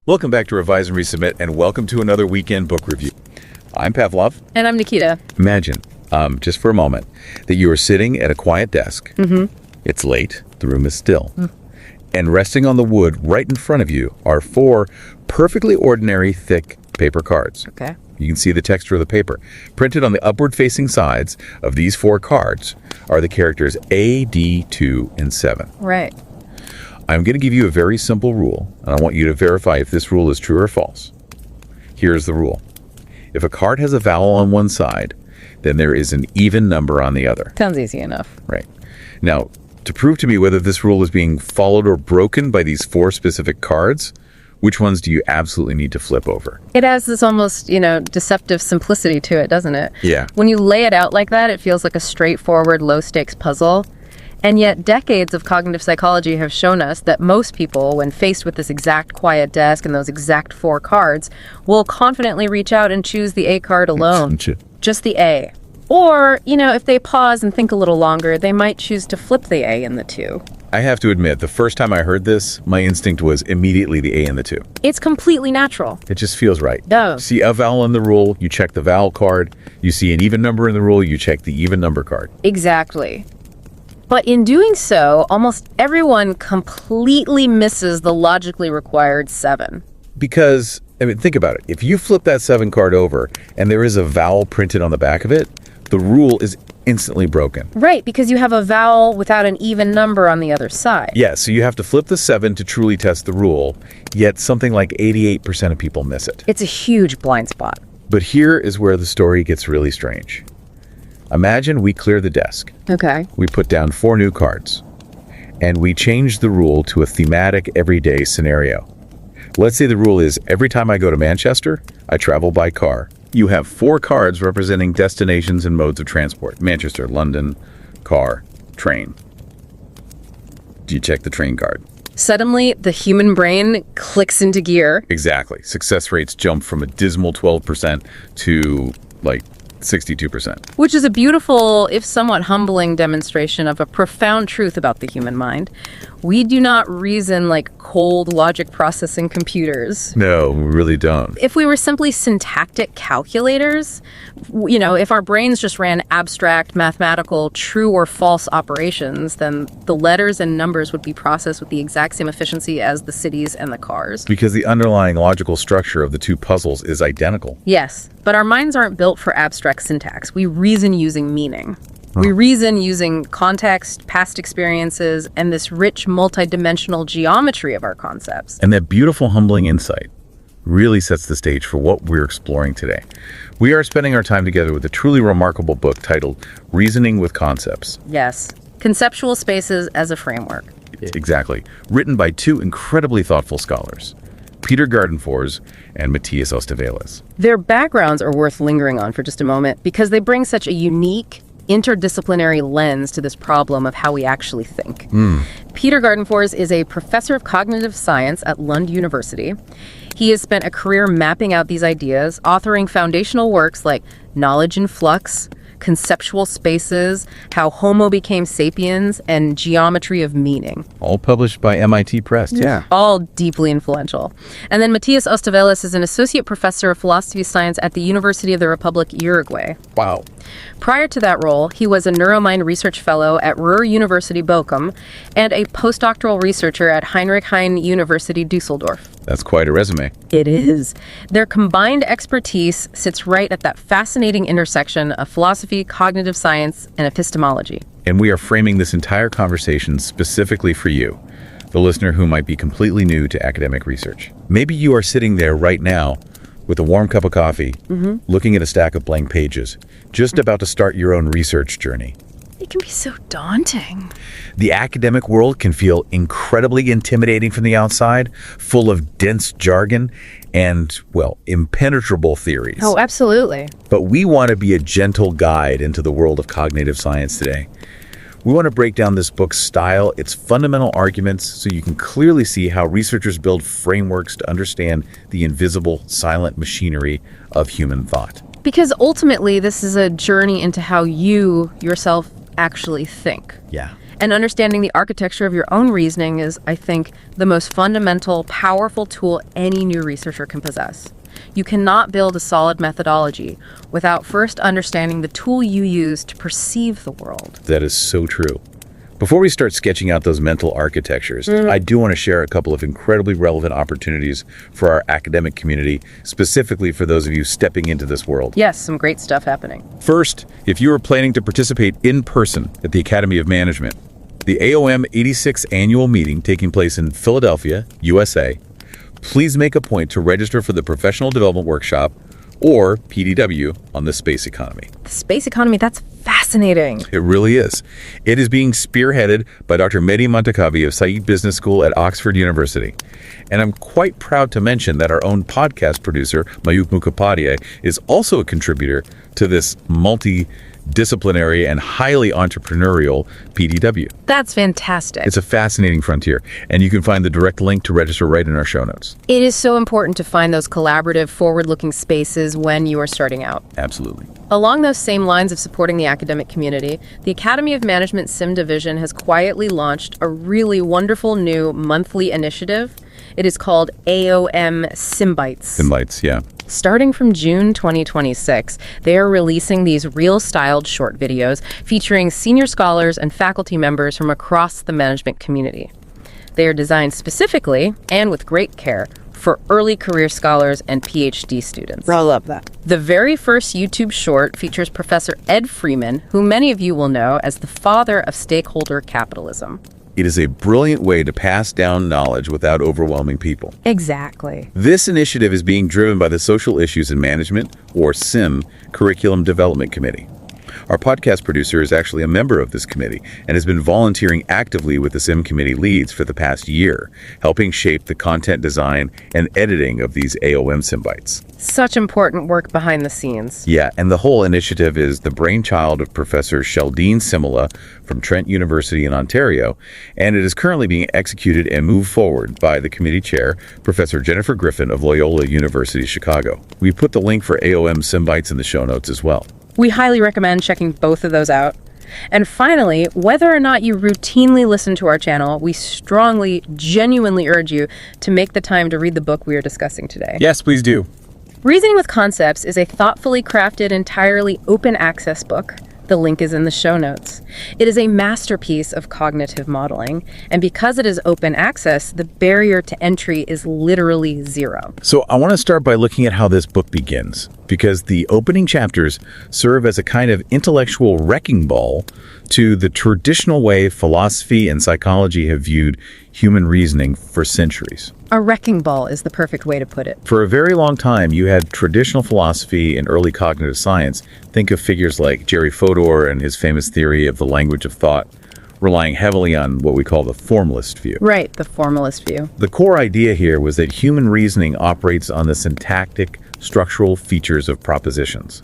Welcome back to Revise and Resubmit, and welcome to another weekend book review. I'm Pavlov. And I'm Nikita. Imagine, just for a moment, that you are sitting at a quiet desk. It's late, the room is still. And resting on the wood right in front of you are 4 perfectly ordinary thick paper cards. Okay. You can see the texture of the paper. Printed on the upward-facing sides of these 4 cards are the characters A, D, 2, and 7. Right. I'm going to give you a very simple rule, and I want you to verify if this rule is true or false. Here's the rule. If a card has a vowel on one side, then there is an even number on the other. Sounds easy enough. Right. Now, to prove to me whether this rule is being followed or broken by these 4 specific cards, which ones do you absolutely need to flip over? It has this almost, deceptive simplicity to it, doesn't it? Yeah. When you lay it out like that, it feels like a straightforward, low-stakes puzzle. And yet decades of cognitive psychology have shown us that most people, when faced with this exact quiet desk and those exact 4 cards, will confidently reach out and choose the A card alone. Just the A. Or, if they pause and think a little longer, they might choose to flip the A and the 2. I have to admit, the first time I heard this, my instinct was immediately the A and the 2. It's completely natural. It just feels right. No. See a vowel in the rule, you check the vowel card. You see an even number in the rule, you check the even number card. Exactly. But in doing so, almost everyone completely misses the logically required 7. Because, think about it. If you flip that 7 card over and there is a vowel printed on the back of it, the rule is instantly broken. Right, because you have a vowel without an even number on the other side. Yeah, so you have to flip the 7 to truly test the rule, yet something like 88% of people miss it. It's a huge blind spot. But here is where the story gets really strange. Imagine we clear the desk. Okay. We put down 4 new cards, and we change the rule to a thematic everyday scenario. Let's say the rule is, every time I go to Manchester, I travel by car. You have 4 cards representing destinations and modes of transport. Manchester, London, car, train. Do you check the train card? Suddenly, the human brain clicks into gear. Exactly. Success rates jump from a dismal 12% to, 62%. Which is a beautiful, if somewhat humbling, demonstration of a profound truth about the human mind. We do not reason like cold logic processing computers. No, we really don't. If we were simply syntactic calculators, if our brains just ran abstract, mathematical, true or false operations, then the letters and numbers would be processed with the exact same efficiency as the cities and the cars. Because the underlying logical structure of the 2 puzzles is identical. Yes, but our minds aren't built for abstract syntax. We reason using meaning. We reason using context, past experiences, and this rich multidimensional geometry of our concepts. And that beautiful, humbling insight really sets the stage for what we're exploring today. We are spending our time together with a truly remarkable book titled Reasoning with Concepts. Yes, conceptual spaces as a framework. Exactly. Written by 2 incredibly thoughtful scholars, Peter Gärdenfors and Matías Osta-Vélez. Their backgrounds are worth lingering on for just a moment because they bring such a unique, interdisciplinary lens to this problem of how we actually think. Peter Gärdenfors is a professor of cognitive science at Lund University. He has spent a career mapping out these ideas, authoring foundational works like Knowledge in Flux, Conceptual Spaces, How Homo Became Sapiens, and Geometry of Meaning. All published by MIT Press. Yeah. All deeply influential. And then Matías Osta-Vélez is an associate professor of philosophy science at the University of the Republic, Uruguay. Wow. Prior to that role, he was a neuromind research fellow at Ruhr University Bochum and a postdoctoral researcher at Heinrich Heine University Dusseldorf. That's quite a resume. It is. Their combined expertise sits right at that fascinating intersection of philosophy, cognitive science, and epistemology. And we are framing this entire conversation specifically for you, the listener who might be completely new to academic research. Maybe you are sitting there right now with a warm cup of coffee, looking at a stack of blank pages, just about to start your own research journey. It can be so daunting. The academic world can feel incredibly intimidating from the outside, full of dense jargon and, impenetrable theories. Oh, absolutely. But we want to be a gentle guide into the world of cognitive science today. We want to break down this book's style, its fundamental arguments, so you can clearly see how researchers build frameworks to understand the invisible, silent machinery of human thought. Because ultimately, this is a journey into how you yourself actually think. Yeah. And understanding the architecture of your own reasoning is, I think, the most fundamental, powerful tool any new researcher can possess. You cannot build a solid methodology without first understanding the tool you use to perceive the world. That is so true. Before we start sketching out those mental architectures, I do want to share a couple of incredibly relevant opportunities for our academic community, specifically for those of you stepping into this world. Yes, some great stuff happening. First, if you are planning to participate in person at the Academy of Management, the AOM 86th annual meeting taking place in Philadelphia, USA, please make a point to register for the Professional Development Workshop, or PDW, on the space economy. The space economy, that's fascinating. It really is. It is being spearheaded by Dr. Mehdi Montakavi of Said Business School at Oxford University. And I'm quite proud to mention that our own podcast producer, Mayukh Mukhopadhyay, is also a contributor to this multidisciplinary and highly entrepreneurial PDW. That's fantastic. It's a fascinating frontier, and you can find the direct link to register right in our show notes. It is so important to find those collaborative, forward-looking spaces when you are starting out. Absolutely. Along those same lines of supporting the academic community, the Academy of Management SIM Division has quietly launched a really wonderful new monthly initiative. It is called AOM SIM-Bytes. SIMBytes, yeah. Starting from June 2026, they are releasing these real-styled short videos featuring senior scholars and faculty members from across the management community. They are designed specifically, and with great care, for early career scholars and PhD students. I love that. The very first YouTube short features Professor Ed Freeman, who many of you will know as the father of stakeholder capitalism. It is a brilliant way to pass down knowledge without overwhelming people. Exactly. This initiative is being driven by the Social Issues in Management, or SIM, Curriculum Development Committee. Our podcast producer is actually a member of this committee and has been volunteering actively with the SIM committee leads for the past year, helping shape the content design and editing of these AOM SIMBytes. Such important work behind the scenes. Yeah, and the whole initiative is the brainchild of Professor Sheldine Simula from Trent University in Ontario, and it is currently being executed and moved forward by the committee chair, Professor Jennifer Griffin of Loyola University Chicago. We put the link for AOM SIMBytes in the show notes as well. We highly recommend checking both of those out. And finally, whether or not you routinely listen to our channel, we strongly, genuinely urge you to make the time to read the book we are discussing today. Yes, please do. Reasoning with Concepts is a thoughtfully crafted, entirely open access book. The link is in the show notes. It is a masterpiece of cognitive modeling, and because it is open access, the barrier to entry is literally zero. So I want to start by looking at how this book begins, because the opening chapters serve as a kind of intellectual wrecking ball to the traditional way philosophy and psychology have viewed human reasoning for centuries. A wrecking ball is the perfect way to put it. For a very long time, you had traditional philosophy and early cognitive science. Think of figures like Jerry Fodor and his famous theory of the language of thought, relying heavily on what we call the formalist view. Right, the formalist view. The core idea here was that human reasoning operates on the syntactic, structural features of propositions.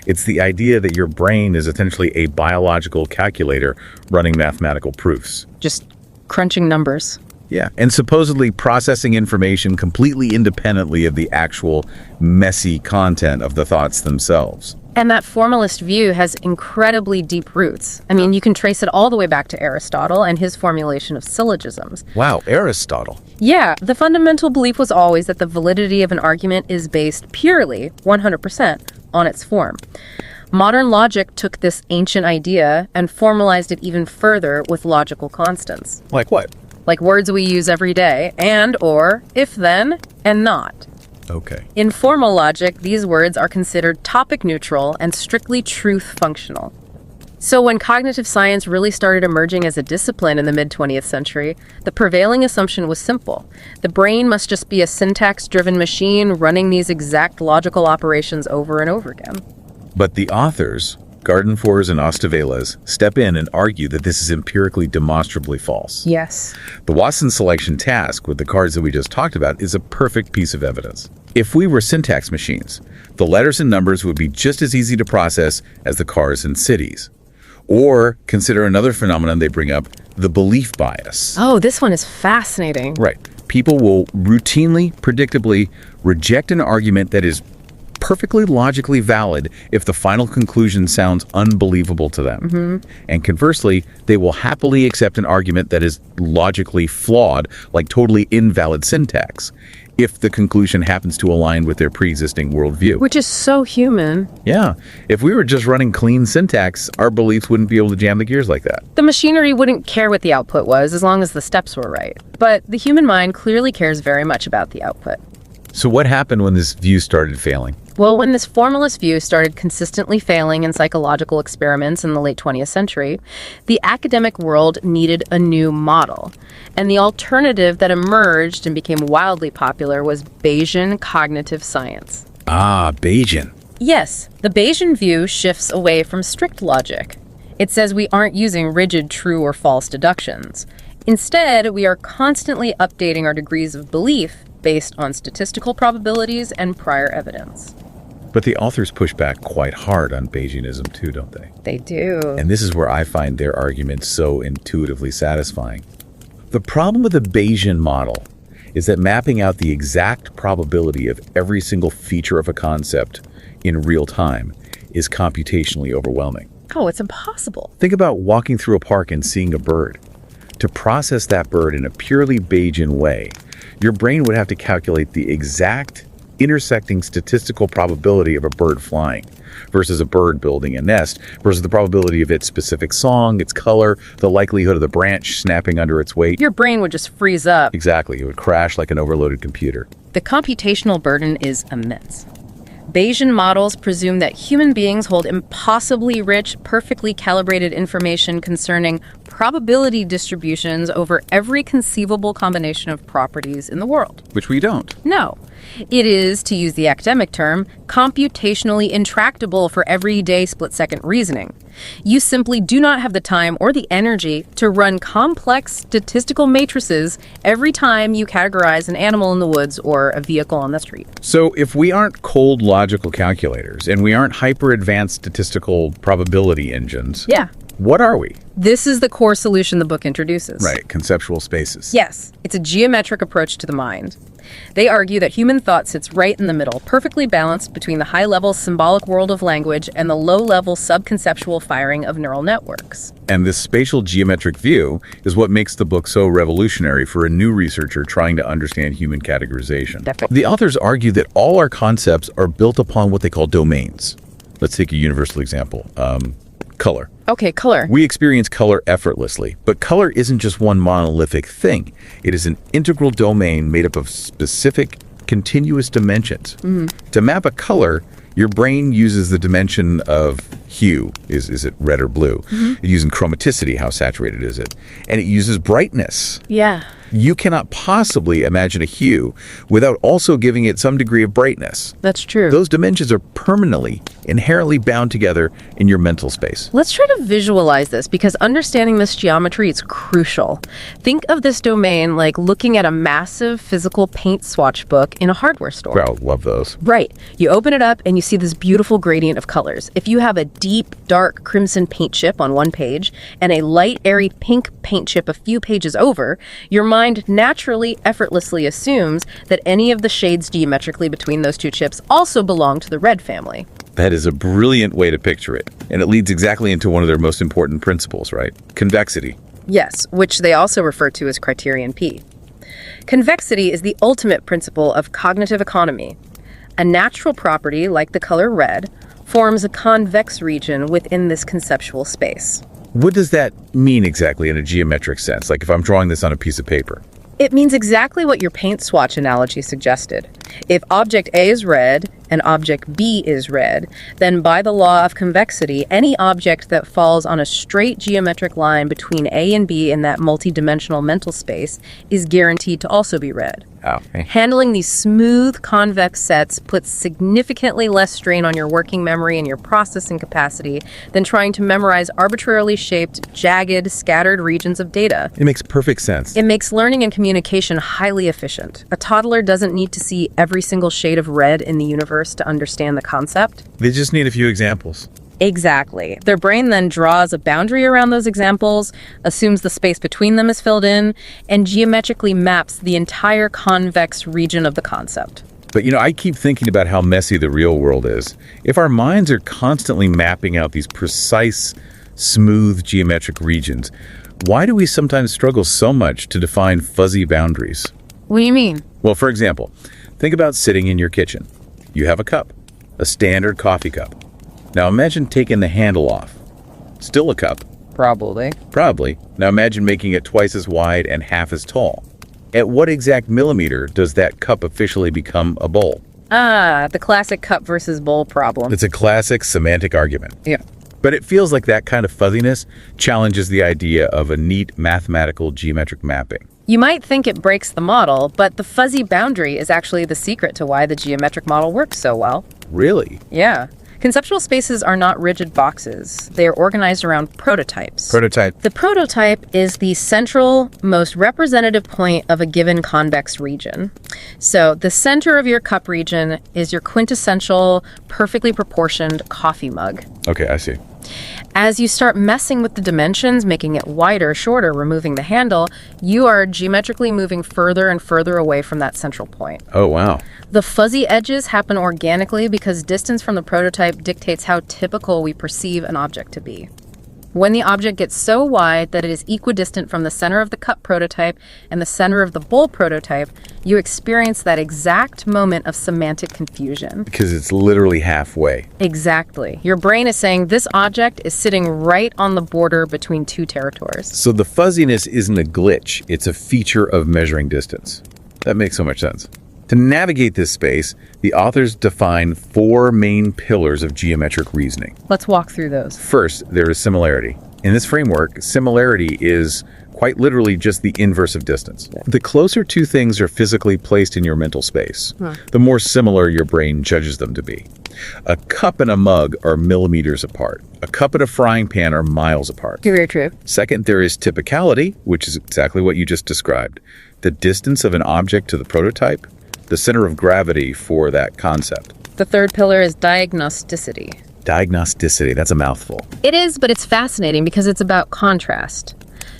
It's the idea that your brain is essentially a biological calculator running mathematical proofs. Just crunching numbers. Yeah, and supposedly processing information completely independently of the actual messy content of the thoughts themselves. And that formalist view has incredibly deep roots. I mean, you can trace it all the way back to Aristotle and his formulation of syllogisms. Wow, Aristotle. Yeah, the fundamental belief was always that the validity of an argument is based purely, 100%, on its form. Modern logic took this ancient idea and formalized it even further with logical constants. Like what? Like words we use every day, and, or, if then, and not. Okay. In formal logic, these words are considered topic neutral and strictly truth functional. So when cognitive science really started emerging as a discipline in the mid-20th century, the prevailing assumption was simple. The brain must just be a syntax-driven machine running these exact logical operations over and over again. But the authors, Gärdenfors and Osta-Vélez, step in and argue that this is empirically demonstrably false. Yes. The Watson selection task with the cards that we just talked about is a perfect piece of evidence. If we were syntax machines, the letters and numbers would be just as easy to process as the cars and cities. Or consider another phenomenon they bring up, the belief bias. Oh, this one is fascinating. Right. People will routinely, predictably reject an argument that is perfectly logically valid if the final conclusion sounds unbelievable to them. And conversely, they will happily accept an argument that is logically flawed, like totally invalid syntax, if the conclusion happens to align with their pre-existing worldview. Which is so human. Yeah. If we were just running clean syntax, our beliefs wouldn't be able to jam the gears like that. The machinery wouldn't care what the output was as long as the steps were right. But the human mind clearly cares very much about the output. So what happened when this view started failing? Well, when this formalist view started consistently failing in psychological experiments in the late 20th century, the academic world needed a new model. And the alternative that emerged and became wildly popular was Bayesian cognitive science. Ah, Bayesian. Yes, the Bayesian view shifts away from strict logic. It says we aren't using rigid true or false deductions. Instead, we are constantly updating our degrees of belief based on statistical probabilities and prior evidence. But the authors push back quite hard on Bayesianism too, don't they? They do. And this is where I find their argument so intuitively satisfying. The problem with the Bayesian model is that mapping out the exact probability of every single feature of a concept in real time is computationally overwhelming. Oh, it's impossible. Think about walking through a park and seeing a bird. To process that bird in a purely Bayesian way, your brain would have to calculate the exact intersecting statistical probability of a bird flying versus a bird building a nest versus the probability of its specific song, its color, the likelihood of the branch snapping under its weight. Your brain would just freeze up. Exactly. It would crash like an overloaded computer. The computational burden is immense. Bayesian models presume that human beings hold impossibly rich, perfectly calibrated information concerning probability distributions over every conceivable combination of properties in the world. Which we don't. No. It is, to use the academic term, computationally intractable for everyday split-second reasoning. You simply do not have the time or the energy to run complex statistical matrices every time you categorize an animal in the woods or a vehicle on the street. So if we aren't cold logical calculators and we aren't hyper-advanced statistical probability engines, Yeah. what are we? This is the core solution the book introduces. Right, conceptual spaces. Yes, it's a geometric approach to the mind. They argue that human thought sits right in the middle, perfectly balanced between the high-level symbolic world of language and the low-level subconceptual firing of neural networks. And this spatial geometric view is what makes the book so revolutionary for a new researcher trying to understand human categorization. Definitely. The authors argue that all our concepts are built upon what they call domains. Let's take a universal example. Color. Okay, color. We experience color effortlessly, but color isn't just one monolithic thing. It is an integral domain made up of specific, continuous dimensions. To map a color, your brain uses the dimension of hue. Is it red or blue? It uses chromaticity, how saturated is it? And it uses brightness. Yeah. You cannot possibly imagine a hue without also giving it some degree of brightness. That's true. Those dimensions are permanently, inherently bound together in your mental space. Let's try to visualize this because understanding this geometry is crucial. Think of this domain like looking at a massive physical paint swatch book in a hardware store. Wow, love those. Right. You open it up and you see this beautiful gradient of colors. If you have a deep, dark crimson paint chip on one page and a light, airy pink paint chip a few pages over, your mind naturally, effortlessly assumes that any of the shades geometrically between those two chips also belong to the red family. That is a brilliant way to picture it. And it leads exactly into one of their most important principles, right? Convexity. Yes, which they also refer to as criterion P. Convexity is the ultimate principle of cognitive economy. A natural property, like the color red, forms a convex region within this conceptual space. What does that mean exactly in a geometric sense? Like if I'm drawing this on a piece of paper? It means exactly what your paint swatch analogy suggested. If object A is red and object B is red, then by the law of convexity, any object that falls on a straight geometric line between A and B in that multidimensional mental space is guaranteed to also be red. Okay. Handling these smooth, convex sets puts significantly less strain on your working memory and your processing capacity than trying to memorize arbitrarily shaped, jagged, scattered regions of data. It makes perfect sense. It makes learning and communication highly efficient. A toddler doesn't need to see every single shade of red in the universe to understand the concept. They just need a few examples. Exactly. Their brain then draws a boundary around those examples, assumes the space between them is filled in, and geometrically maps the entire convex region of the concept. But I keep thinking about how messy the real world is. If our minds are constantly mapping out these precise, smooth geometric regions, why do we sometimes struggle so much to define fuzzy boundaries? What do you mean? Well, for example, think about sitting in your kitchen. You have a cup, a standard coffee cup. Now imagine taking the handle off. Still a cup. Probably. Probably. Now imagine making it twice as wide and half as tall. At what exact millimeter does that cup officially become a bowl? The classic cup versus bowl problem. It's a classic semantic argument. Yeah. But it feels like that kind of fuzziness challenges the idea of a neat mathematical geometric mapping. You might think it breaks the model, but the fuzzy boundary is actually the secret to why the geometric model works so well. Really? Yeah. Conceptual spaces are not rigid boxes. They are organized around prototypes. Prototype. The prototype is the central, most representative point of a given convex region. So the center of your cup region is your quintessential, perfectly proportioned coffee mug. Okay, I see. As you start messing with the dimensions, making it wider, shorter, removing the handle, you are geometrically moving further and further away from that central point. Oh, wow. The fuzzy edges happen organically because distance from the prototype dictates how typical we perceive an object to be. When the object gets so wide that it is equidistant from the center of the cup prototype and the center of the bowl prototype, you experience that exact moment of semantic confusion. Because it's literally halfway. Exactly. Your brain is saying this object is sitting right on the border between two territories. So the fuzziness isn't a glitch, it's a feature of measuring distance. That makes so much sense. To navigate this space, the authors define 4 main pillars of geometric reasoning. Let's walk through those. First, there is similarity. In this framework, similarity is quite literally just the inverse of distance. The closer two things are physically placed in your mental space, the more similar your brain judges them to be. A cup and a mug are millimeters apart. A cup and a frying pan are miles apart. Very true. Second, there is typicality, which is exactly what you just described. The distance of an object to the prototype, the center of gravity for that concept. The third pillar is diagnosticity. Diagnosticity, that's a mouthful. It is, but it's fascinating because it's about contrast.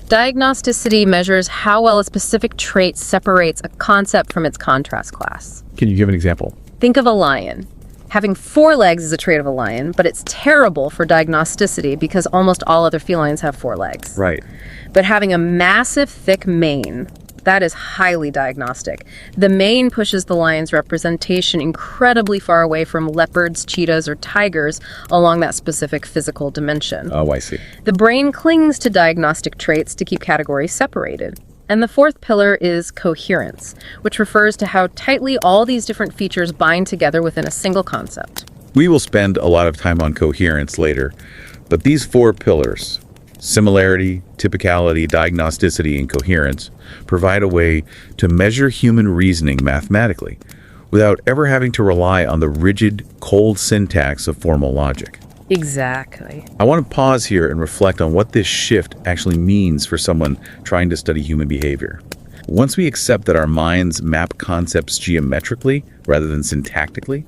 Diagnosticity measures how well a specific trait separates a concept from its contrast class. Can you give an example? Think of a lion. Having 4 legs is a trait of a lion, but it's terrible for diagnosticity because almost all other felines have 4 legs. Right. But having a massive, thick mane, that is highly diagnostic. The mane pushes the lion's representation incredibly far away from leopards, cheetahs, or tigers along that specific physical dimension. Oh, I see. The brain clings to diagnostic traits to keep categories separated. And the fourth pillar is coherence, which refers to how tightly all these different features bind together within a single concept. We will spend a lot of time on coherence later, but these 4 pillars, similarity, typicality, diagnosticity, and coherence, provide a way to measure human reasoning mathematically without ever having to rely on the rigid, cold syntax of formal logic. Exactly. I want to pause here and reflect on what this shift actually means for someone trying to study human behavior. Once we accept that our minds map concepts geometrically rather than syntactically,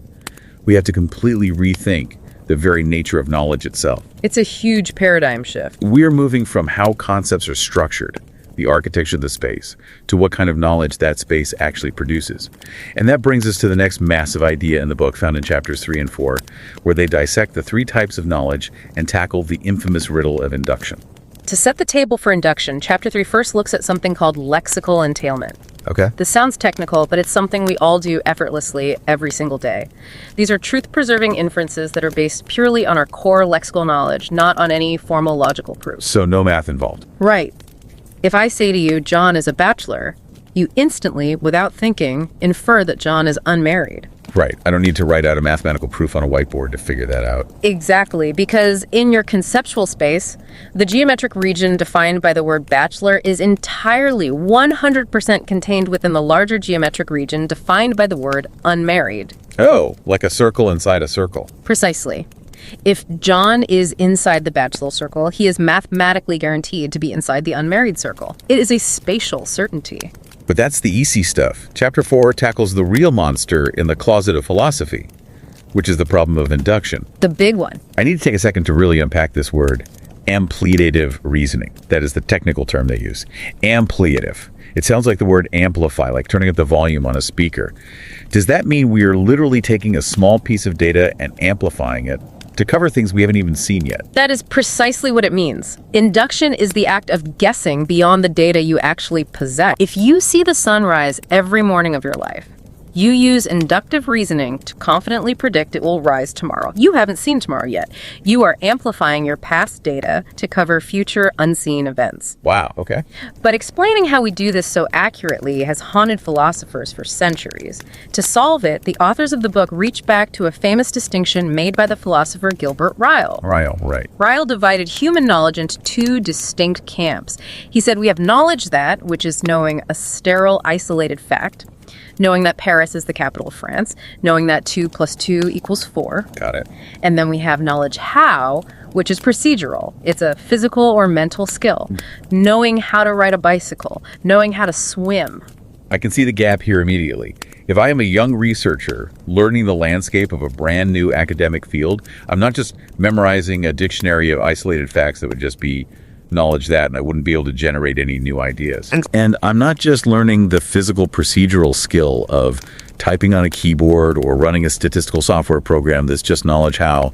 we have to completely rethink the very nature of knowledge itself. It's a huge paradigm shift. We're moving from how concepts are structured, the architecture of the space, to what kind of knowledge that space actually produces. And that brings us to the next massive idea in the book, found in chapters 3 and 4, where they dissect the 3 types of knowledge and tackle the infamous riddle of induction. To set the table for induction, Chapter 3 first looks at something called lexical entailment. Okay. This sounds technical, but it's something we all do effortlessly every single day. These are truth-preserving inferences that are based purely on our core lexical knowledge, not on any formal logical proof. So no math involved. Right. If I say to you, John is a bachelor, you instantly, without thinking, infer that John is unmarried. Right. I don't need to write out a mathematical proof on a whiteboard to figure that out. Exactly, because in your conceptual space, the geometric region defined by the word bachelor is entirely 100% contained within the larger geometric region defined by the word unmarried. Oh, like a circle inside a circle. Precisely. If John is inside the bachelor circle, he is mathematically guaranteed to be inside the unmarried circle. It is a spatial certainty. But that's the easy stuff. Chapter 4 tackles the real monster in the closet of philosophy, which is the problem of induction. The big one. I need to take a second to really unpack this word. ampliative reasoning. That is the technical term they use. Ampliative. It sounds like the word amplify, like turning up the volume on a speaker. Does that mean we are literally taking a small piece of data and amplifying it to cover things we haven't even seen yet? That is precisely what it means. Induction is the act of guessing beyond the data you actually possess. If you see the sunrise every morning of your life, you use inductive reasoning to confidently predict it will rise tomorrow. You haven't seen tomorrow yet. You are amplifying your past data to cover future unseen events. Wow, okay. But explaining how we do this so accurately has haunted philosophers for centuries. To solve it, the authors of the book reach back to a famous distinction made by the philosopher Gilbert Ryle. Ryle, right. Ryle divided human knowledge into two distinct camps. He said we have knowledge that, which is knowing a sterile, isolated fact, knowing that Paris is the capital of France, knowing that 2 + 2 = 4. Got it. And then we have knowledge how, which is procedural. It's a physical or mental skill. Knowing how to ride a bicycle, knowing how to swim. I can see the gap here immediately. If I am a young researcher learning the landscape of a brand new academic field, I'm not just memorizing a dictionary of isolated facts that would just be knowledge that, and I wouldn't be able to generate any new ideas. And I'm not just learning the physical procedural skill of typing on a keyboard or running a statistical software program that's just knowledge how.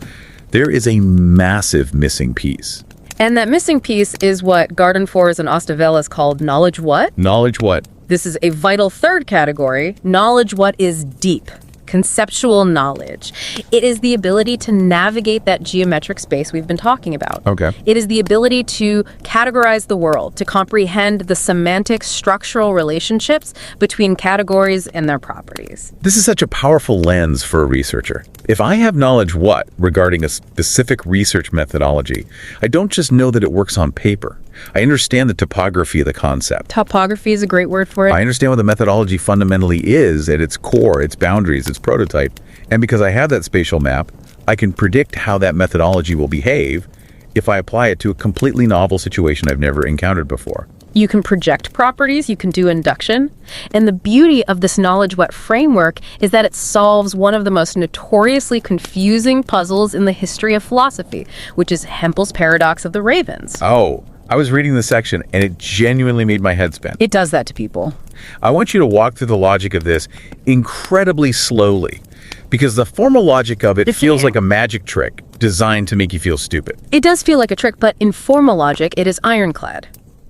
There is a massive missing piece. And that missing piece is what Gärdenfors and Osta-Vélez called knowledge what? Knowledge what? This is a vital third category. Knowledge what is deep. Conceptual knowledge. It is the ability to navigate that geometric space we've been talking about. Okay. It is the ability to categorize the world, to comprehend the semantic structural relationships between categories and their properties. This is such a powerful lens for a researcher. If I have knowledge what regarding a specific research methodology, I don't just know that it works on paper. I understand the topography of the concept. Topography is a great word for it. I understand what the methodology fundamentally is at its core, its boundaries, its prototype. And because I have that spatial map, I can predict how that methodology will behave if I apply it to a completely novel situation I've never encountered before. You can project properties, you can do induction. And the beauty of this knowledge what framework is that it solves one of the most notoriously confusing puzzles in the history of philosophy, which is Hempel's paradox of the ravens. Oh, I was reading this section and it genuinely made my head spin. It does that to people. I want you to walk through the logic of this incredibly slowly, because the formal logic of it feels like a magic trick designed to make you feel stupid. It does feel like a trick, but in formal logic, it is ironclad.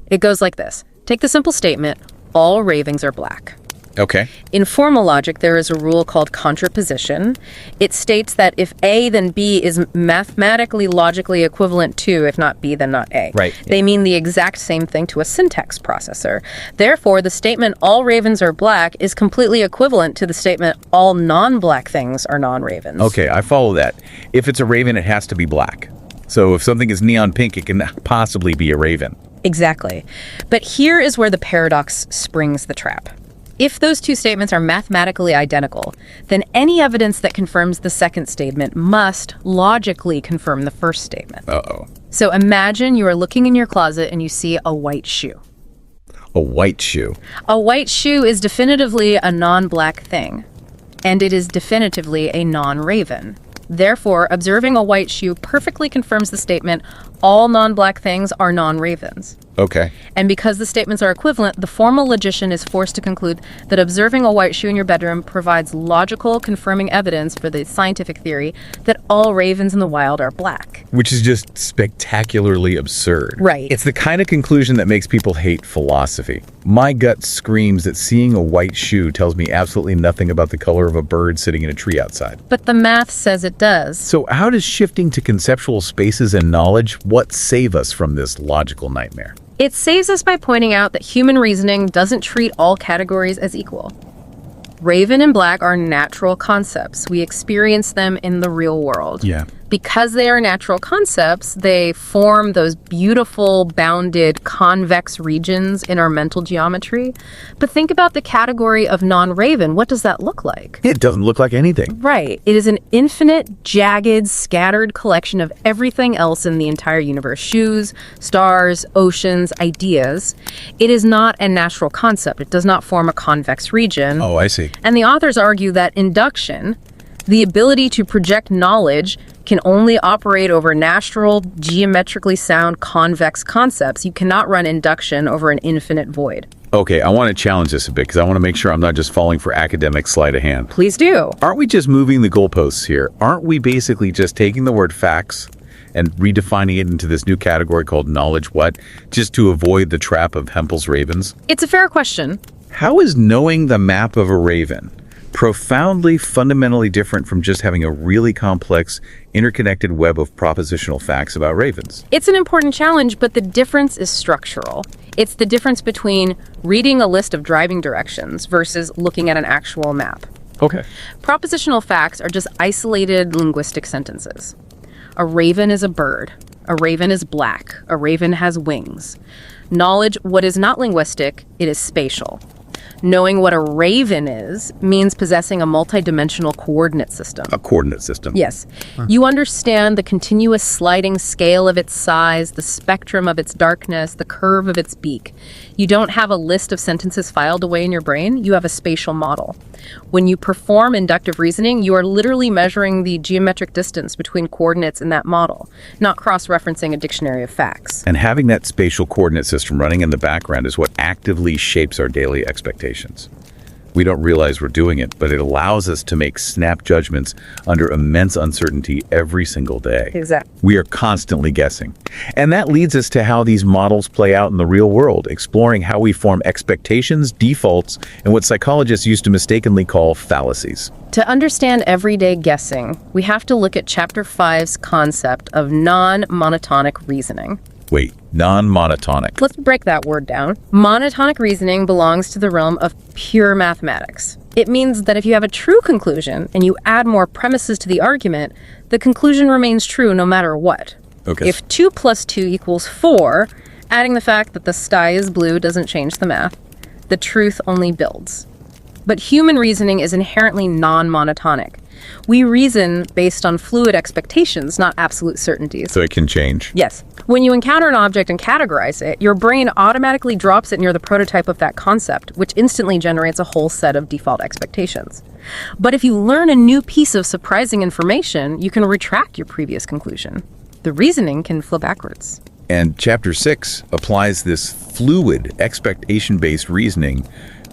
It goes like this. Take the simple statement, all ravens are black. Okay. In formal logic, there is a rule called contraposition. It states that if A, then B is mathematically logically equivalent to, if not B, then not A. Right. They mean the exact same thing to a syntax processor. Therefore, the statement all ravens are black is completely equivalent to the statement all non-black things are non-ravens. Okay, I follow that. If it's a raven, it has to be black. So if something is neon pink, it can possibly be a raven. Exactly. But here is where the paradox springs the trap. If those two statements are mathematically identical, then any evidence that confirms the second statement must logically confirm the first statement. Uh-oh. So imagine you are looking in your closet and you see a white shoe. A white shoe. A white shoe is definitively a non-black thing, and it is definitively a non-raven. Therefore, observing a white shoe perfectly confirms the statement, all non-black things are non-ravens. Okay. And because the statements are equivalent, the formal logician is forced to conclude that observing a white shoe in your bedroom provides logical, confirming evidence for the scientific theory that all ravens in the wild are black. Which is just spectacularly absurd. Right. It's the kind of conclusion that makes people hate philosophy. My gut screams that seeing a white shoe tells me absolutely nothing about the color of a bird sitting in a tree outside. But the math says it does. So how does shifting to conceptual spaces and knowledge, what save us from this logical nightmare? It saves us by pointing out that human reasoning doesn't treat all categories as equal. Raven and black are natural concepts. We experience them in the real world. Yeah. Because they are natural concepts, they form those beautiful, bounded, convex regions in our mental geometry. But think about the category of non-raven. What does that look like? It doesn't look like anything. Right. It is an infinite, jagged, scattered collection of everything else in the entire universe. Shoes, stars, oceans, ideas. It is not a natural concept. It does not form a convex region. Oh, I see. And the authors argue that induction, The ability to project knowledge can only operate over natural, geometrically sound, convex concepts. You cannot run induction over an infinite void. Okay, I want to challenge this a bit because I want to make sure I'm not just falling for academic sleight of hand. Please do. Aren't we just moving the goalposts here? Aren't we basically just taking the word facts and redefining it into this new category called knowledge what, just to avoid the trap of Hempel's ravens? It's a fair question. How is knowing the map of a raven profoundly, fundamentally different from just having a really complex, interconnected web of propositional facts about ravens? It's an important challenge, but the difference is structural. It's the difference between reading a list of driving directions versus looking at an actual map. Okay. Propositional facts are just isolated linguistic sentences. A raven is a bird. A raven is black. A raven has wings. Knowledge, what is not linguistic, it is spatial. Knowing what a raven is means possessing a multidimensional coordinate system. A coordinate system. Yes. You understand the continuous sliding scale of its size, the spectrum of its darkness, the curve of its beak. You don't have a list of sentences filed away in your brain. You have a spatial model. When you perform inductive reasoning, you are literally measuring the geometric distance between coordinates in that model, not cross-referencing a dictionary of facts. And having that spatial coordinate system running in the background is what actively shapes our daily expectations. We don't realize we're doing it, but it allows us to make snap judgments under immense uncertainty every single day. Exactly. We are constantly guessing. And that leads us to how these models play out in the real world, exploring how we form expectations, defaults, and what psychologists used to mistakenly call fallacies. To understand everyday guessing, we have to look at Chapter 5's concept of non-monotonic reasoning. Wait, non-monotonic. Let's break that word down. Monotonic reasoning belongs to the realm of pure mathematics. It means that if you have a true conclusion and you add more premises to the argument, the conclusion remains true no matter what. Okay. If 2 plus 2 equals 4, adding the fact that the sky is blue doesn't change the math. The truth only builds. But human reasoning is inherently non-monotonic. We reason based on fluid expectations, not absolute certainties. So it can change? Yes. When you encounter an object and categorize it, your brain automatically drops it near the prototype of that concept, which instantly generates a whole set of default expectations. But if you learn a new piece of surprising information, you can retract your previous conclusion. The reasoning can flow backwards. And Chapter 6 applies this fluid, expectation-based reasoning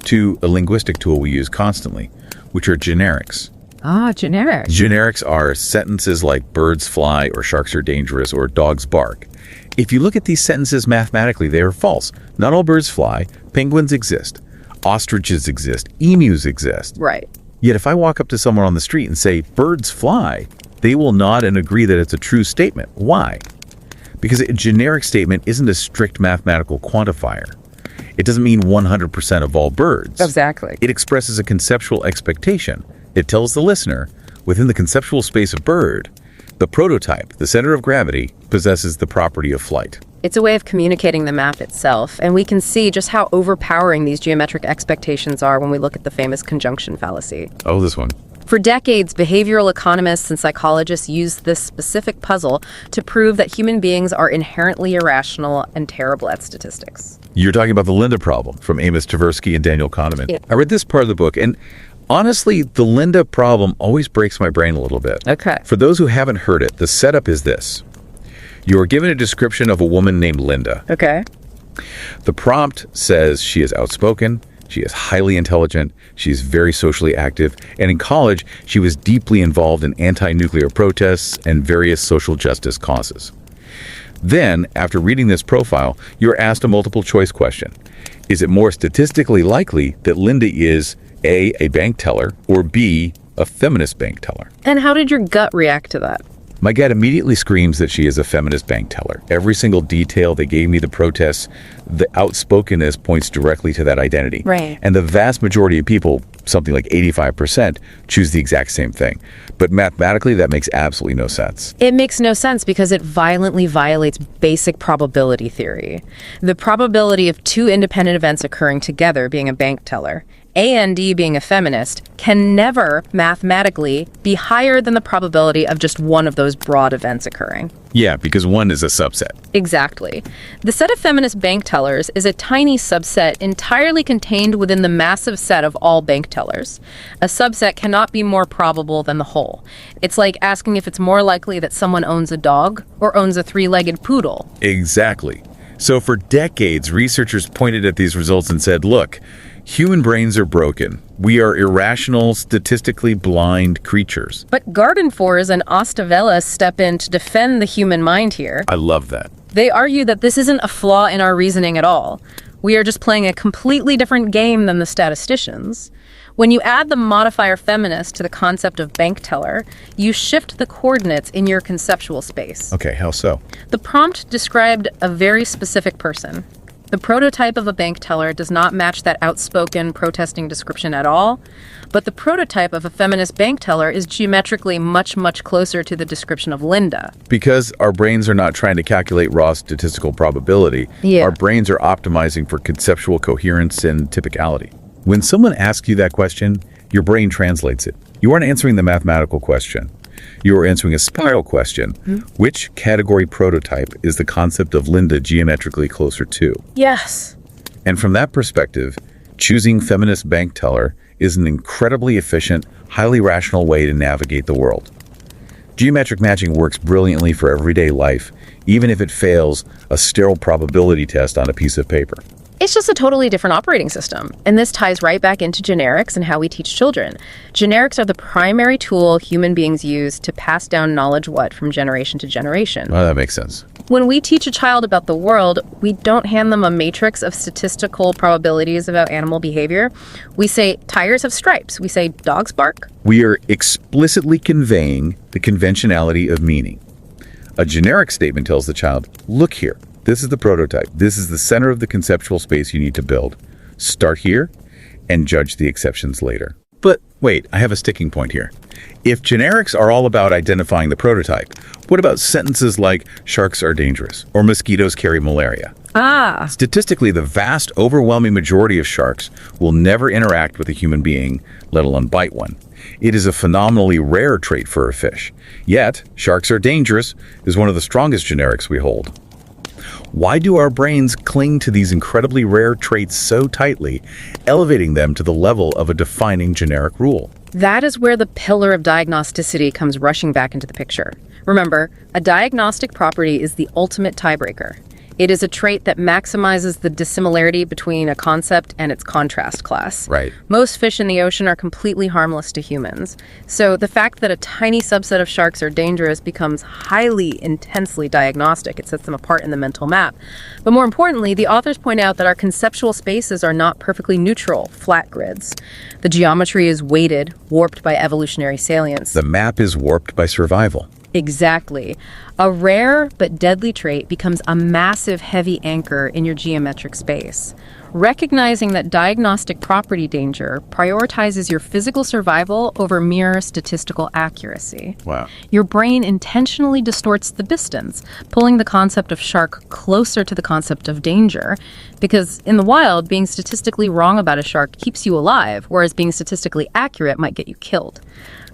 to a linguistic tool we use constantly, which are generics. Ah, generics. Generics are sentences like birds fly or sharks are dangerous or dogs bark. If you look at these sentences mathematically, they are false. Not all birds fly. Penguins exist. Ostriches exist. Emus exist. Right. Yet if I walk up to someone on the street and say, birds fly, they will nod and agree that it's a true statement. Why? Because a generic statement isn't a strict mathematical quantifier. It doesn't mean 100% of all birds. Exactly. It expresses a conceptual expectation. It tells the listener, within the conceptual space of bird, the prototype, the center of gravity, possesses the property of flight. It's a way of communicating the map itself, and we can see just how overpowering these geometric expectations are when we look at the famous conjunction fallacy. Oh, this one. For decades, behavioral economists and psychologists used this specific puzzle to prove that human beings are inherently irrational and terrible at statistics. You're talking about the Linda problem from Amos Tversky and Daniel Kahneman. Yeah. I read this part of the book, and honestly, the Linda problem always breaks my brain a little bit. Okay. For those who haven't heard it, the setup is this. You are given a description of a woman named Linda. Okay. The prompt says she is outspoken, she is highly intelligent, she is very socially active, and in college, she was deeply involved in anti-nuclear protests and various social justice causes. Then, after reading this profile, you're asked a multiple choice question. Is it more statistically likely that Linda is A, a bank teller, or B, a feminist bank teller? And how did your gut react to that? My gut immediately screams that she is a feminist bank teller. Every single detail they gave me the protests, the outspokenness points directly to that identity. Right. And the vast majority of people, something like 85%, choose the exact same thing. But mathematically, that makes absolutely no sense. It makes no sense because it violently violates basic probability theory. The probability of two independent events occurring together being a bank teller, A and D being a feminist, can never mathematically be higher than the probability of just one of those broad events occurring. Yeah, because one is a subset. Exactly. The set of feminist bank tellers is a tiny subset entirely contained within the massive set of all bank tellers. A subset cannot be more probable than the whole. It's like asking if it's more likely that someone owns a dog or owns a three-legged poodle. Exactly. So for decades, researchers pointed at these results and said, look, human brains are broken. We are irrational, statistically blind creatures. But Gärdenfors and Osta-Vélez step in to defend the human mind here. I love that. They argue that this isn't a flaw in our reasoning at all. We are just playing a completely different game than the statisticians. When you add the modifier feminist to the concept of bank teller, you shift the coordinates in your conceptual space. Okay, how so? The prompt described a very specific person. The prototype of a bank teller does not match that outspoken protesting description at all, but the prototype of a feminist bank teller is geometrically much, much closer to the description of Linda. Because our brains are not trying to calculate raw statistical probability, our brains are optimizing for conceptual coherence and typicality. When someone asks you that question, your brain translates it. You aren't answering the mathematical question. You are answering a spiral question. Which category prototype is the concept of Linda geometrically closer to? Yes. And from that perspective, choosing feminist bank teller is an incredibly efficient, highly rational way to navigate the world. Geometric matching works brilliantly for everyday life, even if it fails a sterile probability test on a piece of paper. It's just a totally different operating system. And this ties right back into generics and how we teach children. Generics are the primary tool human beings use to pass down knowledge from generation to generation. Well, that makes sense. When we teach a child about the world, we don't hand them a matrix of statistical probabilities about animal behavior. We say tires have stripes. We say dogs bark. We are explicitly conveying the conventionality of meaning. A generic statement tells the child, look here. This is the prototype. This is the center of the conceptual space you need to build. Start here and judge the exceptions later. But wait, I have a sticking point here. If generics are all about identifying the prototype, what about sentences like sharks are dangerous or mosquitoes carry malaria? Statistically, the vast, overwhelming majority of sharks will never interact with a human being, let alone bite one. It is a phenomenally rare trait for a fish. Yet, sharks are dangerous is one of the strongest generics we hold. Why do our brains cling to these incredibly rare traits so tightly, elevating them to the level of a defining generic rule? That is where the pillar of diagnosticity comes rushing back into the picture. Remember, a diagnostic property is the ultimate tiebreaker. It is a trait that maximizes the dissimilarity between a concept and its contrast class. Right. Most fish in the ocean are completely harmless to humans. So the fact that a tiny subset of sharks are dangerous becomes highly, intensely diagnostic. It sets them apart in the mental map. But more importantly, the authors point out that our conceptual spaces are not perfectly neutral, flat grids. The geometry is weighted, warped by evolutionary salience. The map is warped by survival. Exactly. A rare but deadly trait becomes a massive heavy anchor in your geometric space. Recognizing that diagnostic property danger prioritizes your physical survival over mere statistical accuracy. Wow. Your brain intentionally distorts the distance, pulling the concept of shark closer to the concept of danger. Because in the wild, being statistically wrong about a shark keeps you alive, whereas being statistically accurate might get you killed.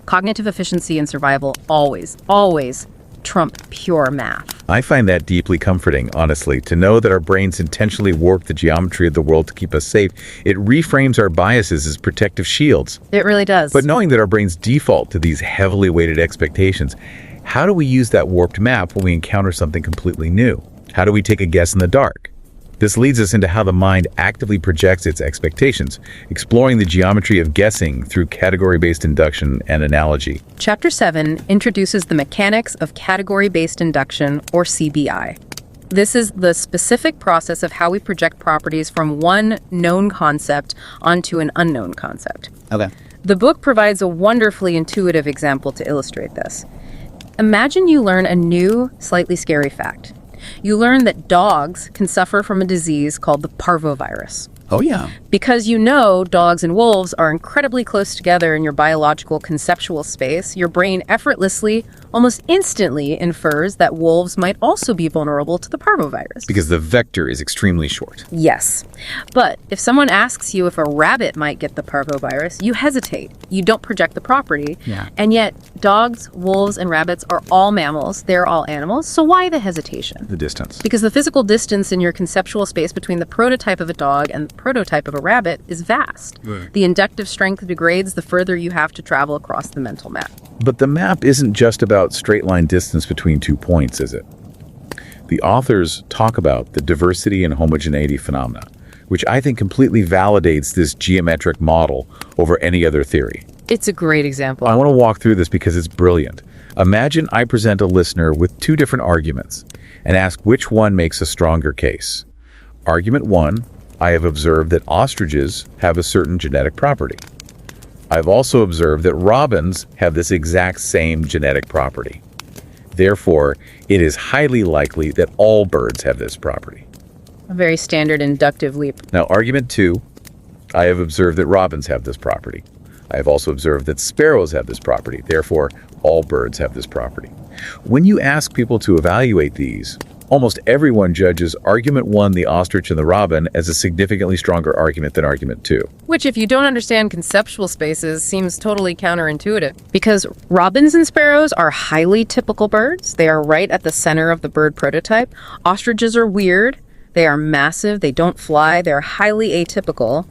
Cognitive efficiency and survival always trump pure math. I find that deeply comforting, honestly, to know that our brains intentionally warp the geometry of the world to keep us safe. It reframes our biases as protective shields. It really does. But knowing that our brains default to these heavily weighted expectations, how do we use that warped map when we encounter something completely new? How do we take a guess in the dark? This leads us into how the mind actively projects its expectations, exploring the geometry of guessing through category-based induction and analogy. Chapter 7 introduces the mechanics of category-based induction, or CBI. This is the specific process of how we project properties from one known concept onto an unknown concept. Okay. The book provides a wonderfully intuitive example to illustrate this. Imagine you learn a new, slightly scary fact. You learn that dogs can suffer from a disease called the parvovirus. Oh, yeah. Because you know dogs and wolves are incredibly close together in your biological conceptual space, your brain effortlessly, almost instantly infers that wolves might also be vulnerable to the parvovirus. Because the vector is extremely short. Yes. But if someone asks you if a rabbit might get the parvovirus, you hesitate. You don't project the property. Yeah. And yet, dogs, wolves, and rabbits are all mammals. They're all animals. So why the hesitation? The distance. Because the physical distance in your conceptual space between the prototype of a dog and the prototype of a rabbit is vast. Right. The inductive strength degrades the further you have to travel across the mental map. But the map isn't just about straight line distance between 2 points, is it? The authors talk about the diversity and homogeneity phenomena, which I think completely validates this geometric model over any other theory. It's a great example. I want to walk through this because it's brilliant. Imagine I present a listener with 2 different arguments and ask which one makes a stronger case. Argument 1, I have observed that ostriches have a certain genetic property. I've also observed that robins have this exact same genetic property. Therefore, it is highly likely that all birds have this property. A very standard inductive leap. Now, argument 2, I have observed that robins have this property. I have also observed that sparrows have this property. Therefore, all birds have this property. When you ask people to evaluate these, almost everyone judges argument 1, the ostrich and the robin, as a significantly stronger argument than argument 2. Which, if you don't understand conceptual spaces, seems totally counterintuitive. Because robins and sparrows are highly typical birds. They are right at the center of the bird prototype. Ostriches are weird. They are massive. They don't fly. They're highly atypical.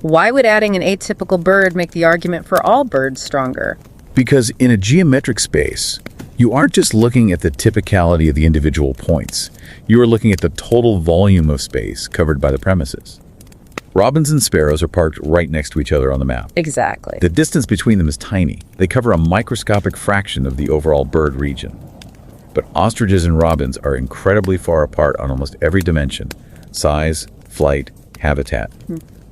Why would adding an atypical bird make the argument for all birds stronger? Because in a geometric space, you aren't just looking at the typicality of the individual points. You are looking at the total volume of space covered by the premises. Robins and sparrows are parked right next to each other on the map. Exactly. The distance between them is tiny. They cover a microscopic fraction of the overall bird region. But ostriches and robins are incredibly far apart on almost every dimension: size, flight, habitat.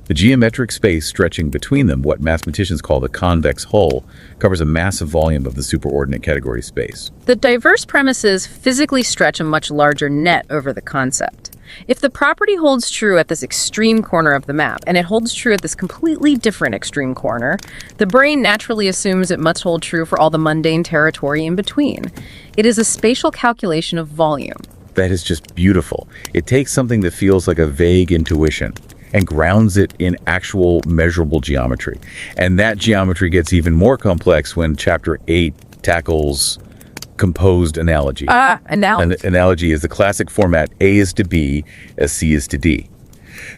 The geometric space stretching between them, what mathematicians call the convex hull, covers a massive volume of the superordinate category space. The diverse premises physically stretch a much larger net over the concept. If the property holds true at this extreme corner of the map, and it holds true at this completely different extreme corner, the brain naturally assumes it must hold true for all the mundane territory in between. It is a spatial calculation of volume. That is just beautiful. It takes something that feels like a vague intuition and grounds it in actual measurable geometry. And that geometry gets even more complex when Chapter 8 tackles composed analogy. Analogy. An analogy is the classic format: A is to B as C is to D.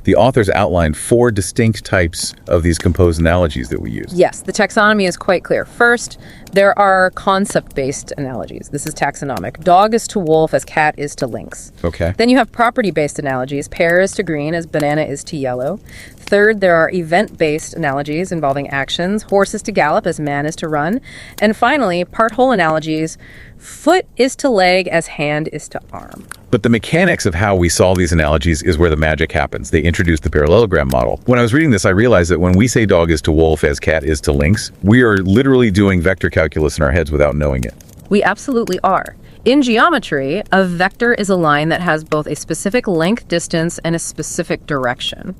The authors outlined 4 distinct types of these composed analogies that we use. Yes, the taxonomy is quite clear. First, there are concept-based analogies. This is taxonomic. Dog is to wolf as cat is to lynx. Okay. Then you have property-based analogies. Pear is to green as banana is to yellow. Third, there are event-based analogies involving actions. Horse is to gallop as man is to run. And finally, part-whole analogies. Foot is to leg as hand is to arm. But the mechanics of how we solve these analogies is where the magic happens. They introduced the parallelogram model. When I was reading this, I realized that when we say dog is to wolf as cat is to lynx, we are literally doing vector calculus in our heads without knowing it. We absolutely are. In geometry, a vector is a line that has both a specific length distance and a specific direction.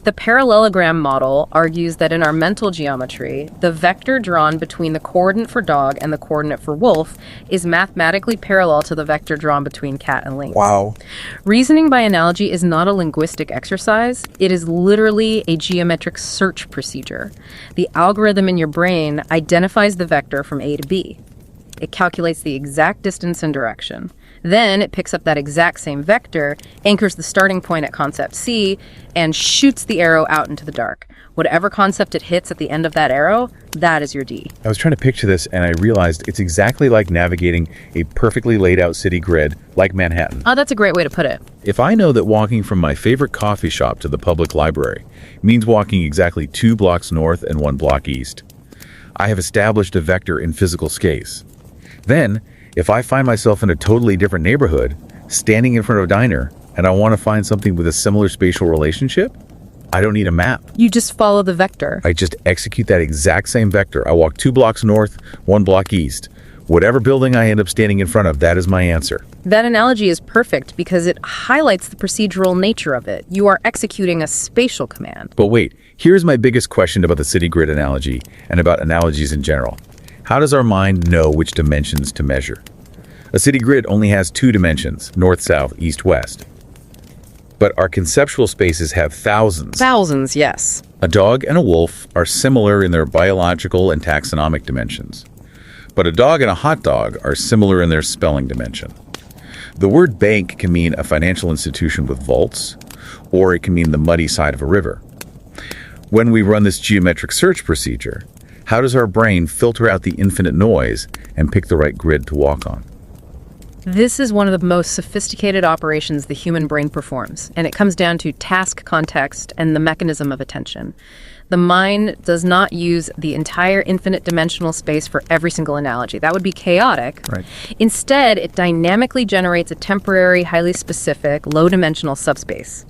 The parallelogram model argues that in our mental geometry, the vector drawn between the coordinate for dog and the coordinate for wolf is mathematically parallel to the vector drawn between cat and lynx. Wow. Reasoning by analogy is not a linguistic exercise. It is literally a geometric search procedure. The algorithm in your brain identifies the vector from A to B. It calculates the exact distance and direction. Then it picks up that exact same vector, anchors the starting point at concept C, and shoots the arrow out into the dark. Whatever concept it hits at the end of that arrow, that is your D. I was trying to picture this, and I realized it's exactly like navigating a perfectly laid out city grid, like Manhattan. Oh, that's a great way to put it. If I know that walking from my favorite coffee shop to the public library means walking exactly 2 blocks north and 1 block east, I have established a vector in physical space. Then, if I find myself in a totally different neighborhood, standing in front of a diner, and I want to find something with a similar spatial relationship, I don't need a map. You just follow the vector. I just execute that exact same vector. I walk 2 blocks north, 1 block east. Whatever building I end up standing in front of, that is my answer. That analogy is perfect because it highlights the procedural nature of it. You are executing a spatial command. But wait, here's my biggest question about the city grid analogy and about analogies in general. How does our mind know which dimensions to measure? A city grid only has 2 dimensions, north, south, east, west. But our conceptual spaces have thousands. Thousands, yes. A dog and a wolf are similar in their biological and taxonomic dimensions. But a dog and a hot dog are similar in their spelling dimension. The word bank can mean a financial institution with vaults, or it can mean the muddy side of a river. When we run this geometric search procedure, how does our brain filter out the infinite noise and pick the right grid to walk on? This is one of the most sophisticated operations the human brain performs, and it comes down to task context and the mechanism of attention. The mind does not use the entire infinite dimensional space for every single analogy. That would be chaotic. Right. Instead, it dynamically generates a temporary, highly specific, low-dimensional subspace.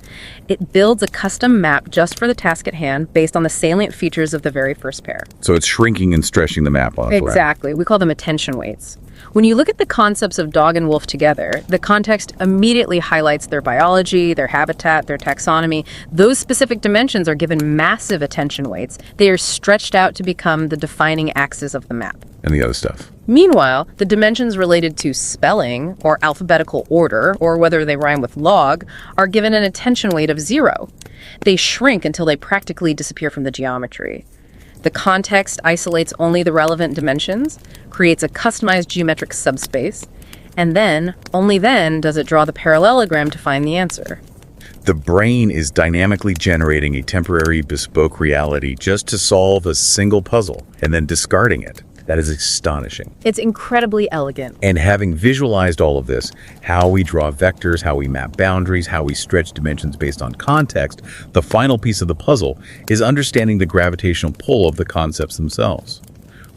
It builds a custom map just for the task at hand based on the salient features of the very first pair. So it's shrinking and stretching the map on. Exactly. We call them attention weights. When you look at the concepts of dog and wolf together, the context immediately highlights their biology, their habitat, their taxonomy. Those specific dimensions are given massive attention weights. They are stretched out to become the defining axis of the map. And the other stuff. Meanwhile, the dimensions related to spelling or alphabetical order, or whether they rhyme with log, are given an attention weight of 0. They shrink until they practically disappear from the geometry. The context isolates only the relevant dimensions, creates a customized geometric subspace, and then, only then, does it draw the parallelogram to find the answer. The brain is dynamically generating a temporary bespoke reality just to solve a single puzzle and then discarding it. That is astonishing. It's incredibly elegant. And having visualized all of this, how we draw vectors, how we map boundaries, how we stretch dimensions based on context, the final piece of the puzzle is understanding the gravitational pull of the concepts themselves.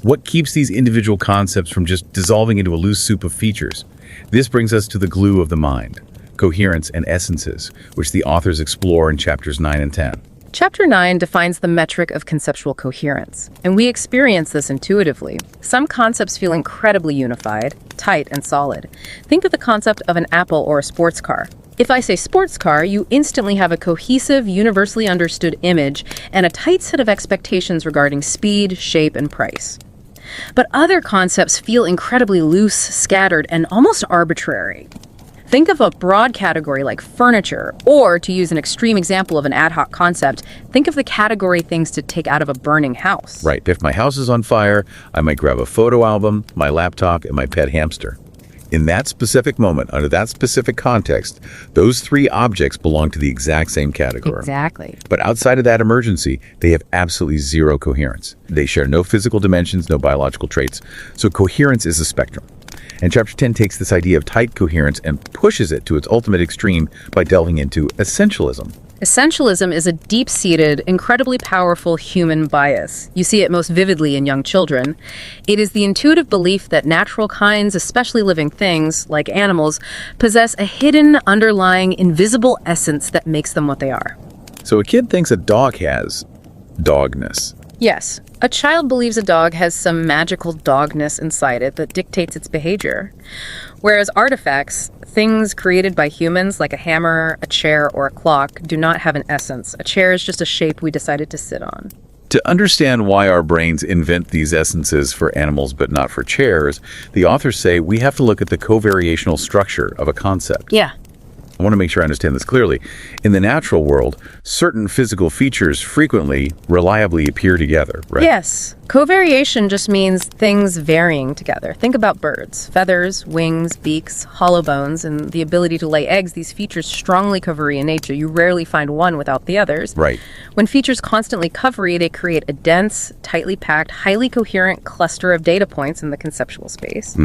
What keeps these individual concepts from just dissolving into a loose soup of features? This brings us to the glue of the mind, coherence and essences, which the authors explore in chapters 9 and 10. Chapter 9 defines the metric of conceptual coherence, and we experience this intuitively. Some concepts feel incredibly unified, tight, and solid. Think of the concept of an apple or a sports car. If I say sports car, you instantly have a cohesive, universally understood image and a tight set of expectations regarding speed, shape, and price. But other concepts feel incredibly loose, scattered, and almost arbitrary. Think of a broad category like furniture, or to use an extreme example of an ad hoc concept, think of the category things to take out of a burning house. Right. If my house is on fire, I might grab a photo album, my laptop, and my pet hamster. In that specific moment, under that specific context, those 3 objects belong to the exact same category. Exactly. But outside of that emergency, they have absolutely 0 coherence. They share no physical dimensions, no biological traits. So coherence is a spectrum. And Chapter 10 takes this idea of tight coherence and pushes it to its ultimate extreme by delving into essentialism. Essentialism is a deep-seated, incredibly powerful human bias. You see it most vividly in young children. It is the intuitive belief that natural kinds, especially living things like animals, possess a hidden, underlying, invisible essence that makes them what they are. So a kid thinks a dog has dogness. Yes, a child believes a dog has some magical dogness inside it that dictates its behavior. Whereas artifacts, things created by humans like a hammer, a chair, or a clock, do not have an essence. A chair is just a shape we decided to sit on. To understand why our brains invent these essences for animals but not for chairs, the authors say we have to look at the covariational structure of a concept. Yeah. I want to make sure I understand this clearly. In the natural world, certain physical features frequently, reliably appear together, right? Yes. Covariation just means things varying together. Think about birds. Feathers, wings, beaks, hollow bones, and the ability to lay eggs. These features strongly covary in nature. You rarely find one without the others. Right. When features constantly covary, they create a dense, tightly packed, highly coherent cluster of data points in the conceptual space.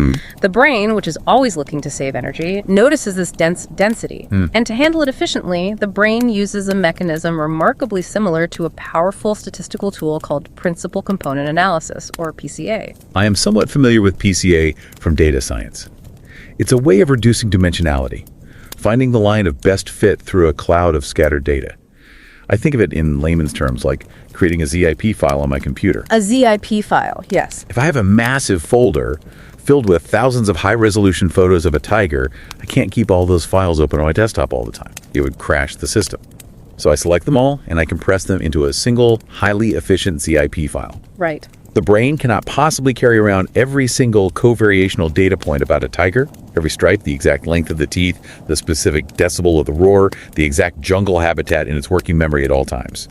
The brain, which is always looking to save energy, notices this density. And to handle it efficiently, the brain uses a mechanism remarkably similar to a powerful statistical tool called principal component analysis, or PCA. I am somewhat familiar with PCA from data science. It's a way of reducing dimensionality, finding the line of best fit through a cloud of scattered data. I think of it in layman's terms like creating a ZIP file on my computer. A ZIP file, yes. If I have a massive folder filled with thousands of high-resolution photos of a tiger, I can't keep all those files open on my desktop all the time. It would crash the system. So I select them all, and I compress them into a single, highly efficient ZIP file. Right. The brain cannot possibly carry around every single covariational data point about a tiger, every stripe, the exact length of the teeth, the specific decibel of the roar, the exact jungle habitat in its working memory at all times.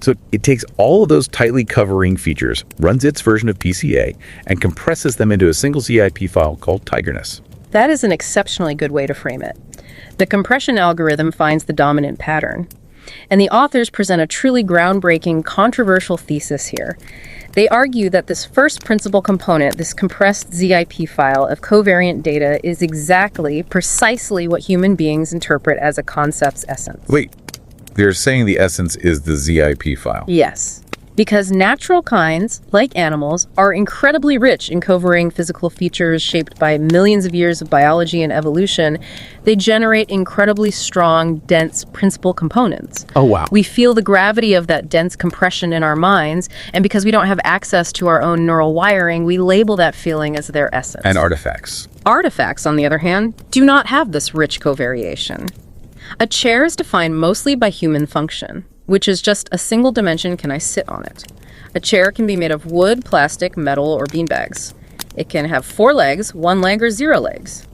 So it takes all of those tightly covering features, runs its version of PCA, and compresses them into a single ZIP file called tigerness. That is an exceptionally good way to frame it. The compression algorithm finds the dominant pattern. And the authors present a truly groundbreaking, controversial thesis here. They argue that this first principal component, this compressed ZIP file of covariant data, is precisely what human beings interpret as a concept's essence. Wait, they're saying the essence is the ZIP file? Yes. Because natural kinds, like animals, are incredibly rich in covering physical features shaped by millions of years of biology and evolution, they generate incredibly strong, dense principal components. Oh, wow. We feel the gravity of that dense compression in our minds, and because we don't have access to our own neural wiring, we label that feeling as their essence. And artifacts. Artifacts, on the other hand, do not have this rich covariation. A chair is defined mostly by human function, which is just a single dimension: can I sit on it? A chair can be made of wood, plastic, metal, or beanbags. It can have 4 legs, 1 leg, or 0 legs.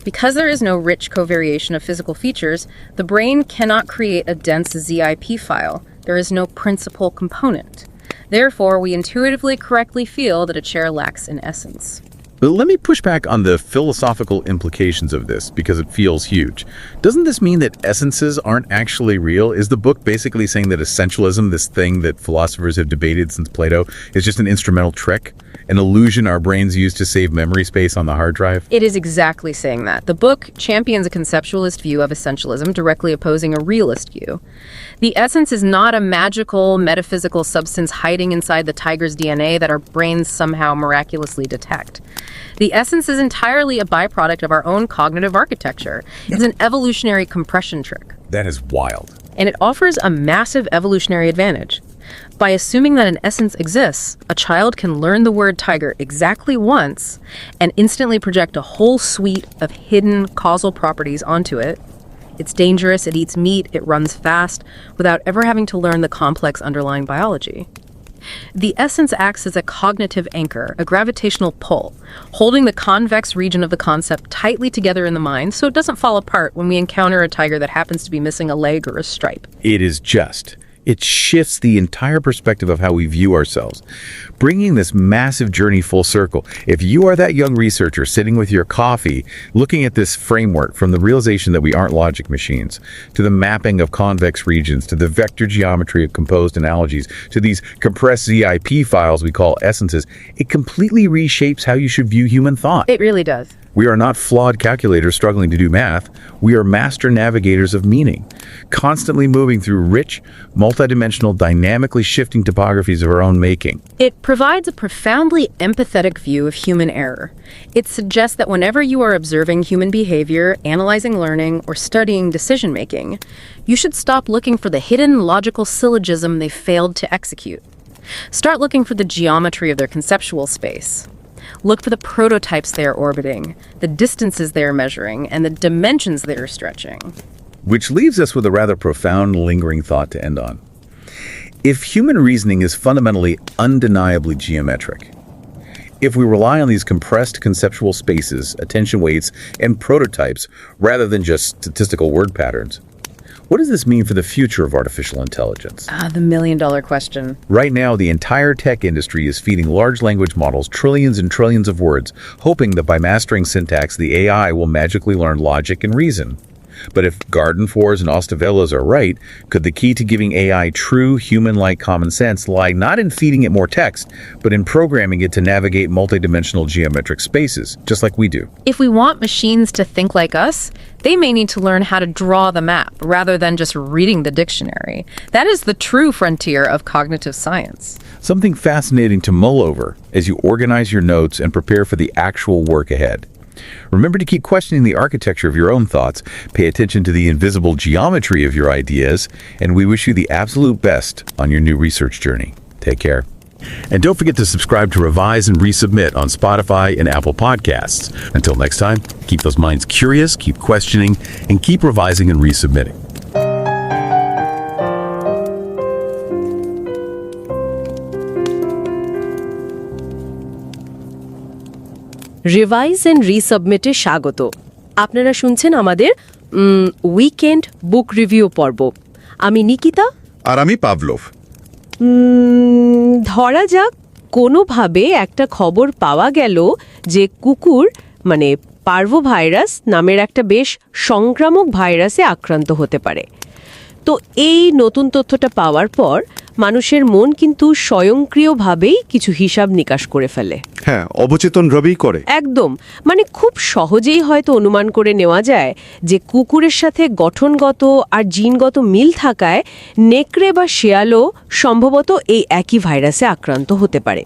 Because there is no rich covariation of physical features, the brain cannot create a dense ZIP file. There is no principal component. Therefore, we intuitively correctly feel that a chair lacks an essence. But let me push back on the philosophical implications of this, because it feels huge. Doesn't this mean that essences aren't actually real? Is the book basically saying that essentialism, this thing that philosophers have debated since Plato, is just an instrumental trick? An illusion our brains use to save memory space on the hard drive? It is exactly saying that. The book champions a conceptualist view of essentialism, directly opposing a realist view. The essence is not a magical, metaphysical substance hiding inside the tiger's DNA that our brains somehow miraculously detect. The essence is entirely a byproduct of our own cognitive architecture. It's an evolutionary compression trick. That is wild. And it offers a massive evolutionary advantage. By assuming that an essence exists, a child can learn the word tiger exactly once and instantly project a whole suite of hidden causal properties onto it. It's dangerous, it eats meat, it runs fast, without ever having to learn the complex underlying biology. The essence acts as a cognitive anchor, a gravitational pull, holding the convex region of the concept tightly together in the mind so it doesn't fall apart when we encounter a tiger that happens to be missing a leg or a stripe. It shifts the entire perspective of how we view ourselves, bringing this massive journey full circle. If you are that young researcher sitting with your coffee, looking at this framework from the realization that we aren't logic machines, to the mapping of convex regions, to the vector geometry of composed analogies, to these compressed ZIP files we call essences, it completely reshapes how you should view human thought. It really does. We are not flawed calculators struggling to do math. We are master navigators of meaning, constantly moving through rich, multidimensional, dynamically shifting topographies of our own making. It provides a profoundly empathetic view of human error. It suggests that whenever you are observing human behavior, analyzing learning, or studying decision-making, you should stop looking for the hidden logical syllogism they failed to execute. Start looking for the geometry of their conceptual space. Look for the prototypes they are orbiting, the distances they are measuring, and the dimensions they are stretching. Which leaves us with a rather profound, lingering thought to end on. If human reasoning is fundamentally undeniably geometric, if we rely on these compressed conceptual spaces, attention weights, and prototypes rather than just statistical word patterns, what does this mean for the future of artificial intelligence? The million-dollar question. Right now, the entire tech industry is feeding large language models trillions and trillions of words, hoping that by mastering syntax, the AI will magically learn logic and reason. But if Gärdenfors and Osta-Vélez are right, could the key to giving AI true human-like common sense lie not in feeding it more text, but in programming it to navigate multidimensional geometric spaces, just like we do? If we want machines to think like us, they may need to learn how to draw the map rather than just reading the dictionary. That is the true frontier of cognitive science. Something fascinating to mull over as you organize your notes and prepare for the actual work ahead. Remember to keep questioning the architecture of your own thoughts, pay attention to the invisible geometry of your ideas, and we wish you the absolute best on your new research journey. Take care. And don't forget to subscribe to Revise and Resubmit on Spotify and Apple Podcasts. Until next time, keep those minds curious, keep questioning, and keep revising and resubmitting. Revise and রিসাবমিটে স্বাগত। আপনারা শুনছেন আমাদের weekend বুক review পর্ব। আমি নিকিতা। আর আমি Pavlov. ধরা যাক কোনোভাবে একটা খবর পাওয়া গেল যে কুকুর মানে পার্ভোভাইরাস নামের একটা বেশ সংক্রামক ভাইরাসে আক্রান্ত হতে পারে। তো এই নতুন তথ্যটা পাওয়ার পর মানুষের মন কিন্তু স্বয়ংক্রিয়ভাবেই কিছু হিসাব নিকাশ করে ফেলে। হ্যাঁ, অবচেতনভাবেই করে। একদম, মানে খুব সহজেই হয়তো অনুমান করে নেওয়া যায় যে কুকুরের সাথে গঠনগত আর জিনগত মিল থাকায় নেকড়ে বা শেয়ালও সম্ভবত এই একই ভাইরাসে আক্রান্ত হতে পারে।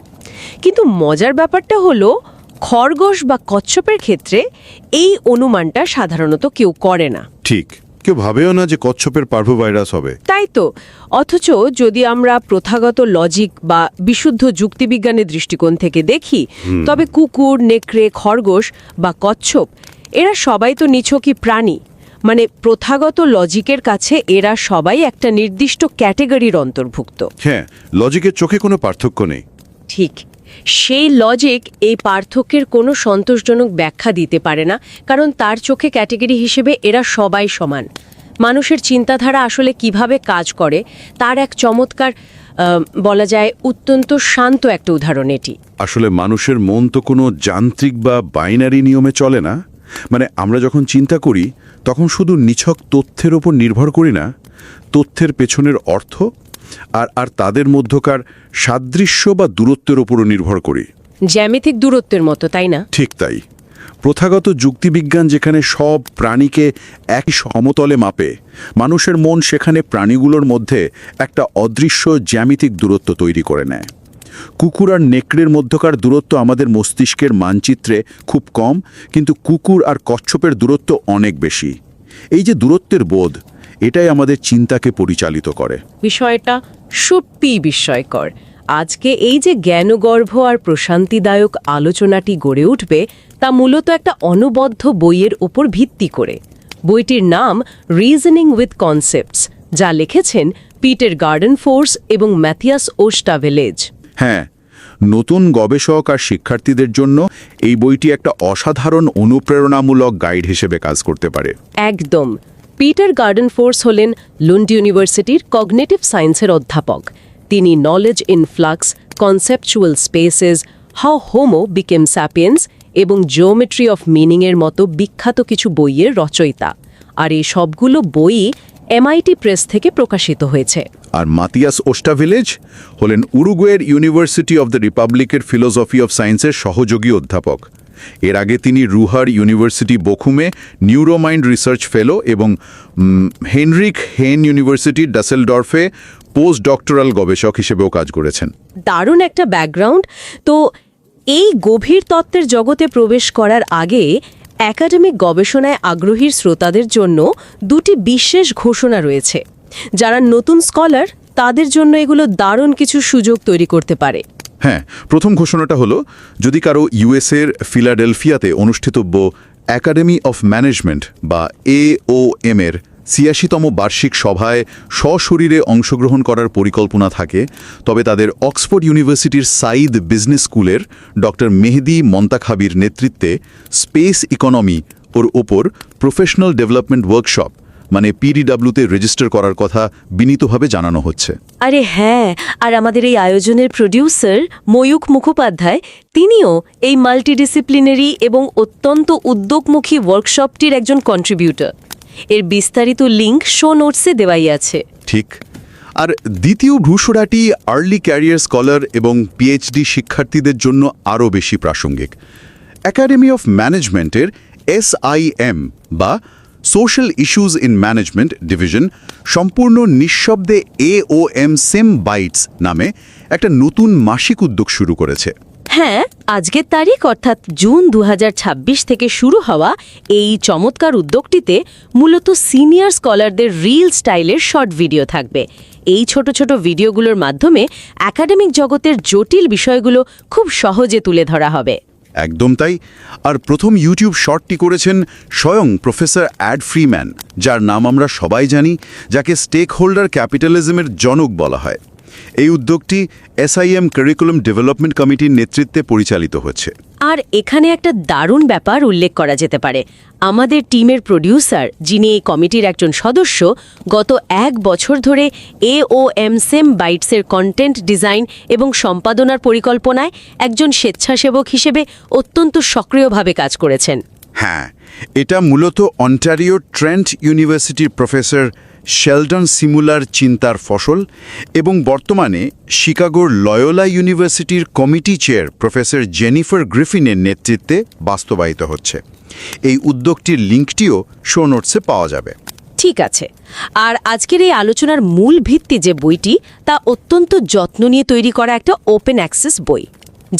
কিন্তু মজার ব্যাপারটা হলো খরগোশ বা কচ্ছপের ক্ষেত্রে এই অনুমানটা সাধারণত কেউ করে না। ঠিক, কেউ ভাবেও না যে কচ্ছপের পার্ভোভাইরাস হবে। তাই তো। অথচ যদি আমরা প্রথাগত লজিক বা বিশুদ্ধ যুক্তিবিজ্ঞানের দৃষ্টিকোণ থেকে দেখি, তবে কুকুর, নেকড়ে, খরগোশ বা কচ্ছপ এরা সবাই তো নিছকই প্রাণী। মানে প্রথাগত লজিকের কাছে এরা সবাই একটা নির্দিষ্ট ক্যাটেগরির অন্তর্ভুক্ত। হ্যাঁ, লজিকের চোখে কোনো পার্থক্য নেই। ঠিক, সেই লজিক এই পার্থক্যের কোনো সন্তোষজনক ব্যাখ্যা দিতে পারে না, কারণ তার চোখে ক্যাটেগরি হিসেবে এরা সবাই সমান। মানুষের চিন্তাধারা আসলে কিভাবে কাজ করে তার এক চমৎকার বলা যায় অত্যন্ত শান্ত একটা উদাহরণ এটি। আসলে মানুষের মন তো কোনো যান্ত্রিক বা বাইনারি নিয়মে চলে না। মানে আমরা যখন চিন্তা করি তখন শুধু নিছক তথ্যের ওপর নির্ভর করি না, তথ্যের পেছনের অর্থ আর তাদের মধ্যকার সাদৃশ্য বা দূরত্বের ওপরও নির্ভর করি। জ্যামিতিক দূরত্বের মতো, তাই না? ঠিক তাই। প্রথাগত যুক্তিবিজ্ঞান যেখানে সব প্রাণীকে একই সমতলে মাপে, মানুষের মন সেখানে প্রাণীগুলোর মধ্যে একটা অদৃশ্য জ্যামিতিক দূরত্ব তৈরি করে নেয়। কুকুর আর নেকড়ের মধ্যকার দূরত্ব আমাদের মস্তিষ্কের মানচিত্রে খুব কম, কিন্তু কুকুর আর কচ্ছপের দূরত্ব অনেক বেশি। এই যে দূরত্বের বোধ, এটাই আমাদের চিন্তাকে পরিচালিত করে। বিষয়টা সত্যি বিস্ময়কর। আজকে এই যে জ্ঞানগর্ভ আর প্রশান্তিদায়ক আলোচনাটি গড়ে উঠবে তা মূলত একটা অনবদ্য বইয়ের ওপর ভিত্তি করে। বইটির নাম রিজনিং উইথ কনসেপ্টস, যা লিখেছেন পিটার গার্ডেনফোর্স এবং ম্যাথিয়াস ওস্টা-ভেলেজ। হ্যাঁ, নতুন গবেষক আর শিক্ষার্থীদের জন্য এই বইটি একটা অসাধারণ অনুপ্রেরণামূলক গাইড হিসেবে কাজ করতে পারে। একদম। পিটার গার্ডেনফোর্স হলেন লন্ডন ইউনিভার্সিটির কগনিটিভ সায়েন্সের অধ্যাপক। তিনি knowledge in flux, conceptual spaces, how homo became sapiens এবং জিওমেট্রি অফ মিনিংয়ের মতো বিখ্যাত কিছু বইয়ের রচয়িতা। আর এই সবগুলো বই MIT প্রেস থেকে প্রকাশিত হয়েছে। আর মাতিয়াস ওস্টা-ভেলেজ হলেন উরুগুয়ের ইউনিভার্সিটি অব দ্য রিপাবলিকের ফিলোসফি অফ সায়েন্সের সহযোগী অধ্যাপক। এর আগে তিনি রুহার ইউনিভার্সিটি বখুমে নিউরোমাইন্ড রিসার্চ ফেলো এবং হেনরিক হেন ইউনিভার্সিটি ডাসেলডর্ফে পোস্ট ডক্টরাল গবেষক হিসেবেও কাজ করেছেন। দারুণ একটা ব্যাকগ্রাউন্ড। তো এই গভীর তত্ত্বের জগতে প্রবেশ করার আগে একাডেমিক গবেষণায় আগ্রহী শ্রোতাদের জন্য দুটি বিশেষ ঘোষণা রয়েছে। যারা নতুন স্কলার তাদের জন্য এগুলো দারুণ কিছু সুযোগ তৈরি করতে পারে। হ্যাঁ, প্রথম ঘোষণাটা হলো, যদি কারো ইউএসএর ফিলাডেলফিয়াতে অনুষ্ঠিতব্য একাডেমি অফ ম্যানেজমেন্ট বা AOM এর ৮৬তম বার্ষিক সভায় সশরীরে অংশগ্রহণ করার পরিকল্পনা থাকে, তবে তাদের অক্সফোর্ড ইউনিভার্সিটির সাইদ বিজনেস স্কুলের ডক্টর মেহেদি মন্তাখাবির নেতৃত্বে স্পেস ইকোনমি ওর ওপর প্রফেশনাল ডেভেলপমেন্ট ওয়ার্কশপ মানে PDWতে রেজিস্টার করার কথা বিনীতভাবে জানানো হচ্ছে। আরে হ্যাঁ, আর আমাদের এই আয়োজনের প্রডিউসার ময়ূখ মুখোপাধ্যায়, তিনিও এই মাল্টিডিসিপ্লিনারি এবং অত্যন্ত উদ্যোগমুখী ওয়ার্কশপটির একজন কন্ট্রিবিউটর। এর বিস্তারিত লিঙ্ক শো নোটসে দেওয়াই আছে। ঠিক। আর দ্বিতীয় ঘোষণাটি আর্লি ক্যারিয়ার স্কলার এবং PhD শিক্ষার্থীদের জন্য আরও বেশি প্রাসঙ্গিক। একাডেমি অফ ম্যানেজমেন্টের SIM বা social issues in management division সম্পূর্ণ নিঃশব্দে AOM SIM-Bytes নামে একটা নতুন মাসিক উদ্যোগ শুরু করেছে। হ্যাঁ, আজকের তারিখ অর্থাৎ জুন 2026 থেকে শুরু হওয়া এই চমৎকার উদ্যোগটিতে মূলত সিনিয়র স্কলারদের রিল স্টাইলের শর্ট ভিডিও থাকবে। এই ছোট ছোট ভিডিওগুলোর মাধ্যমে একাডেমিক জগতের জটিল বিষয়গুলো খুব সহজে তুলে ধরা হবে। একদম তাই। আর প্রথম ইউটিউব শর্টটি করেছেন স্বয়ং প্রফেসর ফ্রিম্যান, যার নাম আমরা সবাই জানি, যাকে স্টেক হোল্ডার ক্যাপিটালিজমের জনক বলা হয়। এই উদ্যোগটি SIM কারিকুলাম ডেভেলপমেন্ট কমিটির নেতৃত্বে পরিচালিত হচ্ছে। আর এখানে একটা দারুণ ব্যাপার উল্লেখ করা যেতে পারে। আমাদের টিমের প্রডিউসার, যিনি এই কমিটির একজন সদস্য, গত 1 বছর ধরে AOM SIM-Bytes-এর কন্টেন্ট ডিজাইন এবং সম্পাদনার পরিকল্পনায় একজন স্বেচ্ছাসেবক হিসেবে অত্যন্ত সক্রিয়ভাবে কাজ করেছেন। হ্যাঁ, এটা মূলত অন্টারিও ট্রেন্ট ইউনিভার্সিটির প্রফেসর শেলডন সিমুলার চিন্তার ফসল এবং বর্তমানে শিকাগোর লয়োলা ইউনিভার্সিটির কমিটি চেয়ার প্রফেসর জেনিফার গ্রিফিনের নেতৃত্বে বাস্তবায়িত হচ্ছে। এই উদ্যোগটির লিঙ্কটিও শো নোটসে পাওয়া যাবে। ঠিক আছে। আর আজকের এই আলোচনার মূল ভিত্তি যে বইটি, তা অত্যন্ত যত্ন নিয়ে তৈরি করা একটা ওপেন অ্যাক্সেস বই।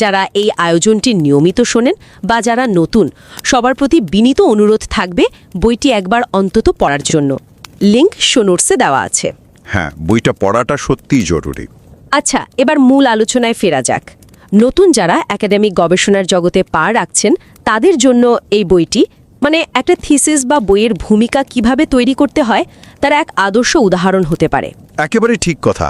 যারা এই আয়োজনটি নিয়মিত শোনেন বা যারা নতুন, সবার প্রতি বিনীত অনুরোধ থাকবে বইটি একবার অন্তত পড়ার জন্য। লিঙ্ক শো নোটসে দেওয়া আছে। হ্যাঁ, বইটা পড়াটা সত্যিই জরুরি। আচ্ছা, এবার মূল আলোচনায় ফেরা যাক। নতুন যারা একাডেমিক গবেষণার জগতে পা রাখছেন, তাদের জন্য এই বইটি, মানে একটা থিসিস বা বইয়ের ভূমিকা কিভাবে তৈরি করতে হয়, তার এক আদর্শ উদাহরণ হতে পারে। একেবারে ঠিক কথা।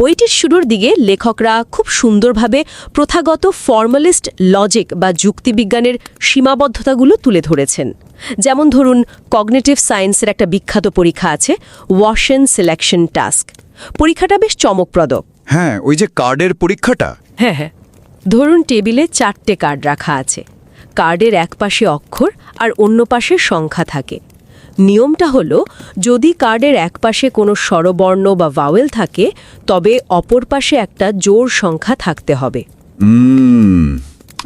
বইটির শুরুর দিকে লেখকরা খুব সুন্দরভাবে প্রথাগত ফর্মালিস্ট লজিক বা যুক্তিবিজ্ঞানের সীমাবদ্ধতাগুলো তুলে ধরেছেন। যেমন ধরুন, কগনিটিভ সায়েন্সের একটা বিখ্যাত পরীক্ষা আছে, ওয়াশেন সিলেকশন টাস্ক। পরীক্ষাটা বেশ চমকপ্রদ। হ্যাঁ, ওই যে কার্ডের পরীক্ষাটা। হ্যাঁ হ্যাঁ, ধরুন টেবিলে 4টে কার্ড রাখা আছে। কার্ডের এক পাশে অক্ষর আর অন্য পাশে সংখ্যা থাকে। নিয়মটা হলো, যদি কার্ডের এক পাশে কোনো স্বরবর্ণ বা ভাওয়েল থাকে, তবে অপর পাশে একটা জোড় সংখ্যা থাকতে হবে।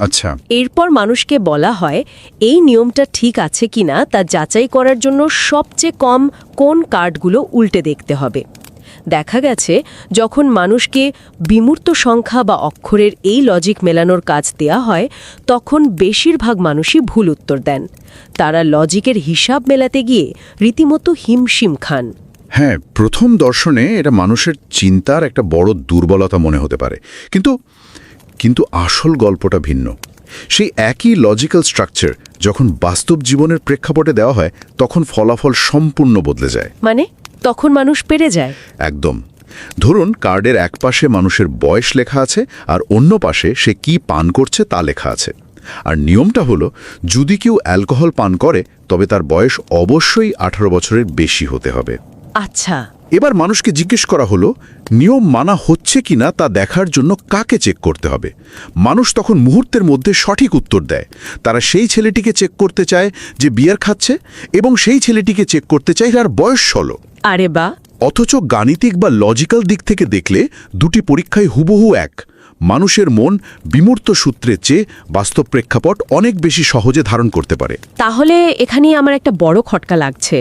আচ্ছা। এরপর মানুষকে বলা হয় এই নিয়মটা ঠিক আছে কিনা তা যাচাই করার জন্য সবচেয়ে কম কোন কার্ডগুলো উল্টে দেখতে হবে। দেখা গেছে, যখন মানুষকে বিমূর্ত সংখ্যা বা অক্ষরের এই লজিক মেলানোর কাজ দেয়া হয়, তখন বেশিরভাগ মানুষই ভুল উত্তর দেন। তারা লজিকের হিসাব মেলাতে গিয়ে রীতিমতো হিমশিম খান। হ্যাঁ, প্রথম দর্শনে এটা মানুষের চিন্তার একটা বড় দুর্বলতা মনে হতে পারে, কিন্তু আসল গল্পটা ভিন্ন। সেই একই লজিক্যাল স্ট্রাকচার যখন বাস্তব জীবনের প্রেক্ষাপটে দেওয়া হয়, তখন ফলাফল সম্পূর্ণ বদলে যায়। মানে তখন মানুষ পেরে যায়। একদম। ধরুন, কার্ডের এক পাশে মানুষের বয়স লেখা আছে আর অন্য পাশে সে কি পান করছে তা লেখা আছে। আর নিয়মটা হলো, যদি কেউ অ্যালকোহল পান করে, তবে তার বয়স অবশ্যই 18 বছরের বেশি হতে হবে। আচ্ছা। এবার মানুষকে জিজ্ঞেস করা হলো, নিয়ম মানা হচ্ছে কিনা তা দেখার জন্য কাকে চেক করতে হবে। মানুষ তখন মুহূর্তের মধ্যে সঠিক উত্তর দেয়। তারা সেই ছেলেটিকে চেক করতে চায় যে বিয়ার খাচ্ছে, এবং সেই ছেলেটিকে চেক করতে চায় যার বয়স 16। আরে বা! অথচ গাণিতিক বা লজিক্যাল দিক থেকে দেখলে দুটি পরীক্ষায় হুবহু এক। মানুষের মন বিমূর্ত সূত্রের চেয়ে বাস্তব প্রেক্ষাপট অনেক বেশি সহজে ধারণ করতে পারে। তাহলে এখানেই আমার একটা বড় খটকা লাগছে।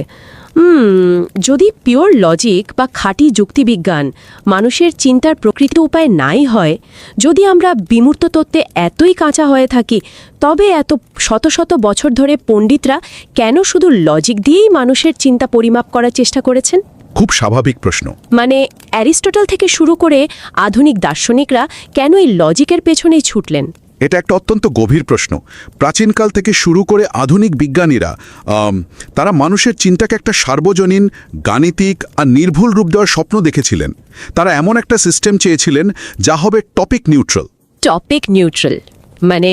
যদি পিওর লজিক বা খাঁটি যুক্তিবিজ্ঞান মানুষের চিন্তার প্রকৃত উপায় নাই হয়, যদি আমরা বিমূর্ত তত্ত্বে এতই কাঁচা হয়ে থাকি, তবে এত শত শত বছর ধরে পণ্ডিতরা কেন শুধু লজিক দিয়েই মানুষের চিন্তা পরিমাপ করার চেষ্টা করেছেন? খুব স্বাভাবিক প্রশ্ন। মানে অ্যারিস্টটল থেকে শুরু করে আধুনিক দার্শনিকরা কেন এই লজিকের পেছনেই ছুটলেন? এটা একটা অত্যন্ত গভীর প্রশ্ন। প্রাচীনকাল থেকে শুরু করে আধুনিক বিজ্ঞানীরা তারা মানুষের চিন্তাকে একটা সার্বজনীন, গাণিতিক আর নির্ভুল রূপ দেওয়ার স্বপ্ন দেখেছিলেন। তারা এমন একটা সিস্টেম চেয়েছিলেন যা হবে টপিক নিউট্রাল। টপিক নিউট্রাল মানে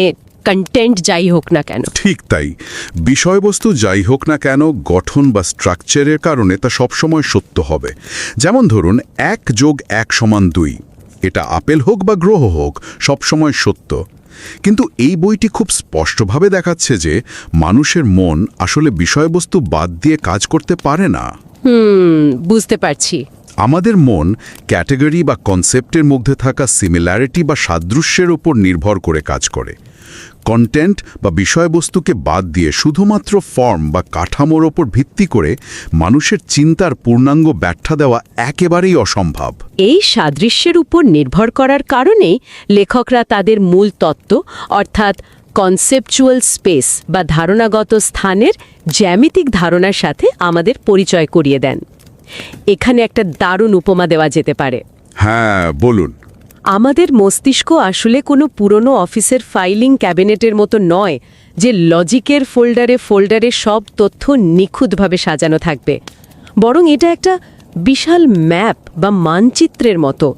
কন্টেন্ট যাই হোক না কেন। ঠিক তাই। বিষয়বস্তু যাই হোক না কেন, গঠন বা স্ট্রাকচারের কারণে তা সবসময় সত্য হবে। যেমন ধরুন, 1+1=2। এটা আপেল হোক বা গ্রহ হোক, সবসময় সত্য। কিন্তু এই বইটি খুব স্পষ্টভাবে দেখাচ্ছে যে মানুষের মন আসলে বিষয়বস্তু বাদ দিয়ে কাজ করতে পারে না। বুঝতে পারছি। আমাদের মন ক্যাটেগরি বা কনসেপ্টের মধ্যে থাকা সিমিলারিটি বা সাদৃশ্যের ওপর নির্ভর করে কাজ করে। কন্টেন্ট বা বিষয়বস্তুকে বাদ দিয়ে শুধুমাত্র ফর্ম বা কাঠামোর ওপর ভিত্তি করে মানুষের চিন্তার পূর্ণাঙ্গ ব্যাখ্যা দেওয়া একেবারেই অসম্ভব। এই সাদৃশ্যের উপর নির্ভর করার কারণেই লেখকরা তাদের মূল তত্ত্ব অর্থাৎ কনসেপচুয়াল স্পেস বা ধারণাগত স্থানের জ্যামিতিক ধারণার সাথে আমাদের পরিচয় করিয়ে দেন। এখানে একটা দারুণ উপমা দেওয়া যেতে পারে। হ্যাঁ, বলুন। আমাদের মস্তিষ্ক আসলে কোনো পুরনো অফিসের ফাইলিং ক্যাবিনেটের মতো নয় যে লজিকের ফোল্ডারে সব তথ্য নিখুঁতভাবে সাজানো থাকবে, বরং এটা একটা বিশাল ম্যাপ বা মানচিত্রের মতো,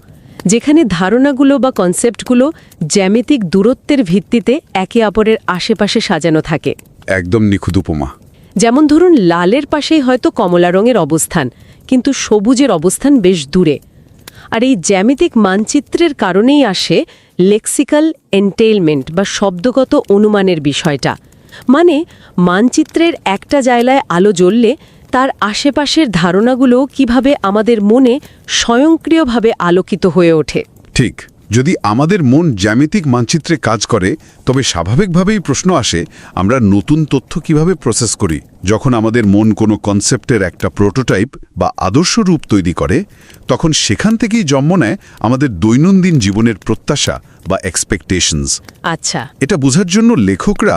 যেখানে ধারণাগুলো বা কনসেপ্টগুলো জ্যামিতিক দূরত্বের ভিত্তিতে একে অপরের আশেপাশে সাজানো থাকে। একদম নিখুঁত উপমা। যেমন ধরুন, লালের পাশেই হয়তো কমলা রঙের অবস্থান, কিন্তু সবুজের অবস্থান বেশ দূরে। আর এই জ্যামিতিক মানচিত্রের কারণেই আসে লেক্সিক্যাল এন্টেইলমেন্ট বা শব্দগত অনুমানের বিষয়টা। মানে মানচিত্রের একটা জায়গায় আলো জ্বললে তার আশেপাশের ধারণাগুলো কিভাবে আমাদের মনে স্বয়ংক্রিয়ভাবে আলোকিত হয়ে ওঠে। ঠিক, যদি আমাদের মন জ্যামিতিক মানচিত্রে কাজ করে, তবে স্বাভাবিকভাবেই প্রশ্ন আসে, আমরা নতুন তথ্য কিভাবে প্রসেস করি। যখন আমাদের মন কোনো কনসেপ্টের একটা প্রোটোটাইপ বা আদর্শ রূপ তৈরি করে, তখন সেখান থেকেই জন্ম নেয় আমাদের দৈনন্দিন জীবনের প্রত্যাশা বা এক্সপেকটেশনস। আচ্ছা, এটা বোঝার জন্য লেখকরা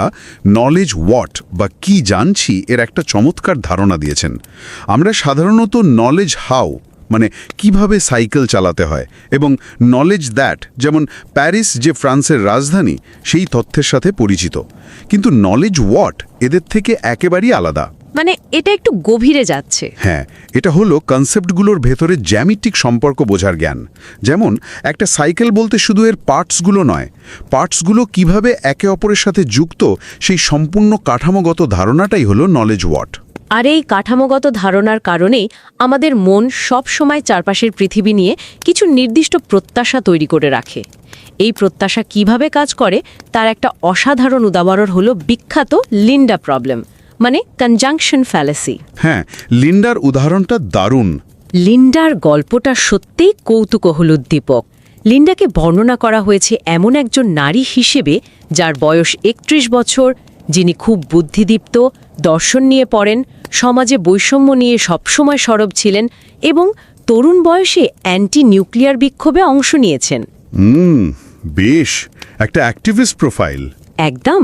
নলেজ হোয়াট বা কি জানছি এর একটা চমৎকার ধারণা দিয়েছেন। আমরা সাধারণত নলেজ হাউ মানে কিভাবে সাইকেল চালাতে হয় এবং নলেজ দ্যাট যেমন প্যারিস যে ফ্রান্সের রাজধানী সেই তথ্যের সাথে পরিচিত, কিন্তু নলেজ হোয়াট এদের থেকে একেবারেই আলাদা। মানে এটা একটু গভীরে যাচ্ছে। হ্যাঁ, এটা হলো কনসেপ্টগুলোর ভেতরে জ্যামিতিক সম্পর্ক বোঝার জ্ঞান। যেমন একটা সাইকেল বলতে শুধু এর পার্টসগুলো নয়, পার্টসগুলো কিভাবে একে অপরের সাথে যুক্ত সেই সম্পূর্ণ কাঠামোগত ধারণাটাই হলো নলেজ হোয়াট। আর এই কাঠামোগত ধারণার কারণেই আমাদের মন সব সময় চারপাশের পৃথিবী নিয়ে কিছু নির্দিষ্ট প্রত্যাশা তৈরি করে রাখে। এই প্রত্যাশা কিভাবে কাজ করে তার একটা অসাধারণ উদাহরণ হলো বিখ্যাত লিন্ডা প্রবলেম, মানে কনজাংশন ফ্যালাসি। হ্যাঁ, লিন্ডার উদাহরণটা দারুণ। লিন্ডার গল্পটা সত্যিই কৌতুকহলোদ্দীপক। লিন্ডাকে বর্ণনা করা হয়েছে এমন একজন নারী হিসেবে যার বয়স 31 বছর, যিনি খুব বুদ্ধিদীপ্ত, দর্শন নিয়ে পড়েন, সমাজে বৈষম্য নিয়ে সবসময় সরব ছিলেন এবং তরুণ বয়সে অ্যান্টি নিউক্লিয়ার বিক্ষোভে অংশ নিয়েছেন। বেশ একটা অ্যাক্টিভিস্ট প্রোফাইল। একদম।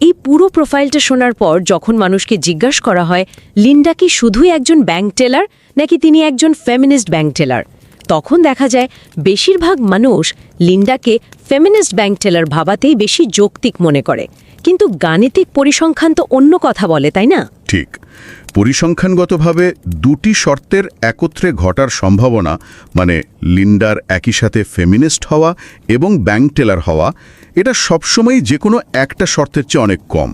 এই পুরো প্রোফাইলটা শোনার পর যখন মানুষকে জিজ্ঞাসা করা হয় লিন্ডা কি শুধুই একজন ব্যাংক টেলার নাকি তিনি একজন ফেমিনিস্ট ব্যাংক টেলার, তখন দেখা যায় বেশিরভাগ মানুষ লিন্ডাকে ফেমিনিস্ট ব্যাংক টেলার ভাবাতেই বেশি যৌক্তিক মনে করে। কিন্তু গাণিতিক পরিসংখ্যান তো অন্য কথা বলে, তাই না? ঠিক, পরিসংখ্যানগতভাবে দুটি শর্তের একত্রে ঘটার সম্ভাবনা, মানে লিন্ডার একই সাথে ফেমিনিস্ট হওয়া এবং ব্যাংক টেলার হওয়া, এটা সবসময়ই যে কোনো একটা শর্তের চেয়ে অনেক কম।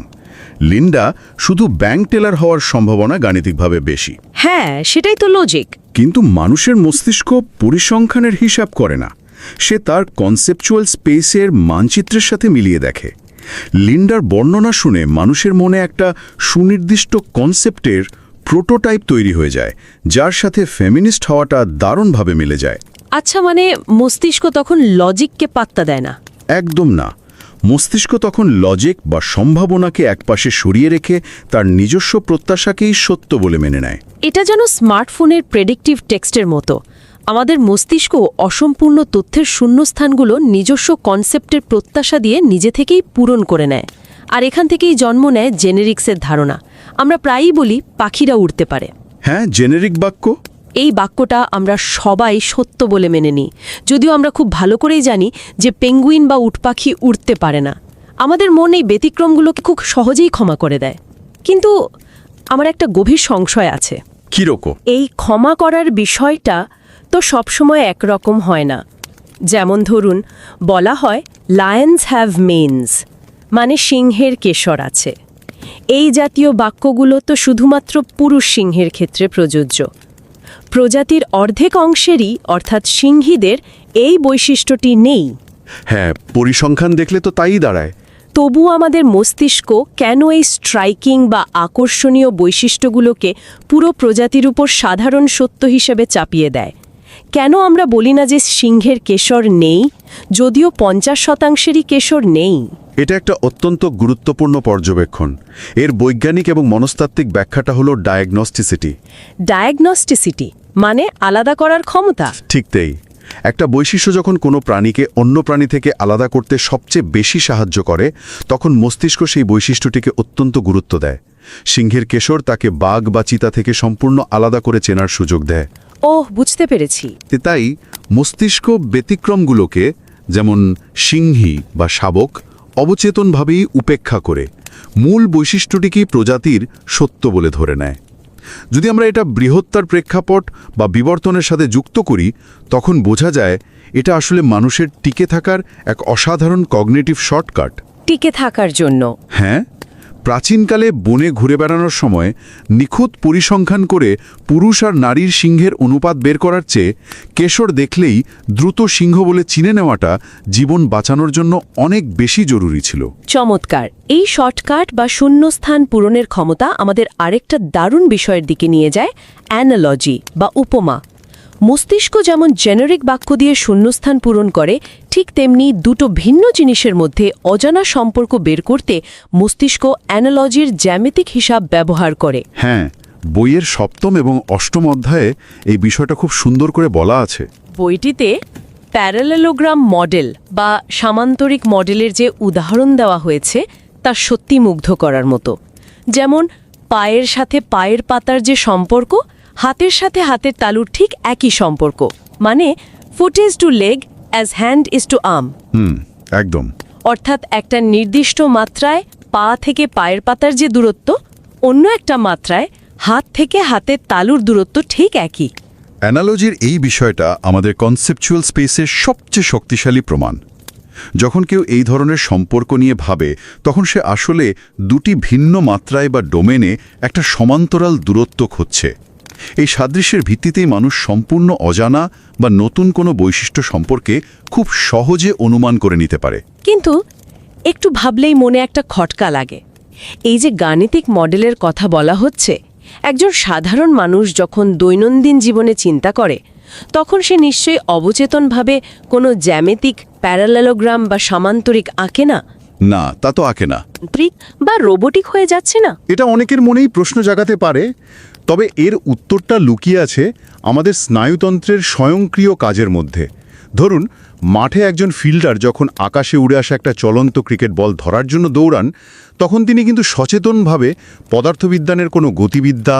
লিন্ডা শুধু ব্যাংক টেলার হওয়ার সম্ভাবনা গাণিতিকভাবে বেশি। হ্যাঁ, সেটাই তো লজিক। কিন্তু মানুষের মস্তিষ্ক পরিসংখ্যানের হিসাব করে না, সে তার কনসেপচুয়াল স্পেসের মানচিত্রের সাথে মিলিয়ে দেখে। লিন্ডার বর্ণনা শুনে মানুষের মনে একটা সুনির্দিষ্ট কনসেপ্টের প্রোটোটাইপ তৈরি হয়ে যায়, যার সাথে ফেমিনিস্ট হওয়াটা দারুণভাবে মিলে যায়। আচ্ছা, মানে মস্তিষ্ক তখন লজিককে পাত্তা দেয় না? একদম না। মস্তিষ্ক তখন লজিক বা সম্ভাবনাকে একপাশে সরিয়ে রেখে তার নিজস্ব প্রত্যাশাকেই সত্য বলে মেনে নেয়। এটা যেন স্মার্টফোনের প্রেডিক্টিভ টেক্সটের মতো। আমাদের মস্তিষ্ক অসম্পূর্ণ তথ্যের শূন্যস্থানগুলো নিজস্ব কনসেপ্টের প্রত্যাশা দিয়ে নিজে থেকেই পূরণ করে নেয়। আর এখান থেকেই জন্ম নেয় জেনেরিক্সের ধারণা। আমরা প্রায়ই বলি পাখিরা উড়তে পারে। হ্যাঁ, জেনেরিক বাক্য। এই বাক্যটা আমরা সবাই সত্য বলে মেনে নিই, যদিও আমরা খুব ভালো করেই জানি যে পেঙ্গুইন বা উটপাখি উড়তে পারে না। আমাদের মন এই ব্যতিক্রমগুলোকে খুব সহজেই ক্ষমা করে দেয়। কিন্তু আমার একটা গভীর সংশয় আছে। কিরকম? এই ক্ষমা করার বিষয়টা তো সবসময় একরকম হয় না। যেমন ধরুন, বলা হয় লায়ন্স হ্যাভ মেনস, মানে সিংহের কেশর আছে। এই জাতীয় বাক্যগুলো তো শুধুমাত্র পুরুষ সিংহের ক্ষেত্রে প্রযোজ্য। প্রজাতির অর্ধেক অংশেরই অর্থাৎ সিংহীদের এই বৈশিষ্ট্যটি নেই। হ্যাঁ, পরিসংখ্যান দেখলে তো তাই দাঁড়ায়। তবু আমাদের মস্তিষ্ক কেন এই স্ট্রাইকিং বা আকর্ষণীয় বৈশিষ্ট্যগুলোকে পুরো প্রজাতির উপর সাধারণ সত্য হিসেবে চাপিয়ে দেয়? কেন আমরা বলি না যে সিংহের কেশর নেই, যদিও 50%-ই কেশর নেই? এটা একটা অত্যন্ত গুরুত্বপূর্ণ পর্যবেক্ষণ। এর বৈজ্ঞানিক এবং মনস্তাত্ত্বিক ব্যাখ্যাটা হলো ডায়াগনস্টিসিটি। ডায়াগনস্টিসিটি মানে আলাদা করার ক্ষমতা। ঠিক তাই। একটা বৈশিষ্ট্য যখন কোনো প্রাণীকে অন্য প্রাণী থেকে আলাদা করতে সবচেয়ে বেশি সাহায্য করে, তখন মস্তিষ্ক সেই বৈশিষ্ট্যটিকে অত্যন্ত গুরুত্ব দেয়। সিংহের কেশর তাকে বাঘ বা চিতা থেকে সম্পূর্ণ আলাদা করে চেনার সুযোগ দেয়। ওহ, বুঝতে পেরেছি। তাই মস্তিষ্ক ব্যতিক্রমগুলোকে, যেমন সিংহী বা শাবক, অবচেতনভাবেই উপেক্ষা করে মূল বৈশিষ্ট্যটিকেই প্রজাতির সত্য বলে ধরে নেয়। যদি আমরা এটা বৃহত্তর প্রেক্ষাপট বা বিবর্তনের সাথে যুক্ত করি, তখন বোঝা যায় এটা আসলে মানুষের টিকে থাকার এক অসাধারণ কগনিটিভ শর্টকাট। টিকে থাকার জন্য? হ্যাঁ, প্রাচীনকালে বনে ঘুরে বেড়ানোর সময় নিখুঁত পরিসংখ্যান করে পুরুষ আর নারীর সিংহের অনুপাত বের করার চেয়ে কেশর দেখলেই দ্রুত সিংহ বলে চিনে নেওয়াটা জীবন বাঁচানোর জন্য অনেক বেশি জরুরি ছিল। চমৎকার। এই শর্টকাট বা শূন্যস্থান পূরণের ক্ষমতা আমাদের আরেকটা দারুণ বিষয়ের দিকে নিয়ে যায়, অ্যানালজি বা উপমা। মস্তিষ্ক যেমন জেনারিক বাক্য দিয়ে শূন্যস্থান পূরণ করে, ঠিক তেমনি দুটো ভিন্ন জিনিসের মধ্যে অজানা সম্পর্ক বের করতে মস্তিষ্ক অ্যানালজির জ্যামিতিক হিসাব ব্যবহার করে। হ্যাঁ, বইয়ের 7ম এবং 8ম অধ্যায়ে এই বিষয়টা খুব সুন্দর করে বলা আছে। বইটিতে প্যারালেলোগ্রাম মডেল বা সামান্তরিক মডেলের যে উদাহরণ দেওয়া হয়েছে তা সত্যি মুগ্ধ করার মতো। যেমন পায়ের সাথে পায়ের পাতার যে সম্পর্ক, হাতের সাথে হাতের তালুর ঠিক একই সম্পর্ক। মানে foot is to leg as hand is to arm. একদম। অর্থাৎ একটা নির্দিষ্ট মাত্রায় পা থেকে পায়ের পাতার যে দূরত্ব, অন্য একটা মাত্রায় হাত থেকে হাতের তালুর দূরত্ব ঠিক একই। অ্যানালজির এই বিষয়টা আমাদের কনসেপচুয়াল স্পেসের সবচেয়ে শক্তিশালী প্রমাণ। যখন কেউ এই ধরনের সম্পর্ক নিয়ে ভাবে, তখন সে আসলে দুটি ভিন্ন মাত্রায় বা ডোমেনে একটা সমান্তরাল দূরত্ব খুঁজছে। এই সাদৃশ্যের ভিত্তিতেই মানুষ সম্পূর্ণ অজানা বা নতুন কোনো বৈশিষ্ট্য সম্পর্কে খুব সহজে অনুমান করে নিতে পারে। কিন্তু একটু ভাবলেই মনে একটা খটকা লাগে। এই যে গাণিতিক মডেলের কথা বলা হচ্ছে, একজন সাধারণ মানুষ যখন দৈনন্দিন জীবনে চিন্তা করে, তখন সে নিশ্চয়ই অবচেতনভাবে কোনো জ্যামিতিক প্যারালেলোগ্রাম বা সামান্তরিক আঁকে না। না, তা তো আঁকে না। ট্রিক বা রোবোটিক হয়ে যাচ্ছে না? এটা অনেকের মনেই প্রশ্ন জাগাতে পারে। তবে এর উত্তরটা লুকিয়ে আছে আমাদের স্নায়ুতন্ত্রের স্বয়ংক্রিয় কাজের মধ্যে। ধরুন, মাঠে একজন ফিল্ডার যখন আকাশে উড়ে আসা একটা চলন্ত ক্রিকেট বল ধরার জন্য দৌড়ান, তখন তিনি কিন্তু সচেতনভাবে পদার্থবিজ্ঞানের কোনো গতিবিদ্যা,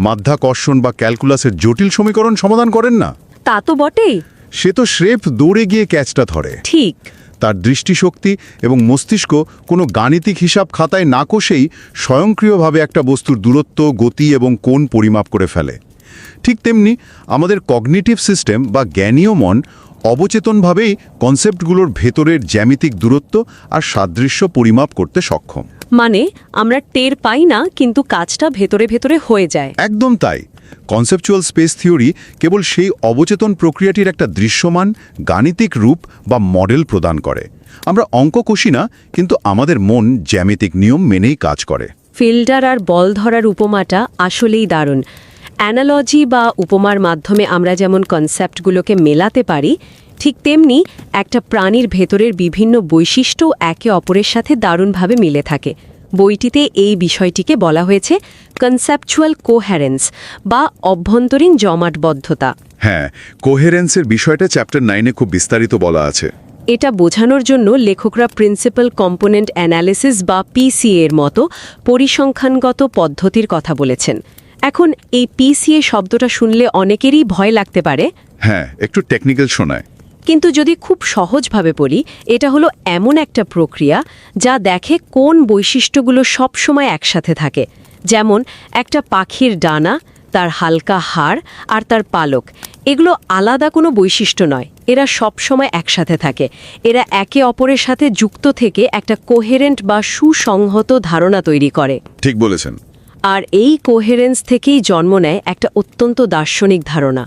মাধ্যাকর্ষণ বা ক্যালকুলাসের জটিল সমীকরণ সমাধান করেন না। তা তো বটেই। সে তো স্রেফ দৌড়ে গিয়ে ক্যাচটা ধরে। ঠিক। তার দৃষ্টিশক্তি এবং মস্তিষ্ক কোনো গাণিতিক হিসাব খাতায় না কষেই স্বয়ংক্রিয়ভাবে একটা বস্তুর দূরত্ব, গতি এবং কোণ পরিমাপ করে ফেলে। ঠিক তেমনি আমাদের কগনিটিভ সিস্টেম বা জ্ঞানীয় মন অবচেতনভাবেই কনসেপ্টগুলোর ভেতরের জ্যামিতিক দূরত্ব আর সাদৃশ্য পরিমাপ করতে সক্ষম। মানে আমরা টের পাই না, কিন্তু কাজটা ভেতরে ভেতরে হয়ে যায়। একদম তাই। কনসেপচুয়াল স্পেস থিওরি কেবল সেই অবচেতন প্রক্রিয়াটির একটা দৃশ্যমান গাণিতিক রূপ বা মডেল প্রদান করে। আমরা অঙ্ক কষি না, কিন্তু আমাদের মন জ্যামিতিক নিয়ম মেনেই কাজ করে। ফিল্ডার আর বল ধরার উপমাটা আসলেই দারুণ। অ্যানালজি বা উপমার মাধ্যমে আমরা যেমন কনসেপ্টগুলোকে মেলাতে পারি, ঠিক তেমনি একটা প্রাণীর ভেতরের বিভিন্ন বৈশিষ্ট্য একে অপরের সাথে দারুণভাবে মিলে থাকে। বইটিতে এই বিষয়টিকে বলা হয়েছে কনসেপচুয়াল কোহেরেন্স বা অভ্যন্তরীণ জমাটবদ্ধতা। হ্যাঁ, কোহেরেন্সের বিষয়টা চ্যাপ্টার 9-এ খুব বিস্তারিত বলা আছে। এটা বোঝানোর জন্য লেখকরা প্রিন্সিপাল কম্পোনেন্ট অ্যানালিসিস বা পিসিএ এর মতো পরিসংখ্যানগত পদ্ধতির কথা বলেছেন। এখন এই পিসিএ শব্দটা শুনলে অনেকেরই ভয় লাগতে পারে। হ্যাঁ, একটু টেকনিক্যাল শোনায়। কিন্তু যদি খুব সহজভাবে বলি, এটা হলো এমন একটা প্রক্রিয়া যা দেখে কোন বৈশিষ্ট্যগুলো সবসময় একসাথে থাকে। যেমন একটা পাখির ডানা, তার হালকা হাড় আর তার পালক, এগুলো আলাদা কোনো বৈশিষ্ট্য নয়, এরা সবসময় একসাথে থাকে। এরা একে অপরের সাথে যুক্ত থেকে একটা কোহেরেন্ট বা সুসংহত ধারণা তৈরি করে। ঠিক বলেছেন। আর এই কোহেরেন্স থেকেই জন্ম নেয় একটা অত্যন্ত দার্শনিক ধারণা,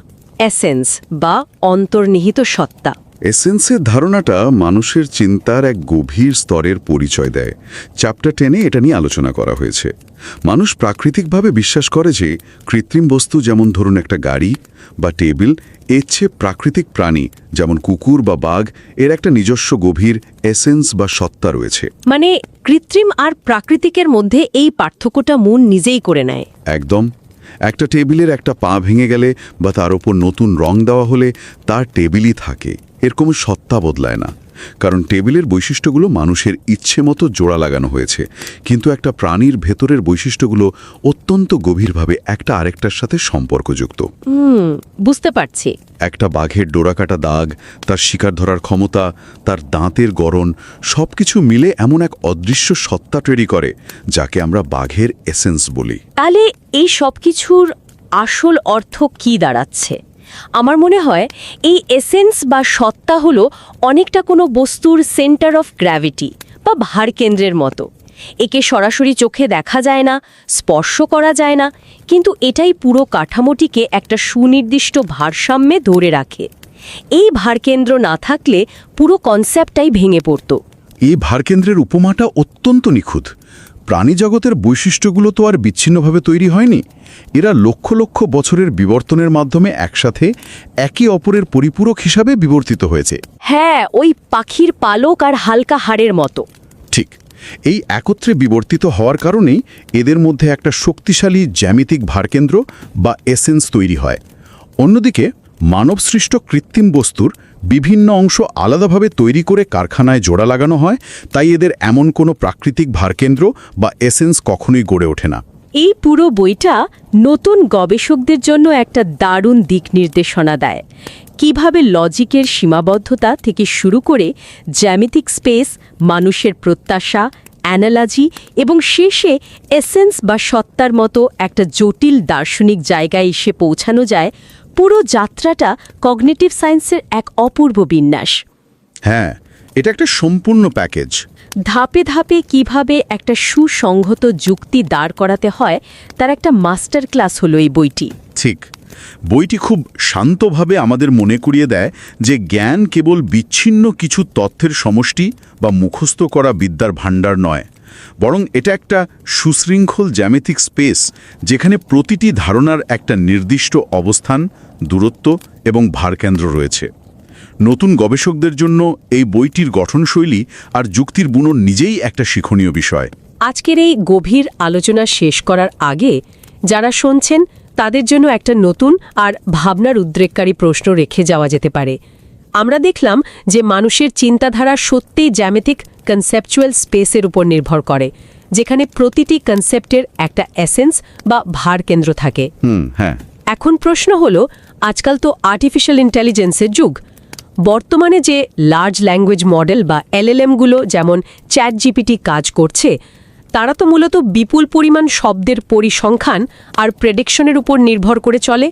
এসেন্স বা অন্তর্নিহিত সত্তা। এসেন্সের ধারণাটা মানুষের চিন্তার এক গভীর স্তরের পরিচয় দেয়। চ্যাপ্টার 10-এ এটা নিয়ে আলোচনা করা হয়েছে। মানুষ প্রাকৃতিকভাবে বিশ্বাস করে যে কৃত্রিম বস্তু, যেমন ধরুন একটা গাড়ি বা টেবিল, এর চেয়ে প্রাকৃতিক প্রাণী যেমন কুকুর বা বাঘ, এর একটা নিজস্ব গভীর এসেন্স বা সত্তা রয়েছে। মানে কৃত্রিম আর প্রাকৃতিকের মধ্যে এই পার্থক্যটা মন নিজেই করে নেয়। একদম। একটা টেবিলের একটা পা ভেঙে গেলে বা তার ওপর নতুন রং দেওয়া হলে তার টেবিলই থাকে, এর কোনো সত্তা বদলায় না। কারণ টেবিলের বৈশিষ্ট্যগুলো মানুষের ইচ্ছে মতো জোড়া লাগানো হয়েছে, কিন্তু একটা প্রাণীর ভেতরের বৈশিষ্ট্যগুলো অত্যন্ত গভীরভাবে একটা আরেকটার সাথে সম্পর্কযুক্ত। বুঝতে পারছি। একটা বাঘের ডোরাকাটা দাগ, তার শিকার ধরার ক্ষমতা, তার দাঁতের গড়ন, সবকিছু মিলে এমন এক অদৃশ্য সত্তা তৈরি করে যাকে আমরা বাঘের এসেন্স বলি। তাহলে এই সব কিছুর আসল অর্থ কি দাঁড়াচ্ছে? আমার মনে হয় এই এসেন্স বা সত্তা হলো অনেকটা কোনো বস্তুর সেন্টার অফ গ্র্যাভিটি বা ভারকেন্দ্রের মতো। একে সরাসরি চোখে দেখা যায় না, স্পর্শ করা যায় না, কিন্তু এটাই পুরো কাঠামোটিকে একটা সুনির্দিষ্ট ভারসাম্যে ধরে রাখে। এই ভারকেন্দ্র না থাকলে পুরো কনসেপ্টটাই ভেঙে পড়ত। এই ভারকেন্দ্রের উপমাটা অত্যন্ত নিখুঁত। প্রাণীজগতের বৈশিষ্ট্যগুলো তো আর বিচ্ছিন্নভাবে তৈরি হয়নি, এরা লক্ষ লক্ষ বছরের বিবর্তনের মাধ্যমে একসাথে একে অপরের পরিপূরক হিসাবে বিবর্তিত হয়েছে। হ্যাঁ, ওই পাখির পালক আর হালকা হাড়ের মতো। ঠিক এই একত্রে বিবর্তিত হওয়ার কারণেই এদের মধ্যে একটা শক্তিশালী জ্যামিতিক ভারকেন্দ্র বা এসেন্স তৈরি হয়। অন্যদিকে মানবসৃষ্ট কৃত্রিম বস্তুর বিভিন্ন অংশ আলাদাভাবে তৈরি করে কারখানায় জোড়া লাগানো হয়, তাই এদের এমন কোনো প্রাকৃতিক ভারকেন্দ্র বা এসেন্স কখনোই গড়ে ওঠে না। এই পুরো বইটা নতুন গবেষকদের জন্য একটা দারুণ দিক নির্দেশনা দেয়। কিভাবে লজিকের সীমাবদ্ধতা থেকে শুরু করে জ্যামিতিক স্পেস, মানুষের প্রত্যাশা, অ্যানালজি এবং শেষে এসেন্স বা সত্তার মতো একটা জটিল দার্শনিক জায়গায় এসে পৌঁছানো যায়, পুরো যাত্রাটা কগনিটিভ সায়েন্সের এক অপূর্ব বিন্যাস। হ্যাঁ, এটা একটা সম্পূর্ণ প্যাকেজ। ধাপে ধাপে কিভাবে একটা সুসংহত যুক্তি দাঁড় করাতে হয় তার একটা মাস্টার ক্লাস হলো এই বইটি। ঠিক, বইটি খুব শান্তভাবে আমাদের মনে করিয়ে দেয় যে জ্ঞান কেবল বিচ্ছিন্ন কিছু তথ্যের সমষ্টি বা মুখস্থ করা বিদ্যার ভাণ্ডার নয়, বরং এটা একটা সুশৃঙ্খল জ্যামিতিক স্পেস যেখানে প্রতিটি ধারণার একটা নির্দিষ্ট অবস্থান, দূরত্ব এবং ভারকেন্দ্র রয়েছে। নতুন গবেষকদের জন্য এই বইটির গঠনশৈলী আর যুক্তির বুনন নিজেই একটা শিক্ষণীয় বিষয়। আজকের এই গভীর আলোচনা শেষ করার আগে যারা শুনছেন তাদের জন্য একটা নতুন আর ভাবনার উদ্রেককারী প্রশ্ন রেখে যাওয়া যেতে পারে। আমরা দেখলাম যে মানুষের চিন্তাধারা সত্যিই জ্যামিতিক কনসেপচুয়াল স্পেসের উপর নির্ভর করে, যেখানে প্রতিটি কনসেপ্টের একটা এসেন্স বা ভারকেন্দ্র থাকে। হ্যাঁ। এখন প্রশ্ন হলো, আজকাল তো আর্টিফিশিয়াল ইন্টেলিজেন্সের যুগ। বর্তমানে যে লার্জ ল্যাঙ্গুয়েজ মডেল বা এলএলএমগুলো যেমন চ্যাটজিপিটি কাজ করছে, তারা তো মূলত বিপুল পরিমাণ শব্দের পরিসংখ্যান আর প্রেডিকশনের উপর নির্ভর করে চলে।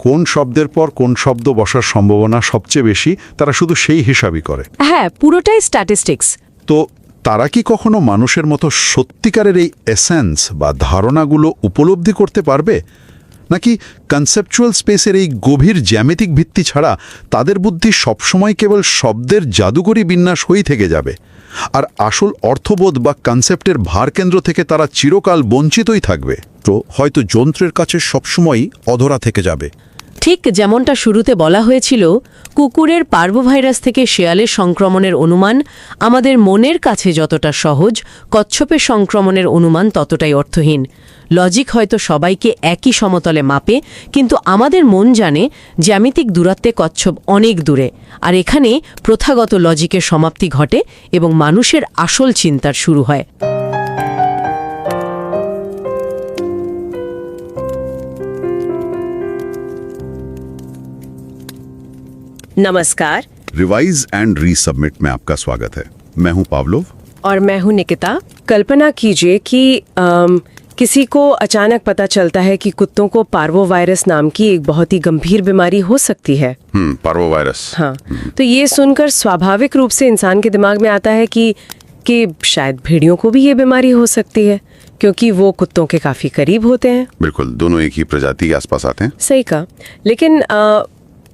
কোন শব্দের পর কোন শব্দ বসার সম্ভাবনা সবচেয়ে বেশি তারা শুধু সেই হিসাবই করে। হ্যাঁ, পুরোটাই স্ট্যাটিস্টিক্স। তো তারা কি কখনো মানুষের মতো সত্যিকারের এই এসেন্স বা ধারণাগুলো উপলব্ধি করতে পারবে, নাকি কনসেপচুয়াল স্পেসের এই গভীর জ্যামিতিক ভিত্তি ছাড়া তাদের বুদ্ধি সবসময় কেবল শব্দের জাদুকরী বিন্যাস হয়েই থেকে যাবে, আর আসল অর্থবোধ বা কনসেপ্টের ভারকেন্দ্র থেকে তারা চিরকাল বঞ্চিতই থাকবে? তো হয়তো যন্ত্রের কাছে সবসময়ই অধরা থেকে যাবে। ঠিক যেমনটা শুরুতে বলা হয়েছিল, কুকুরের পার্ভোভাইরাস থেকে শেয়ালের সংক্রমণের অনুমান আমাদের মনের কাছে যতটা সহজ, কচ্ছপের সংক্রমণের অনুমান ততটাই অর্থহীন। লজিক হয়তো সবাইকে একই সমতলে মাপে, কিন্তু আমাদের মন জানে জ্যামিতিক দূরত্বে কচ্ছপ অনেক দূরে, আর এখানে প্রথাগত লজিকের সমাপ্তি ঘটে এবং মানুষের আসল চিন্তার শুরু হয়। नमस्कार। रिवाइज एंड रीसबमिट में आपका स्वागत है। मैं हूं पावलोव और मैं हूं निकिता। कल्पना कीजिए कि किसी को अचानक पता चलता है कि कुत्तों को पार्वोवायरस नाम की एक बहुत ही गंभीर बीमारी हो सकती है। पार्वोवायरस। हाँ, तो ये सुनकर स्वाभाविक रूप से इंसान के दिमाग में आता है कि शायद भेड़ियों को भी ये बीमारी हो सकती है, क्योंकि वो कुत्तों के काफी करीब होते हैं। बिल्कुल, दोनों एक ही प्रजाति के आसपास आते हैं। सही कहा। लेकिन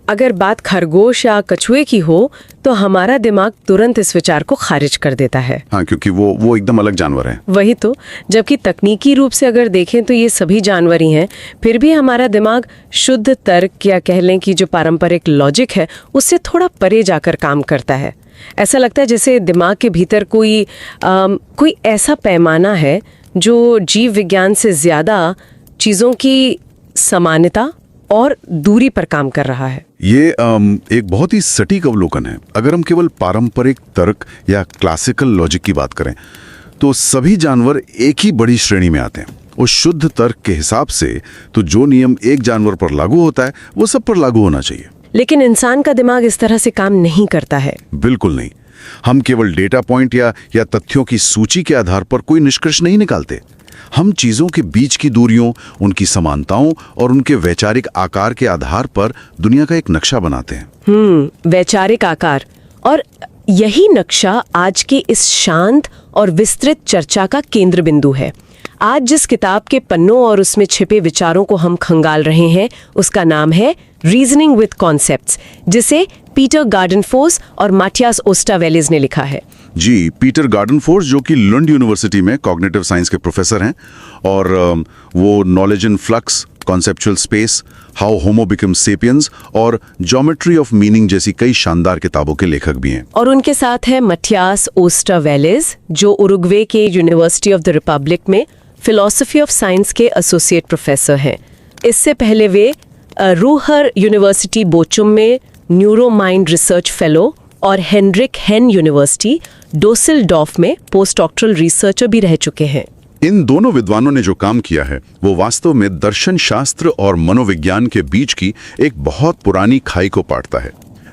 अगर बात खरगोश या कछुए की हो तो हमारा दिमाग तुरंत इस विचार को खारिज कर देता है। हाँ, क्योंकि वो एकदम अलग जानवर है। वही तो, जबकि तकनीकी रूप से अगर देखें तो ये सभी जानवर ही हैं, फिर भी हमारा दिमाग शुद्ध तर्क या कह लें कि जो पारंपरिक लॉजिक है उससे थोड़ा परे जाकर काम करता है। ऐसा लगता है जैसे दिमाग के भीतर कोई ऐसा पैमाना है जो जीव विज्ञान से ज़्यादा चीज़ों की समानता और दूरी पर काम कर रहा है। ये एक बहुत ही सटीक अवलोकन है। अगर हम केवल पारंपरिक तर्क या क्लासिकल लॉजिक की बात करें तो सभी जानवर एक ही बड़ी श्रेणी में आते हैं। उस शुद्ध तर्क के हिसाब से तो जो नियम एक जानवर पर लागू होता है वो सब पर लागू होना चाहिए। लेकिन इंसान का दिमाग इस तरह से काम नहीं करता है। बिल्कुल नहीं। हम केवल डेटा पॉइंट या तथ्यों की सूची के आधार पर कोई निष्कर्ष नहीं निकालते। हम चीजों के बीच की दूरियों, उनकी समानताओं और उनके वैचारिक आकार के आधार पर दुनिया का एक नक्शा बनाते हैं। वैचारिक आकार, और यही नक्शा आज के इस शांत और विस्तृत चर्चा का केंद्र बिंदु है। आज जिस किताब के पन्नों और उसमें छिपे विचारों को हम खंगाल रहे हैं उसका नाम है रीजनिंग विद कॉन्सेप्ट्स, जिसे पीटर गार्डनफोर्स और माटियास ओस्टा-वेलेज ने लिखा है। जी, पीटर गार्डनफोर्स जो कि लंड यूनिवर्सिटी में कॉग्निटिव साइंस के प्रोफेसर हैं, और वो knowledge in flux, conceptual space, how homo becomes sapiens और ज्योमेट्री ऑफ मीनिंग जैसी कई शानदार किताबों के लेखक भी हैं। और उनके साथ है माटियास ओस्टा-वेलेज जो उरुग्वे के यूनिवर्सिटी ऑफ द रिपब्लिक में फिलॉसफी ऑफ साइंस के एसोसिएट प्रोफेसर हैं। इससे पहले वे रूहर यूनिवर्सिटी बोचुम में न्यूरो माइंड रिसर्च फेलो और हेनरिक हेन यूनिवर्सिटी डोसेल्डॉर्फ में पोस्ट डॉक्टरल रिसर्चर भी रह चुके हैं। इन दोनों विद्वानों ने जो काम किया है वो वास्तव में दर्शन शास्त्र और मनोविज्ञान के बीच की एक बहुत पुरानी खाई को पाटता है।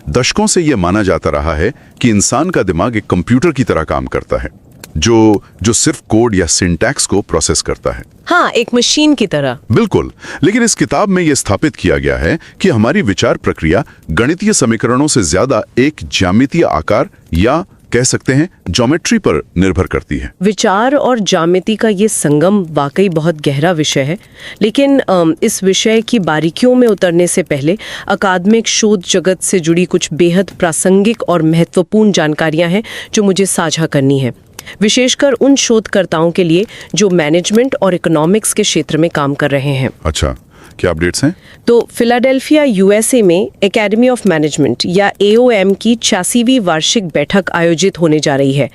दशकों से यह माना जाता रहा है कि इंसान का दिमाग एक कंप्यूटर की तरह काम करता है जो सिर्फ कोड या सिंटैक्स को प्रोसेस करता है। हाँ, एक मशीन की तरह। बिल्कुल। लेकिन इस किताब में यह स्थापित किया गया है कि हमारी विचार प्रक्रिया गणितीय समीकरणों से ज्यादा एक ज्यामितीय आकार या कह सकते हैं ज्योमेट्री पर निर्भर करती है। विचार और ज्यामिति का ये संगम वाकई बहुत गहरा विषय है, लेकिन इस विषय की बारीकियों में उतरने से पहले अकादमिक शोध जगत से जुड़ी कुछ बेहद प्रासंगिक और महत्वपूर्ण जानकारियां हैं जो मुझे साझा करनी है, विशेषकर उन शोधकर्ताओं के लिए जो मैनेजमेंट और इकोनॉमिक्स के क्षेत्र में काम कर रहे हैं। अच्छा, क्या अपडेट्स हैं? तो फिलाडेल्फिया यूएसए में एकेडमी ऑफ मैनेजमेंट या AOM की 86वीं वार्षिक बैठक आयोजित होने जा रही है।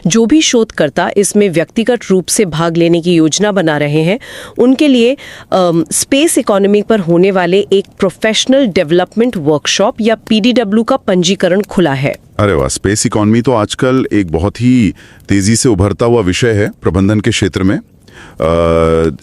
जो भी शोधकर्ता इसमें व्यक्तिगत रूप से भाग लेने की योजना बना रहे हैं उनके लिए स्पेस इकोनॉमी पर होने वाले एक प्रोफेशनल डेवलपमेंट वर्कशॉप या PDW का पंजीकरण खुला है। अरे वाह, स्पेस इकोनॉमी तो आजकल एक बहुत ही तेजी से उभरता हुआ विषय है प्रबंधन के क्षेत्र में।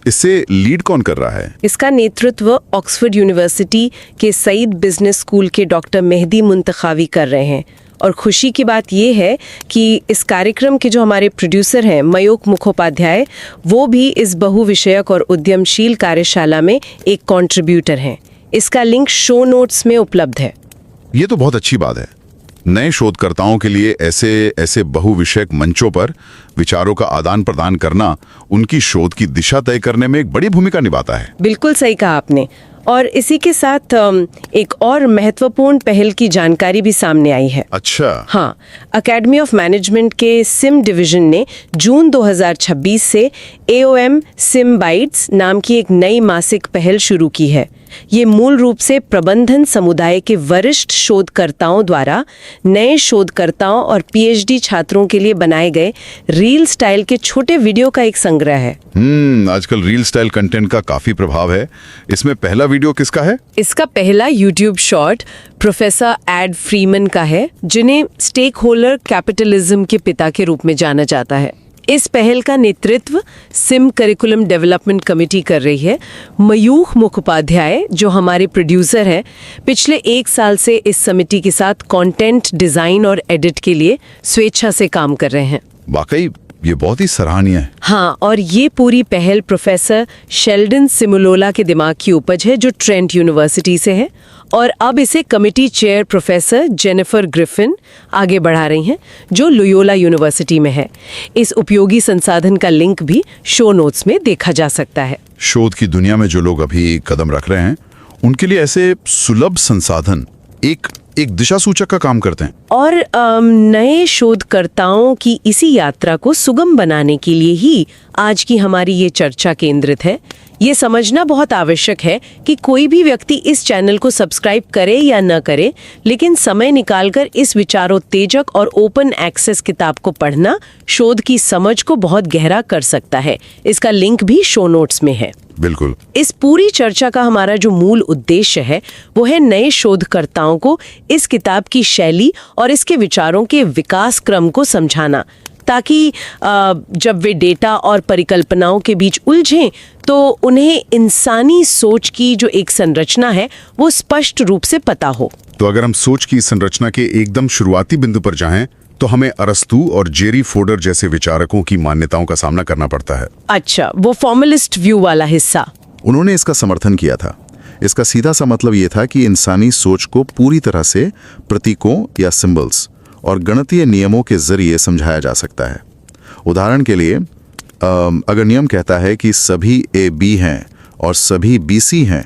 इससे लीड कौन कर रहा है? इसका नेतृत्व ऑक्सफोर्ड यूनिवर्सिटी के सईद बिजनेस स्कूल के डॉक्टर मेहदी मुंतखावी कर रहे हैं। और खुशी की बात यह है कि इस कार्यक्रम के जो हमारे प्रोड्यूसर हैं मयूख मुखोपाध्याय, वो भी इस बहुविषयक और उद्यमशील कार्यशाला में एक कंट्रीब्यूटर हैं। इसका लिंक शो नोट्स में उपलब्ध है। ये तो बहुत अच्छी बात है। नए शोधकर्ताओं के लिए ऐसे बहुविषयक मंचों पर विचारों का आदान प्रदान करना उनकी शोध की दिशा तय करने में एक बड़ी भूमिका निभाता है। बिल्कुल सही कहा आपने। और इसी के साथ एक और महत्वपूर्ण पहल की जानकारी भी सामने आई है। अच्छा। हाँ, एकेडमी ऑफ मैनेजमेंट के सिम डिवीजन ने जून 2026 से AOM SIM-Bytes नाम की एक नई मासिक पहल शुरू की है। ये मूल रूप से प्रबंधन समुदाय के वरिष्ठ शोधकर्ताओं द्वारा नए शोधकर्ताओं और PhD छात्रों के लिए बनाए गए रील स्टाइल के छोटे वीडियो का एक संग्रह है। आजकल रील स्टाइल कंटेंट का काफी प्रभाव है। इसमें पहला वीडियो किसका है? इसका पहला YouTube short professor Ed Freeman का है, जिन्हें स्टेक होल्डर कैपिटलिज्म के पिता के रूप में जाना जाता है। इस पहल का नेतृत्व सिम करिकुलम डेवलपमेंट कमेटी कर रही है। मयूख मुखोपाध्याय, जो हमारे प्रोड्यूसर हैं, पिछले 1 साल से इस समिति के साथ कंटेंट डिजाइन और एडिट के लिए स्वेच्छा से काम कर रहे हैं। वाकई ये बहुत ही सराहनीय है। हाँ, और ये पूरी पहल प्रोफेसर शेल्डन सिमुलोला के दिमाग की उपज है, जो ट्रेंट यूनिवर्सिटी से है, और अब इसे committee chair professor Jennifer Griffin आगे बढ़ा रही हैं, जो लोयोला यूनिवर्सिटी में है। इस उपयोगी संसाधन का लिंक भी शो नोट्स में देखा जा सकता है। शोध की दुनिया में जो लोग अभी कदम रख रहे हैं उनके लिए ऐसे सुलभ संसाधन एक एक दिशा सूचक का काम करते हैं। और नए शोधकर्ताओं की इसी यात्रा को सुगम बनाने के लिए ही आज की हमारी ये चर्चा केंद्रित है। ये समझना बहुत आवश्यक है कि कोई भी व्यक्ति इस चैनल को सब्सक्राइब करे या न करे, लेकिन समय निकालकर इस विचारोत्तेजक और ओपन एक्सेस किताब को पढ़ना शोध की समझ को बहुत गहरा कर सकता है। इसका लिंक भी शो नोट्स में है। बिल्कुल। इस पूरी चर्चा का हमारा जो मूल उद्देश्य है वो है नए शोधकर्ताओं को इस किताब की शैली और इसके विचारों के विकास क्रम को समझाना, ताकि जब वे डेटा और परिकल्पनाओं के बीच उलझें तो उन्हें इंसानी सोच की जो एक संरचना है वो स्पष्ट रूप से पता हो। तो अगर हम सोच की संरचना के एकदम शुरुआती बिंदु पर जाएं तो हमें अरस्तू और जेरी फोर्डर जैसे विचारकों की मान्यताओं का सामना करना पड़ता है। अच्छा, वो फॉर्मलिस्ट व्यू वाला हिस्सा। उन्होंने इसका समर्थन किया था। इसका सीधा सा मतलब ये था कि इंसानी सोच को पूरी तरह से प्रतीकों या सिंबल्स और गणितीय नियमों के जरिए समझाया जा सकता है। उदाहरण के लिए अगर नियम कहता है कि सभी ए बी हैं और सभी बी सी हैं,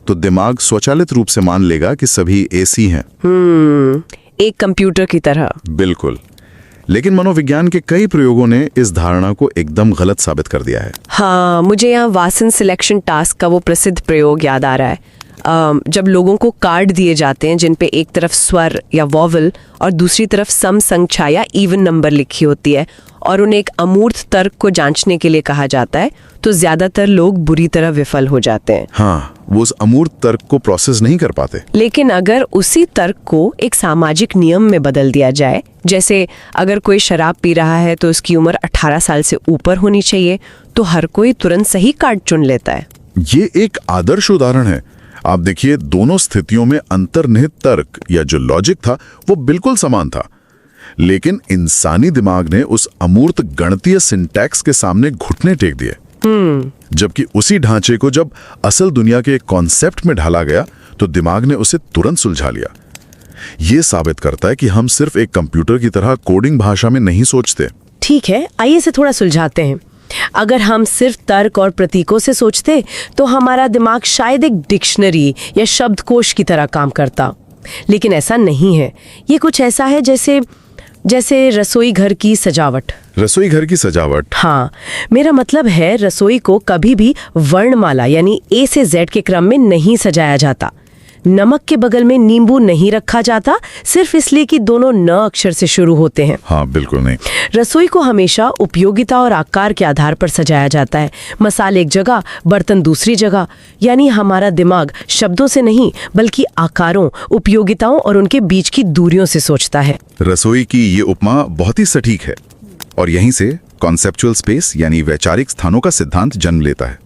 तो दिमाग स्वचालित रूप से मान लेगा कि सभी ए सी हैं। एक कंप्यूटर की तरह। बिल्कुल। लेकिन मनोविज्ञान के कई प्रयोगों ने इस धारणा को एकदम गलत साबित कर दिया है। हाँ, मुझे यहाँ वासन सिलेक्शन टास्क का वो प्रसिद्ध प्रयोग याद आ रहा है। जब लोगों को कार्ड दिए जाते हैं जिन पे एक तरफ स्वर या वॉवल और दूसरी तरफ सम संख्या या इवन नंबर लिखी होती है और उन्हें एक अमूर्त तर्क को जांचने के लिए कहा जाता है, तो ज्यादातर लोग बुरी तरह विफल हो जाते हैं। हाँ, वो उस अमूर्त तर्क को प्रोसेस नहीं कर पाते। लेकिन अगर उसी तर्क को एक सामाजिक नियम में बदल दिया जाए, जैसे अगर कोई शराब पी रहा है तो उसकी उम्र 18 साल से ऊपर होनी चाहिए, तो हर कोई तुरंत सही कार्ड चुन लेता है। ये एक आदर्श उदाहरण है। आप देखिए, दोनों स्थितियों में अंतर्निहित तर्क या जो लॉजिक था वो बिल्कुल समान था, लेकिन इंसानी दिमाग ने उस अमूर्त गणितीय सिंटैक्स के सामने घुटने टेक दिए। जबकि उसी ढांचे को जब असल दुनिया के कॉन्सेप्ट में ढाला गया तो दिमाग ने उसे तुरंत सुलझा लिया। ये साबित करता है कि हम सिर्फ एक कंप्यूटर की तरह कोडिंग भाषा में नहीं सोचते। ठीक है, आइए इसे थोड़ा सुलझाते हैं। अगर हम सिर्फ तर्क और प्रतीकों से सोचते तो हमारा दिमाग शायद एक डिक्शनरी या शब्दकोश की तरह काम करता, लेकिन ऐसा नहीं है। ये कुछ ऐसा है जैसे रसोई घर की सजावट। रसोई घर की सजावट? हाँ, मेरा मतलब है रसोई को कभी भी वर्णमाला यानी ए से जेड के क्रम में नहीं सजाया जाता। नमक के बगल में नींबू नहीं रखा जाता सिर्फ इसलिए कि दोनों न अक्षर से शुरू होते हैं। हाँ, बिल्कुल नहीं। रसोई को हमेशा उपयोगिता और आकार के आधार पर सजाया जाता है। मसाले एक जगह, बर्तन दूसरी जगह। यानी हमारा दिमाग शब्दों से नहीं बल्कि आकारों, उपयोगिताओं और उनके बीच की दूरियों से सोचता है। रसोई की ये उपमा बहुत ही सटीक है और यहीं से कॉन्सेप्चुअल स्पेस यानी वैचारिक स्थानों का सिद्धांत जन्म लेता है।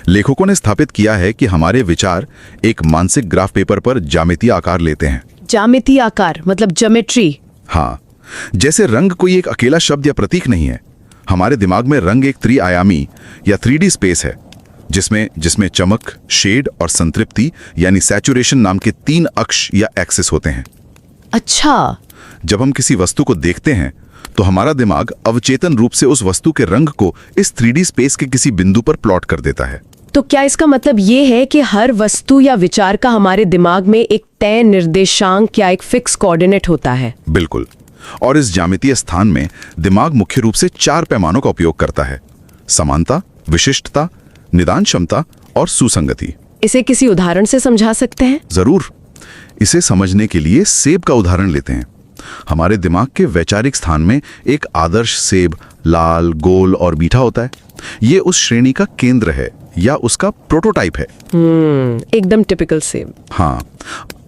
लेखकों ने स्थापित किया है कि हमारे विचार एक मानसिक ग्राफ पेपर पर ज्यामितीय आकार लेते हैं। ज्यामितीय आकार मतलब ज्योमेट्री? हाँ, जैसे रंग कोई एक अकेला शब्द या प्रतीक नहीं है। हमारे दिमाग में रंग एक त्रिआयामी या 3D स्पेस है जिसमें चमक, शेड और संतृप्ति यानी सैचुरेशन नाम के 3 अक्ष या एक्सिस होते हैं। अच्छा। जब हम किसी वस्तु को देखते हैं तो हमारा दिमाग अवचेतन रूप से उस वस्तु के रंग को इस 3D स्पेस के किसी बिंदु पर प्लॉट कर देता है। तो क्या इसका मतलब ये है कि हर वस्तु या विचार का हमारे दिमाग में एक तय निर्देशांक या एक फिक्स कोऑर्डिनेट होता है? बिल्कुल। और इस ज्यामितीय स्थान में दिमाग मुख्य रूप से 4 पैमानों का उपयोग करता है: समानता, विशिष्टता, निदान क्षमता और सुसंगति। इसे किसी उदाहरण से समझा सकते हैं? जरूर। इसे समझने के लिए सेब का उदाहरण लेते हैं। हमारे दिमाग के वैचारिक स्थान में एक आदर्श सेब लाल, गोल और मीठा होता है। ये उस श्रेणी का केंद्र है या उसका प्रोटोटाइप है। एकदम टिपिकल सेब। हाँ,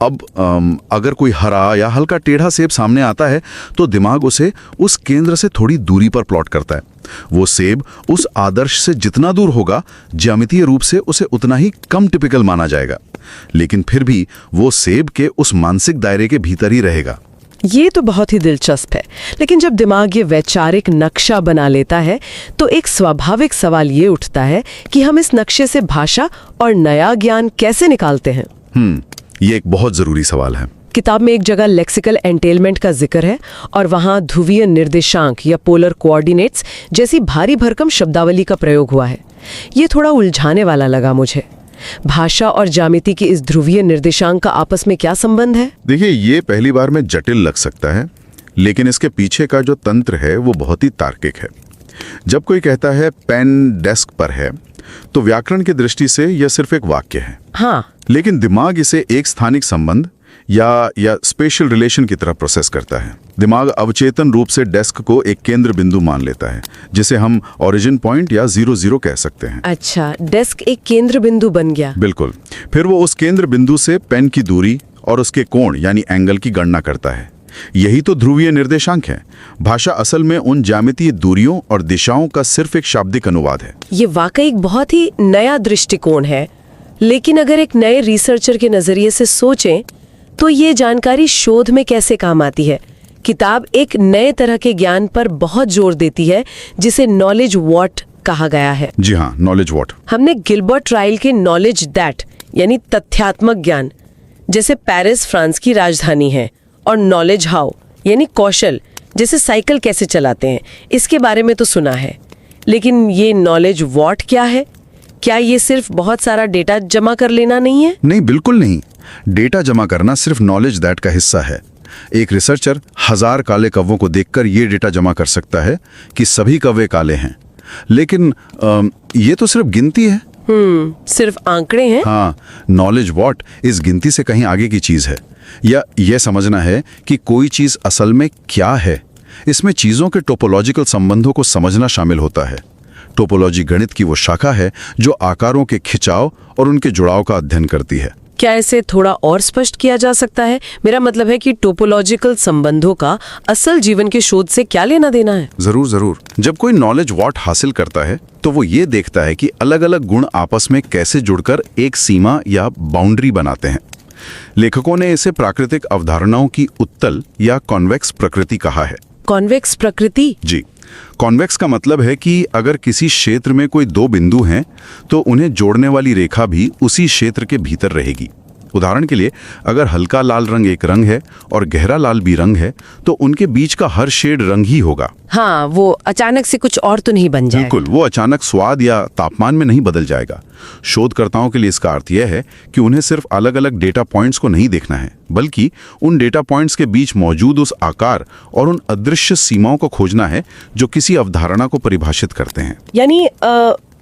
अब अगर कोई हरा या हल्का टेढ़ा सेब सामने आता है तो दिमाग उसे उस केंद्र से थोड़ी दूरी पर प्लॉट करता है। वो सेब उस आदर्श से जितना दूर होगा, ज्यामितीय रूप से उसे उतना ही कम टिपिकल माना जाएगा, लेकिन फिर भी वो सेब के उस मानसिक दायरे के भीतर ही रहेगा। ये तो बहुत ही दिलचस्प है। लेकिन जब दिमाग ये वैचारिक नक्शा बना लेता है तो एक स्वाभाविक सवाल ये उठता है कि हम इस नक्शे से भाषा और नया ज्ञान कैसे निकालते हैं? ये एक बहुत जरूरी सवाल है। किताब में एक जगह लेक्सिकल एंटेलमेंट का जिक्र है और वहां ध्रुवीय निर्देशांक या पोलर कोऑर्डिनेट्स जैसी भारी भरकम शब्दावली का प्रयोग हुआ है। ये थोड़ा उलझाने वाला लगा मुझे। भाषा और ज्यामिति की इस ध्रुवीय निर्देशांक का आपस में क्या संबंध है? देखिए, ये पहली बार में जटिल लग सकता है, लेकिन इसके पीछे का जो तंत्र है वो बहुत ही तार्किक है। जब कोई कहता है पेन डेस्क पर है, तो व्याकरण की दृष्टि से यह सिर्फ एक वाक्य है। हाँ, लेकिन दिमाग इसे एक स्थानिक संबंध या स्पेशल रिलेशन की तरह प्रोसेस करता है। दिमाग अवचेतन रूप से डेस्क को एक केंद्र बिंदु मान लेता है, जिसे हम ओरिजिन पॉइंट या 0 कह सकते हैं। अच्छा, डेस्क एक केंद्र बिंदु बन गया। बिल्कुल। फिर वो उस केंद्र बिंदु से पेन की दूरी और उसके कोण यानी एंगल की गणना करता है। यही तो ध्रुवीय निर्देशांक है। भाषा असल में उन ज्यामितीय दूरियों और दिशाओं का सिर्फ एक शाब्दिक अनुवाद है। ये वाकई एक बहुत ही नया दृष्टिकोण है, लेकिन अगर एक नए रिसर्चर के नजरिए से सोचें तो ये जानकारी शोध में कैसे काम आती है? किताब एक नए तरह के ज्ञान पर बहुत जोर देती है, जिसे नॉलेज व्हाट कहा गया है। जी हाँ, नॉलेज व्हाट। हमने गिलबर्ट राइल के नॉलेज दैट यानी तथ्यात्मक ज्ञान, जैसे पेरिस फ्रांस की राजधानी है, और नॉलेज हाउ यानी कौशल, जैसे साइकिल कैसे चलाते हैं, इसके बारे में तो सुना है। लेकिन ये नॉलेज व्हाट क्या है? क्या ये सिर्फ बहुत सारा डेटा जमा कर लेना नहीं है? नहीं, बिल्कुल नहीं। डेटा जमा करना सिर्फ नॉलेज दैट का हिस्सा है। एक रिसर्चर 1000 काले कौवों को देखकर ये डेटा जमा कर सकता है कि सभी कौवे काले हैं, लेकिन ये तो सिर्फ गिनती है। सिर्फ आंकड़े हैं। हाँ, नॉलेज व्हाट इस गिनती से कहीं आगे की चीज है। या यह समझना है कि कोई चीज असल में क्या है। इसमें चीजों के टोपोलॉजिकल संबंधों को समझना शामिल होता है। टोपोलॉजी गणित की वो शाखा है जो आकारों के खिंचाव और उनके जुड़ाव का अध्ययन करती है। क्या इसे थोड़ा और स्पष्ट किया जा सकता है? मेरा मतलब है कि टोपोलॉजिकल संबंधों का असल जीवन के शोध से क्या लेना देना है? जरूर जरूर। जब कोई नॉलेज व्हाट हासिल करता है तो वो ये देखता है कि अलग अलग गुण आपस में कैसे जुड़कर एक सीमा या बाउंड्री बनाते हैं। लेखकों ने इसे प्राकृतिक अवधारणाओं की उत्तल या कॉन्वेक्स प्रकृति कहा है। कॉन्वेक्स प्रकृति? जी। कॉन्वेक्स का मतलब है कि अगर किसी क्षेत्र में कोई 2 बिंदु हैं तो उन्हें जोड़ने वाली रेखा भी उसी क्षेत्र के भीतर रहेगी। उदाहरण के लिए, अगर हल्का लाल रंग एक रंग है और गहरा लाल भी रंग है, तो उनके बीच का हर शेड रंग ही होगा। हाँ, वो अचानक से कुछ और तो नहीं बन जाएगा। बिल्कुल, वो अचानक स्वाद या तापमान में नहीं बदल जाएगा। शोधकर्ताओं के लिए इसका अर्थ यह है कि उन्हें सिर्फ अलग अलग डेटा पॉइंट्स को नहीं देखना है, बल्कि उन डेटा पॉइंट्स के बीच मौजूद उस आकार और उन अदृश्य सीमाओं को खोजना है जो किसी अवधारणा को परिभाषित करते हैं। यानी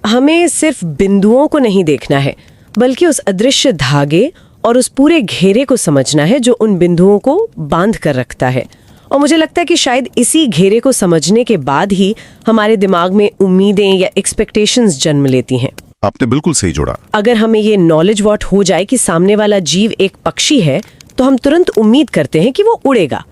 हमें सिर्फ बिंदुओं को नहीं देखना है, बल्कि उस अदृश्य धागे और उस पूरे घेरे को समझना है जो उन बिंदुओं को बांध कर रखता है। और मुझे लगता है कि शायद इसी घेरे को समझने के बाद ही हमारे दिमाग में उम्मीदें या एक्सपेक्टेशंस जन्म लेती हैं। आपने बिल्कुल सही जोड़ा। अगर हमें ये नॉलेज व्हाट हो जाए कि सामने वाला जीव एक पक्षी है, तो हम तुरंत उम्मीद करते हैं कि वो उड़ेगा।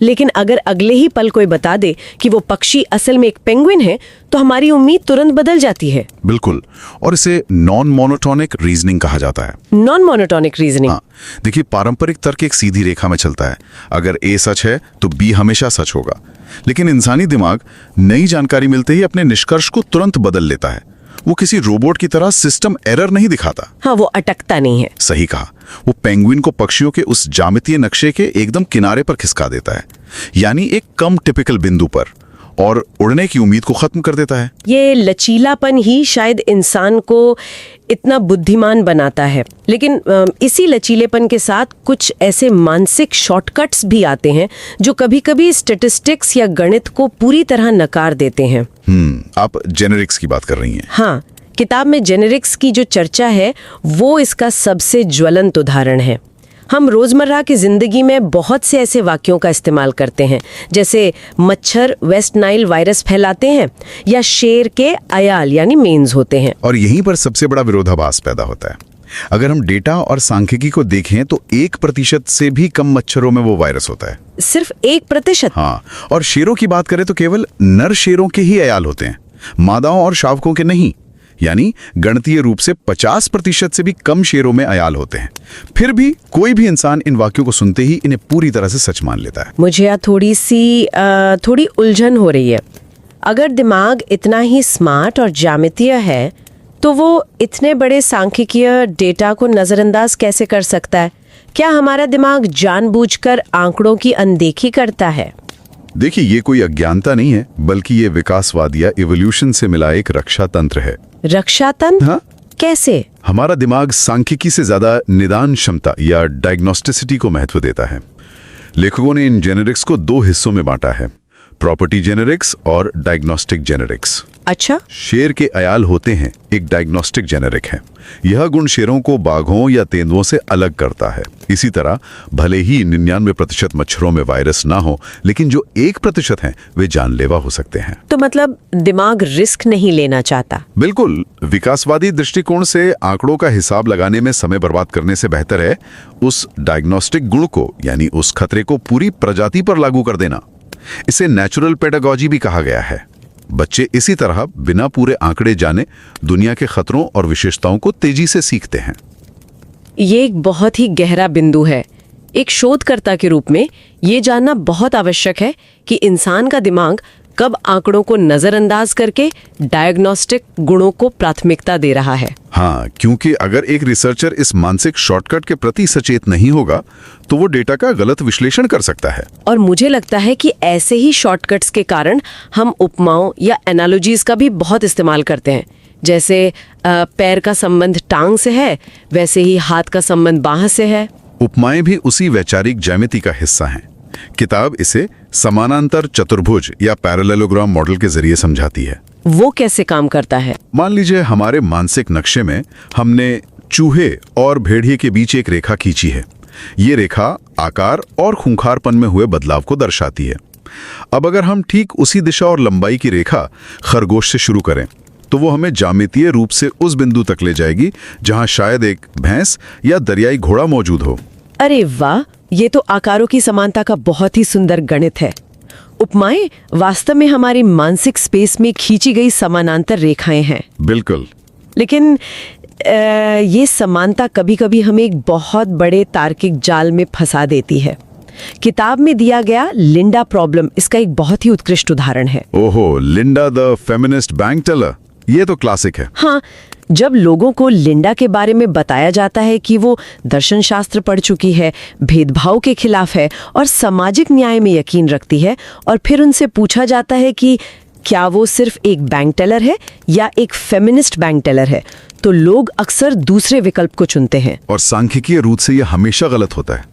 लेकिन अगर अगले ही पल कोई बता दे कि वो पक्षी असल में एक पेंगुइन है, तो हमारी उम्मीद तुरंत बदल जाती है। बिल्कुल, और इसे नॉन मोनोटोनिक रीजनिंग कहा जाता है। Non monotonic reasoning? हाँ, देखिए, पारंपरिक तर्क एक सीधी रेखा में चलता है। अगर ए सच है तो बी हमेशा सच होगा। लेकिन इंसानी दिमाग नई जानकारी मिलते ही अपने निष्कर्ष को तुरंत बदल लेता है। वो किसी रोबोट की तरह सिस्टम एरर नहीं दिखाता। हाँ, वो अटकता नहीं है। सही कहा। वो पेंगुइन को पक्षियों के उस ज्यामितीय नक्शे के एकदम किनारे पर खिसका देता है, यानी एक कम टिपिकल बिंदु पर, और उड़ने की उम्मीद को खत्म कर देता है। ये लचीलापन ही शायद इंसान को इतना बुद्धिमान बनाता है। लेकिन इसी लचीलेपन के साथ कुछ ऐसे मानसिक शॉर्टकट्स भी आते हैं जो कभी-कभी स्टैटिस्टिक्स या गणित को पूरी तरह नकार देते हैं। आप जेनेरिक्स की बात कर रही हैं? हाँ, किताब में जेनेरिक्स की जो चर्चा है वो इसका सबसे ज्वलंत उदाहरण है। हम रोजमर्रा की जिंदगी में बहुत से ऐसे वाक्यों का इस्तेमाल करते हैं, जैसे मच्छर वेस्ट नाइल वायरस फैलाते हैं, या शेर के अयाल यानी मेंस होते हैं। और यहीं पर सबसे बड़ा विरोधाभास पैदा होता है। अगर हम डेटा और सांख्यिकी को देखें तो 1% से भी कम मच्छरों में वो वायरस होता है। सिर्फ 1%? हाँ, और शेरों की बात करें तो केवल नर शेरों के ही अयाल होते हैं, मादाओं और शावकों के नहीं। यानी गणितीय रूप से 50% से भी कम शेरों में अयाल होते हैं। फिर भी कोई भी इंसान इन वाक्यों को सुनते ही इन्हें पूरी तरह से सच मान लेता है। मुझे यहाँ थोड़ी उलझन हो रही है। अगर दिमाग इतना ही स्मार्ट और ज्यामितीय है, तो वो इतने बड़े सांख्यिकीय डेटा को नजरअंदाज कैसे कर सकता है? क्या हमारा दिमाग जानबूझकर आंकड़ों की अनदेखी करता है? देखिए, ये कोई अज्ञानता नहीं है, बल्कि ये विकासवाद या इवोल्यूशन से मिला एक रक्षा तंत्र है। रक्षा तंत्र? हाँ, कैसे? हमारा दिमाग सांख्यिकी से ज्यादा निदान क्षमता या डायग्नोस्टिसिटी को महत्व देता है। लेखकों ने इन जेनेरिक्स को 2 हिस्सों में बांटा है, प्रॉपर्टी जेनेरिक्स और डायग्नोस्टिक जेनेरिक्स। अच्छा, शेर के अयाल होते हैं एक डायग्नोस्टिक जेनेरिक है। यह गुण शेरों को बाघों या तेंदुओं से अलग करता है। इसी तरह भले ही 99% मच्छरों में वायरस ना हो, लेकिन जो 1% हैं वे जानलेवा हो सकते हैं। तो मतलब दिमाग रिस्क नहीं लेना चाहता। बिल्कुल, विकासवादी दृष्टिकोण से आंकड़ों का हिसाब लगाने में समय बर्बाद करने से बेहतर है उस डायग्नोस्टिक गुण को, यानी उस खतरे को पूरी प्रजाति पर लागू कर देना। इसे नेचुरल पेडागॉजी भी कहा गया है। बच्चे इसी तरह बिना पूरे आंकड़े जाने दुनिया के खतरों और विशेषताओं को तेजी से सीखते हैं। ये एक बहुत ही गहरा बिंदु है। एक शोधकर्ता के रूप में ये जानना बहुत आवश्यक है कि इंसान का दिमाग कब आंकड़ों को नजरअंदाज करके डायग्नोस्टिक गुणों को प्राथमिकता दे रहा है। हाँ, क्योंकि अगर एक रिसर्चर इस मानसिक शॉर्टकट के प्रति सचेत नहीं होगा तो वो डेटा का गलत विश्लेषण कर सकता है। और मुझे लगता है कि ऐसे ही शॉर्टकट्स के कारण हम उपमाओं या एनालॉजीज का भी बहुत इस्तेमाल करते हैं। जैसे पैर का संबंध टांग से है, वैसे ही हाथ का संबंध बाह से है। उपमाएं भी उसी वैचारिक ज्यामिति का हिस्सा हैं। किताब इसे समानांतर चतुर्भुज या पैरेललोग्राम मॉडल के जरिए समझाती है। वो कैसे काम करता है? मान लीजिए हमारे मानसिक नक्शे में हमने चूहे और भेड़िए के बीच एक रेखा खींची है। ये रेखा आकार और खूंखारपन में हुए बदलाव को दर्शाती है। अब अगर हम ठीक उसी दिशा और लंबाई की रेखा खरगोश से शुरू करें तो वो हमें ज्यामितीय रूप से उस बिंदु तक ले जाएगी जहां शायद एक भैंस या दरियाई घोड़ा मौजूद हो। अरे वाह, ये तो आकारों की समानता का बहुत ही सुंदर गणित है। उपमाएं वास्तव में हमारी मानसिक स्पेस में खींची गई समानांतर रेखाएं हैं। बिल्कुल। लेकिन ये समानता कभी-कभी हमें एक बहुत बड़े तार्किक जाल में फंसा देती है। किताब में दिया गया लिंडा प्रॉब्लम इसका एक बहुत ही उत्कृष्ट उदाहरण है। ओहो, Linda the feminist bank teller, ये तो क्लासिक है। हाँ, जब लोगों को लिंडा के बारे में बताया जाता है कि वो दर्शन शास्त्र पढ़ चुकी है, भेदभाव के खिलाफ है और सामाजिक न्याय में यकीन रखती है, और फिर उनसे पूछा जाता है कि क्या वो सिर्फ एक बैंक टेलर है या एक फेमिनिस्ट बैंक टेलर है, तो लोग अक्सर दूसरे विकल्प को चुनते हैं। और सांख्यिकीय रूप से यह हमेशा गलत होता है।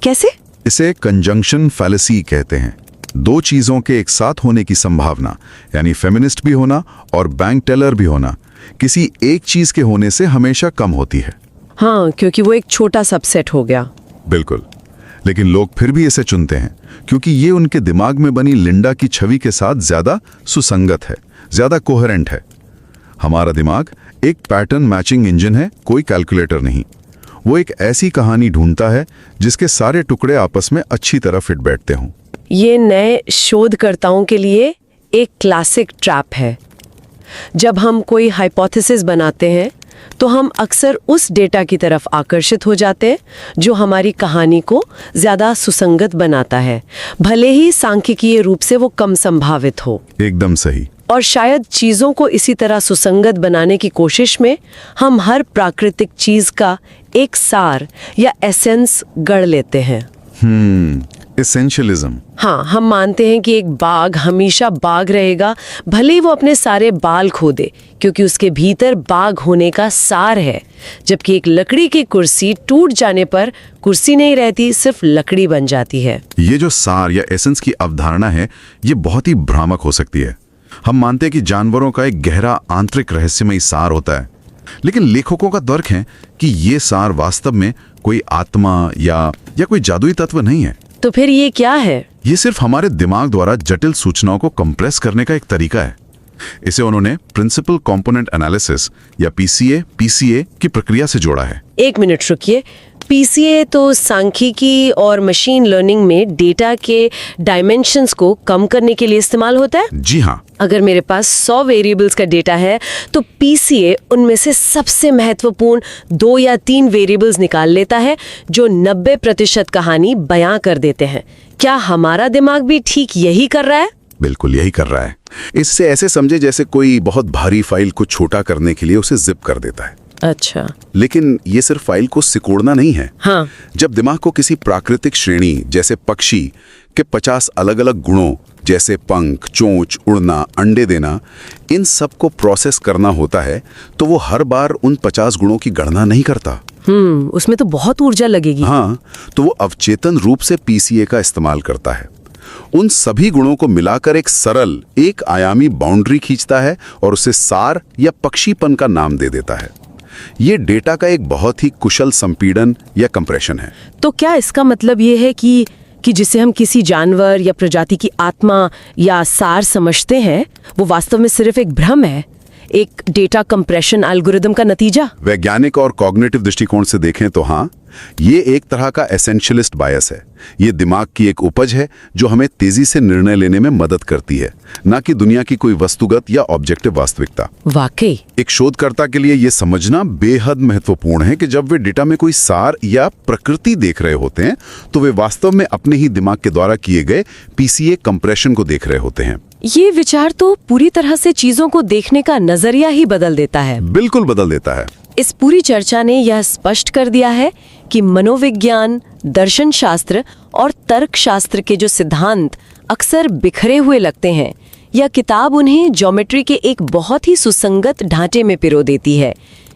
कैसे? इसे कंजंक्शन फैलेसी कहते हैं। 2 चीजों के एक साथ होने की संभावना, यानी फेमिनिस्ट भी होना और बैंक टेलर भी होना, किसी एक चीज के होने से हमेशा कम होती है। हाँ, क्योंकि वो एक छोटा सबसेट हो गया। बिल्कुल, लेकिन लोग फिर भी इसे चुनते हैं क्योंकि ये उनके दिमाग में बनी लिंडा की छवि के साथ ज्यादा सुसंगत है, ज्यादा कोहेरेंट है। हमारा दिमाग एक पैटर्न मैचिंग इंजन है, कोई कैलकुलेटर नहीं। वो एक ऐसी कहानी ढूंढता है जिसके सारे टुकड़े आपस में अच्छी तरह फिट बैठते हों। ये नए शोधकर्ताओं के लिए एक क्लासिक ट्रैप है। जब हम कोई हाइपोथेसिस बनाते हैं तो हम अक्सर उस डेटा की तरफ आकर्षित हो जाते हैं जो हमारी कहानी को ज्यादा सुसंगत बनाता है, भले ही सांख्यिकीय रूप से वो कम संभावित हो। एकदम सही। और शायद चीजों को इसी तरह सुसंगत बनाने की कोशिश में हम हर प्राकृतिक चीज का एक सार या एसेंस गढ़ लेते हैं। एसेंशियलिज्म। हाँ, हम मानते हैं कि एक बाघ हमेशा बाघ रहेगा, भले ही वो अपने सारे बाल खो दे, क्योंकि उसके भीतर बाघ होने का सार है। जबकि एक लकड़ी की कुर्सी टूट जाने पर कुर्सी नहीं रहती, सिर्फ लकड़ी बन जाती है। ये जो सार या एसेंस की अवधारणा है, ये बहुत ही भ्रामक हो सकती है। हम मानते हैं कि जानवरों का एक गहरा आंतरिक रहस्यमय सार होता है, लेकिन लेखकों का तर्क है कि ये सार वास्तव में कोई आत्मा या कोई जादुई तत्व नहीं है। तो फिर ये क्या है? ये सिर्फ हमारे दिमाग द्वारा जटिल सूचनाओं को कंप्रेस करने का एक तरीका है। इसे उन्होंने प्रिंसिपल कंपोनेंट एनालिसिस या पीसीए की प्रक्रिया से जोड़ा है। एक मिनट रुकिए, पीसीए तो सांख्यिकी और मशीन लर्निंग में डेटा के डायमेंशंस को कम करने के लिए इस्तेमाल होता है? जी हाँ। अगर मेरे पास 100 वेरिएबल्स का डेटा है तो पीसीए उनमें से सबसे महत्वपूर्ण 2 या 3 वेरिएबल्स निकाल लेता है जो 90% कहानी बयां कर देते हैं। क्या हमारा दिमाग भी ठीक यही कर रहा है? बिल्कुल यही कर रहा है। इससे ऐसे समझे जैसे कोई बहुत भारी फाइल को छोटा करने के लिए उसे जिप कर देता है। अच्छा, लेकिन ये सिर्फ फाइल को सिकोड़ना नहीं है। हाँ। जब दिमाग को किसी प्राकृतिक श्रेणी जैसे पक्षी के 50 अलग अलग गुणों जैसे पंख, चोंच, उड़ना, अंडे देना, इन सब को प्रोसेस करना होता है, तो वो हर बार उन 50 गुणों की गणना नहीं करता। उसमें तो बहुत ऊर्जा लगेगी। हाँ, तो वो अवचेतन रूप से पीसीए का इस्तेमाल करता है। उन सभी गुणों को मिलाकर एक सरल, एक आयामी बाउंड्री खींचता है और उसे सार या पक्षीपन का नाम दे देता है। ये डेटा का एक बहुत ही कुशल संपीड़न या कंप्रेशन है। तो क्या इसका मतलब ये है कि जिसे हम किसी जानवर या प्रजाति की आत्मा या सार समझते हैं, वो वास्तव में सिर्फ एक भ्रम है, एक डेटा कंप्रेशन एल्गोरिदम का नतीजा? वैज्ञानिक और कॉग्निटिव दृष्टिकोण से देखें तो हाँ, ये एक तरह का एसेंशियलिस्ट बायस है। ये दिमाग की एक उपज है जो हमें तेजी से निर्णय लेने में मदद करती है, ना कि दुनिया की कोई वस्तुगत या ऑब्जेक्टिव वास्तविकता। वाकई एक शोधकर्ता के लिए ये समझना बेहद महत्वपूर्ण है कि जब वे डेटा में कोई सार या प्रकृति देख रहे होते हैं, तो वे वास्तव में अपने ही दिमाग के द्वारा किए गए पीसीए कंप्रेशन को देख रहे होते हैं। ये विचार तो पूरी तरह से चीजों को देखने का नजरिया ही बदल देता है। बिल्कुल बदल देता है। इस पूरी चर्चा ने यह स्पष्ट कर दिया है कि मनोविज्ञान, दर्शन शास्त्र और तर्क शास्त्र के जो सिद्धांत अक्सर बिखरे हुए लगते हैं, यह किताब उन्हें ज्योमेट्री के एक बहुत ही सुसंगत ढांचे में पिरो देती है।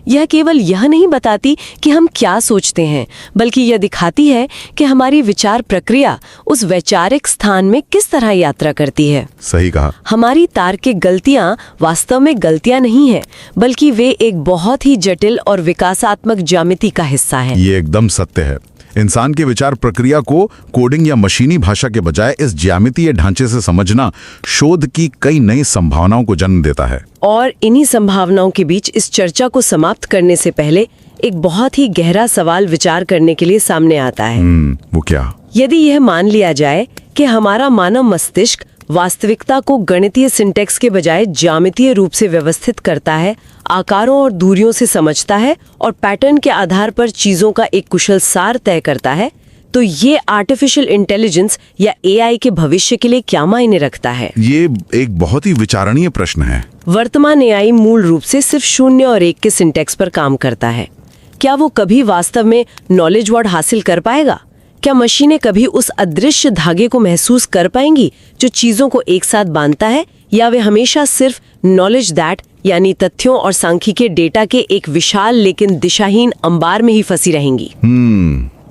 यह केवल यह नहीं बताती कि हम क्या सोचते हैं, बल्कि यह दिखाती है कि हमारी विचार प्रक्रिया उस वैचारिक स्थान में किस तरह यात्रा करती है। सही कहा। हमारी तार्किक गलतियां वास्तव में गलतियां नहीं हैं, बल्कि वे एक बहुत ही जटिल और विकासात्मक ज्यामिति का हिस्सा हैं। ये एकदम सत्य है। इंसान के विचार प्रक्रिया को कोडिंग या मशीनी भाषा के बजाय इस ज्यामितीय ढांचे से समझना शोध की कई नई संभावनाओं को जन्म देता है। और इन्हीं संभावनाओं के बीच इस चर्चा को समाप्त करने से पहले एक बहुत ही गहरा सवाल विचार करने के लिए सामने आता है। वो क्या? यदि यह मान लिया जाए कि हमारा मानव मस्तिष्क वास्तविकता को गणितीय सिंटेक्स के बजाय ज्यामितीय रूप से व्यवस्थित करता है, आकारों और दूरियों से समझता है और पैटर्न के आधार पर चीजों का एक कुशल सार तय करता है, तो ये आर्टिफिशियल इंटेलिजेंस या एआई के भविष्य के लिए क्या मायने रखता है? ये एक बहुत ही विचारणीय प्रश्न है। वर्तमान एआई मूल रूप से सिर्फ 0 और 1 के सिंटेक्स पर काम करता है। क्या वो कभी वास्तव में नॉलेज वर्ड हासिल कर पाएगा? क्या मशीनें कभी उस अदृश्य धागे को महसूस कर पाएंगी जो चीजों को एक साथ बांधता है, या वे हमेशा सिर्फ नॉलेज दैट यानी तथ्यों और सांख्यिकीय डेटा के एक विशाल लेकिन दिशाहीन अंबार में ही फंसी रहेंगी?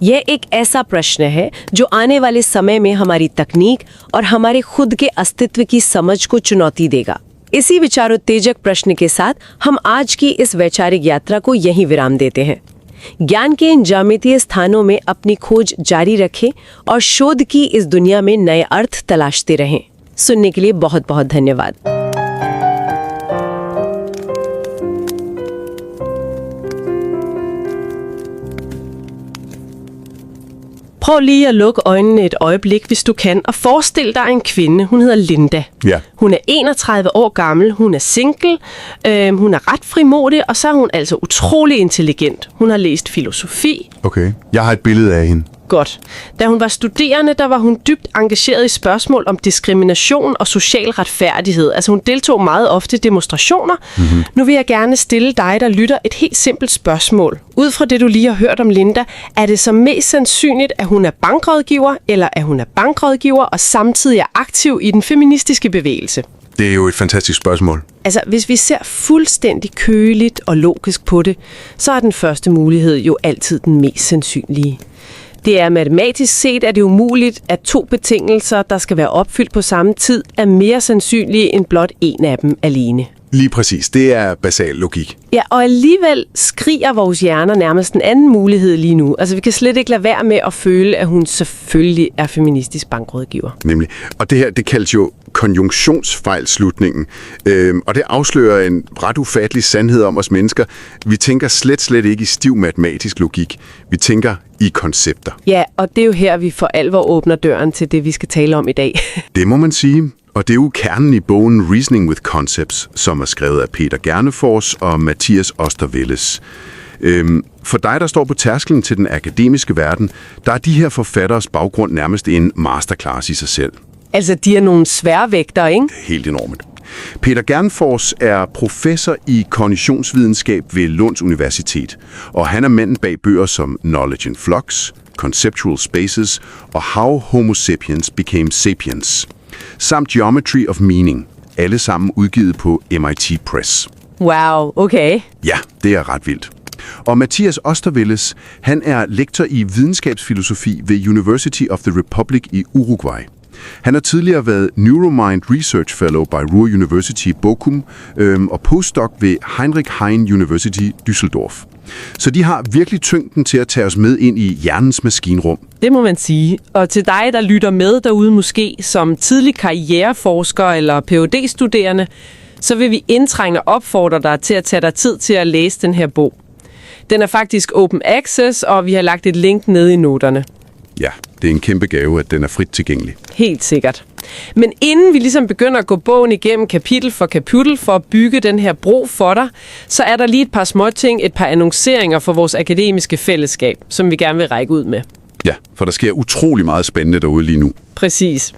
यह एक ऐसा प्रश्न है जो आने वाले समय में हमारी तकनीक और हमारे खुद के अस्तित्व की समझ को चुनौती देगा। इसी विचारोत्तेजक प्रश्न के साथ हम आज की इस वैचारिक यात्रा को यहीं विराम देते हैं। ज्ञान के इन ज्यामितीय स्थानों में अपनी खोज जारी रखें और शोध की इस दुनिया में नए अर्थ तलाशते रहें। सुनने के लिए बहुत बहुत धन्यवाद। Prøv lige at lukke øjnene et øjeblik, hvis du kan, og forestil dig en kvinde. Hun hedder Linda. Ja. Hun er 31 år gammel, hun er single, hun er ret frimodig, og så er hun altså utrolig intelligent. Hun har læst filosofi. Okay, jeg har et billede af hende. Godt. Da hun var studerende, der var hun dybt engageret i spørgsmål om diskrimination og social retfærdighed. Altså hun deltog meget ofte i demonstrationer. Nu vil jeg gerne stille dig, der lytter, et helt simpelt spørgsmål. Ud fra det, du lige har hørt om Linda, er det så mest sandsynligt, at hun er bankrådgiver, eller at hun er bankrådgiver og samtidig er aktiv i den feministiske bevægelse? Det er jo et fantastisk spørgsmål. Altså, hvis vi ser fuldstændig køligt og logisk på det, så er den første mulighed jo altid den mest sandsynlige. Det er matematisk set, at det er umuligt, at 2 betingelser, der skal være opfyldt på samme tid, er mere sandsynlige end blot en af dem alene. Lige præcis. Det er basal logik. Ja, og alligevel skriger vores hjerner nærmest en anden mulighed lige nu. Altså, vi kan slet ikke lade være med at føle, at hun selvfølgelig er feministisk bankrådgiver. Nemlig. Og det her, det kaldes jo konjunktionsfejlslutningen. Og det afslører en ret ufattelig sandhed om os mennesker. Vi tænker slet ikke i stiv matematisk logik. Vi tænker i koncepter. Ja, og det er jo her, vi for alvor åbner døren til det, vi skal tale om i dag. Det må man sige. Og det er jo kernen i bogen Reasoning with Concepts, som er skrevet af Peter Gärdenfors og Matías Osta-Vélez. For dig, der står på tærsklen til den akademiske verden, der er de her forfatteres baggrund nærmest en masterclass i sig selv. Altså, de er nogle sværvægtere, ikke? Helt enormt. Peter Gärdenfors er professor i kognitionsvidenskab ved Lunds Universitet, og han er manden bag bøger som Knowledge in Flux, Conceptual Spaces og How Homo Sapiens Became Sapiens. samt Geometry of Meaning, alle sammen udgivet på MIT Press. Wow, okay. Ja, det er ret vildt. Og Matías Osta-Vélez, han er lektor i videnskabsfilosofi ved University of the Republic i Uruguay. Han har tidligere været Neuromind Research Fellow by Ruhr University Bochum og postdoc ved Heinrich Heine University Düsseldorf. Så de har virkelig tyngden til at tage os med ind i hjernens maskinrum. Det må man sige. Og til dig, der lytter med derude måske som tidlig karriereforsker eller Ph.D.-studerende, så vil vi indtrængende opfordre dig til at tage dig tid til at læse den her bog. Den er faktisk open access, og vi har lagt et link nede i noterne. Ja, det er en kæmpe gave, at den er frit tilgængelig. Helt sikkert. Men inden vi ligesom begynder at gå bogen igennem kapitel for kapitel for at bygge den her bro for dig, så er der lige et par småting, et par annonceringer for vores akademiske fællesskab, som vi gerne vil række ud med. Ja, for der sker utrolig meget spændende derude lige nu. Præcis.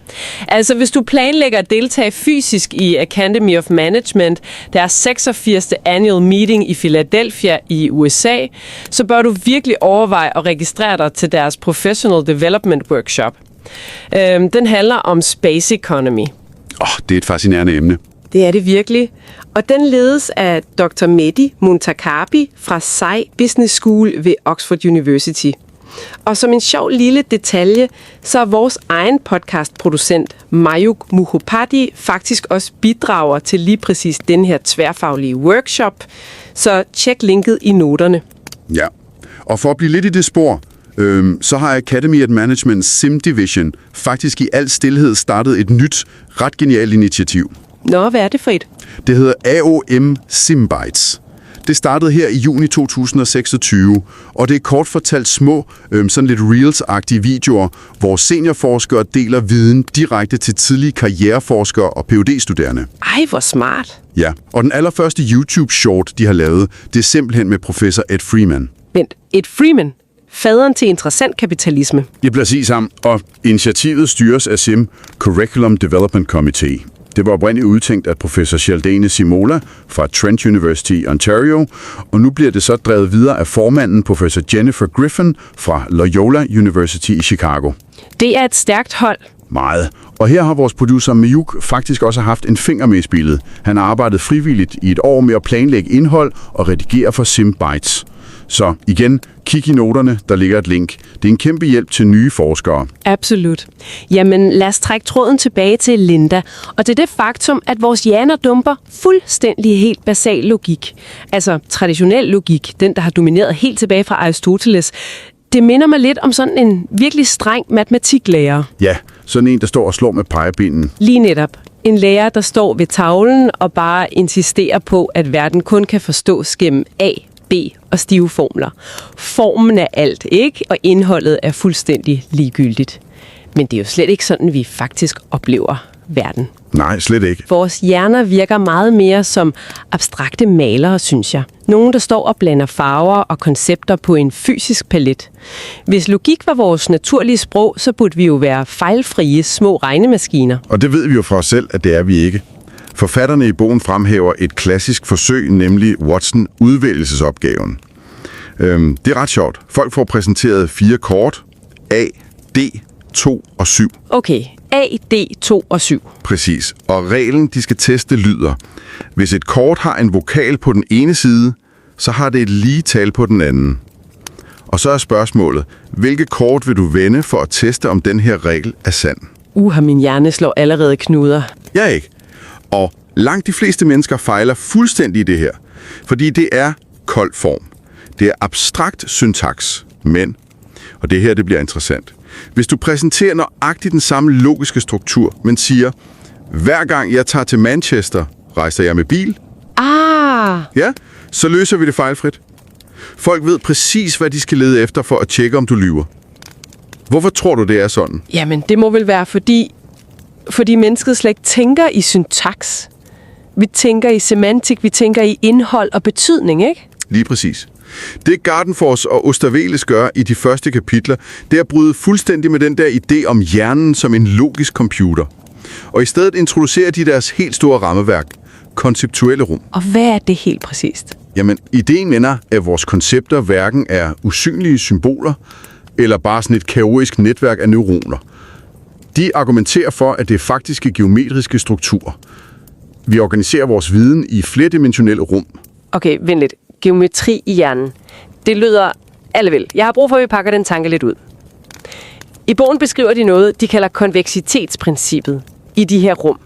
Altså, hvis du planlægger at deltage fysisk i Academy of Management, deres 86. annual meeting i Philadelphia i USA, så bør du virkelig overveje at registrere dig til deres Professional Development Workshop. Den handler om Space Economy. Det er et fascinerende emne. Det er det virkelig. Og den ledes af Dr. Mehdi Muntakabi fra SAI Business School ved Oxford University. Og som en sjov lille detalje, så er vores egen podcastproducent Mayukh Mukhopadhyay faktisk også bidrager til lige præcis den her tværfaglige workshop. Så tjek linket i noterne. Ja, og for at blive lidt i det spor, så har Academy of Management SIM Division faktisk i al stilhed startet et nyt, ret genialt initiativ. Nå, hvad er det for et? Det hedder AOM SIM-Bytes. Det startede her i juni 2026, og det er kort fortalt små, sådan lidt reels-agtige videoer, hvor seniorforskere deler viden direkte til tidlige karriereforskere og Ph.D.-studerende. Ej, hvor smart. Ja, og den allerførste YouTube-short, de har lavet, det er simpelthen med professor Ed Freeman. Vent, Ed Freeman? Faderen til interessant kapitalisme. Det er præcis ham, og initiativet styres af SIM Curriculum Development Committee. Det var oprindeligt udtænkt af professor Sheldane Simola fra Trent University i Ontario, og nu bliver det så drevet videre af formanden professor Jennifer Griffin fra Loyola University i Chicago. Det er et stærkt hold. Meget. Og her har vores producer Mayukh faktisk også haft en finger med i spillet. Han har arbejdet frivilligt i et år med at planlægge indhold og redigere for SIM-Bytes. Så igen, kig i noterne, der ligger et link. Det er en kæmpe hjælp til nye forskere. Absolut. Jamen, lad os trække tråden tilbage til Linda. Og det er det faktum, at vores hjerner dumper fuldstændig helt basal logik. Altså traditionel logik, den der har domineret helt tilbage fra Aristoteles. Det minder mig lidt om sådan en virkelig streng matematiklærer. Ja, sådan en, der står og slår med pegepinden. Lige netop. En lærer, der står ved tavlen og bare insisterer på, at verden kun kan forstås gennem A, B og stive formler. Formen er alt, ikke? Og indholdet er fuldstændig ligegyldigt. Men det er jo slet ikke sådan, vi faktisk oplever verden. Nej, slet ikke. Vores hjerner virker meget mere som abstrakte malere, synes jeg. Nogen, der står og blander farver og koncepter på en fysisk palet. Hvis logik var vores naturlige sprog, så burde vi jo være fejlfrie små regnemaskiner. Og det ved vi jo fra os selv, at det er vi ikke. Forfatterne i bogen fremhæver et klassisk forsøg, nemlig Watson-udvælgelsesopgaven. Det er ret sjovt. Folk får præsenteret 4 kort. A, D, 2 og 7. Okay, A, D, 2 og 7. Præcis. Og reglen, de skal teste, lyder: hvis et kort har en vokal på den ene side, så har det et ligetal på den anden. Og så er spørgsmålet, hvilke kort vil du vende for at teste, om den her regel er sand? Min hjerne slår allerede knuder. Jeg ikke. Og langt de fleste mennesker fejler fuldstændig i det her, fordi det er kold form. Det er abstrakt syntaks, men, og det her det bliver interessant, hvis du præsenterer nøjagtigt den samme logiske struktur, men siger, hver gang jeg tager til Manchester, rejser jeg med bil, ja, så løser vi det fejlfrit. Folk ved præcis, hvad de skal lede efter for at tjekke, om du lyver. Hvorfor tror du, det er sådan? Jamen, det må vel være, fordi mennesket slet ikke tænker i syntaks. Vi tænker i semantik, vi tænker i indhold og betydning, ikke? Lige præcis. Det Gärdenfors og Osta-Vélez gør i de første kapitler, det er at bryde fuldstændig med den der idé om hjernen som en logisk computer. Og i stedet introducerer de deres helt store rammeværk, konceptuelle rum. Og hvad er det helt præcist? Jamen, ideen mener, at vores koncepter hverken er usynlige symboler, eller bare sådan et kaotisk netværk af neuroner. De argumenterer for, at det er faktiske geometriske strukturer. Vi organiserer vores viden i flerdimensionelle rum. Okay, vent lidt. Geometri i hjernen. Det lyder alligevel. Jeg har brug for, at vi pakker den tanke lidt ud. I bogen beskriver de noget, de kalder konveksitetsprincippet i de her rum.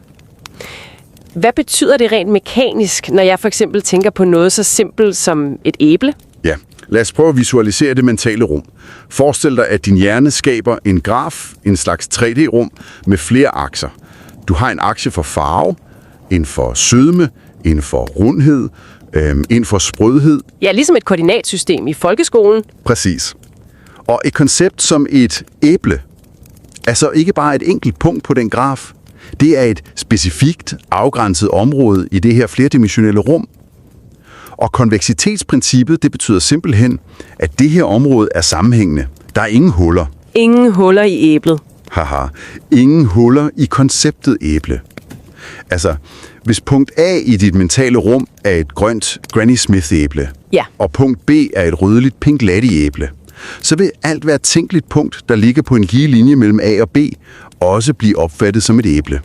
Hvad betyder det rent mekanisk, når jeg for eksempel tænker på noget så simpelt som et æble? Ja, lad os prøve at visualisere det mentale rum. Forestil dig, at din hjerne skaber en graf, en slags 3D-rum med flere akser. Du har en akse for farve, en for sødme, en for rundhed, en for sprødhed. Ja, ligesom et koordinatsystem i folkeskolen. Præcis. Og et koncept som et æble, altså ikke bare et enkelt punkt på den graf, det er et specifikt afgrænset område i det her flerdimensionelle rum. Og konveksitetsprincippet, det betyder simpelthen, at det her område er sammenhængende. Der er ingen huller. Ingen huller i æblet. Haha, ingen huller i konceptet æble. Altså, hvis punkt A i dit mentale rum er et grønt Granny Smith-æble, Ja. og punkt B er et rødligt Pink Lady-æble, så vil alt hvert tænkeligt punkt, der ligger på en lige linje mellem A og B, også blive opfattet som et æble.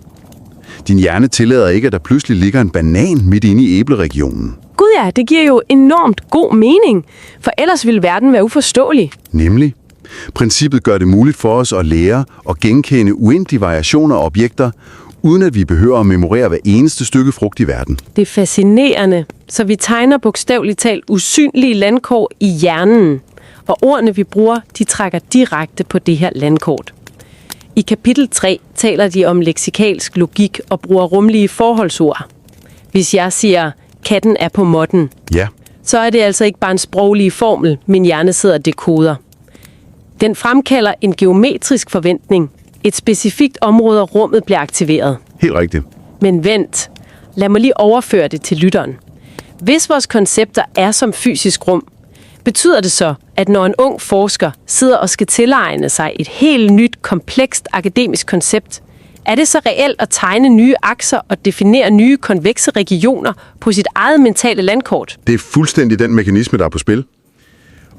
Din hjerne tillader ikke, at der pludselig ligger en banan midt inde i æbleregionen. Gud ja, det giver jo enormt god mening, for ellers ville verden være uforståelig. Nemlig. Princippet gør det muligt for os at lære og genkende uendelige variationer af objekter, uden at vi behøver at memorere hver eneste stykke frugt i verden. Det er fascinerende, så vi tegner bogstaveligt talt usynlige landkort i hjernen, og ordene vi bruger, de trækker direkte på det her landkort. I kapitel 3 taler de om leksikalsk logik og bruger rumlige forholdsord. Hvis jeg siger, katten er på måtten, Ja, så er det altså ikke bare en sproglig formel, min hjerne sidder og dekoder. Den fremkalder en geometrisk forventning. Et specifikt område af rummet bliver aktiveret. helt rigtigt. Men vent, lad mig lige overføre det til lytteren. Hvis vores koncepter er som fysisk rum, betyder det så, at når en ung forsker sidder og skal tilegne sig et helt nyt, komplekst akademisk koncept, er det så reelt at tegne nye akser og definere nye konvekse regioner på sit eget mentale landkort? Det er fuldstændig den mekanisme, der er på spil.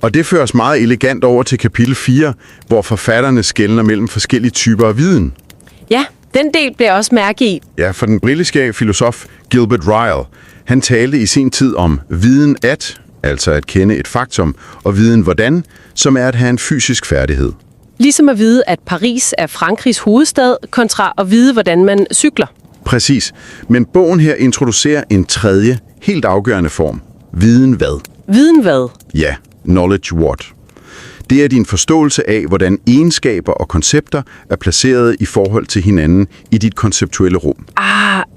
Og det fører os meget elegant over til kapitel 4, hvor forfatterne skelner mellem forskellige typer af viden. Ja, den del bliver også mærke i. Ja, for den britiske filosof Gilbert Ryle, han talte i sin tid om viden at, altså at kende et faktum, og viden hvordan, som er at have en fysisk færdighed. Ligesom at vide, at Paris er Frankrigs hovedstad, kontra at vide, hvordan man cykler. Præcis. Men bogen her introducerer en tredje, helt afgørende form. Viden hvad? Viden hvad? Ja, knowledge what. Det er din forståelse af, hvordan egenskaber og koncepter er placeret i forhold til hinanden i dit konceptuelle rum.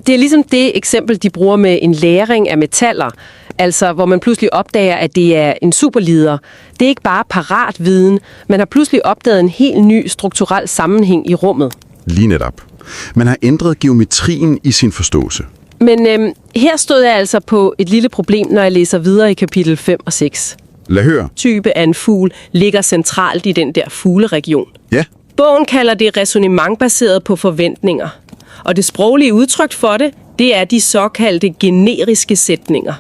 Det er ligesom det eksempel, de bruger med en læring af metaller. Altså, hvor man pludselig opdager, at det er en superlider. Det er ikke bare parat viden. Man har pludselig opdaget en helt ny strukturel sammenhæng i rummet. Lige netop. Man har ændret geometrien i sin forståelse. Men her stod jeg altså på et lille problem, når jeg læser videre i kapitel 5 og 6. Lad høre. Type af en fugl ligger centralt i den der fugleregion. Ja, Bogen kalder det ræsonnement baseret på forventninger. Og det sproglige udtryk for det, det er de såkaldte generiske sætninger.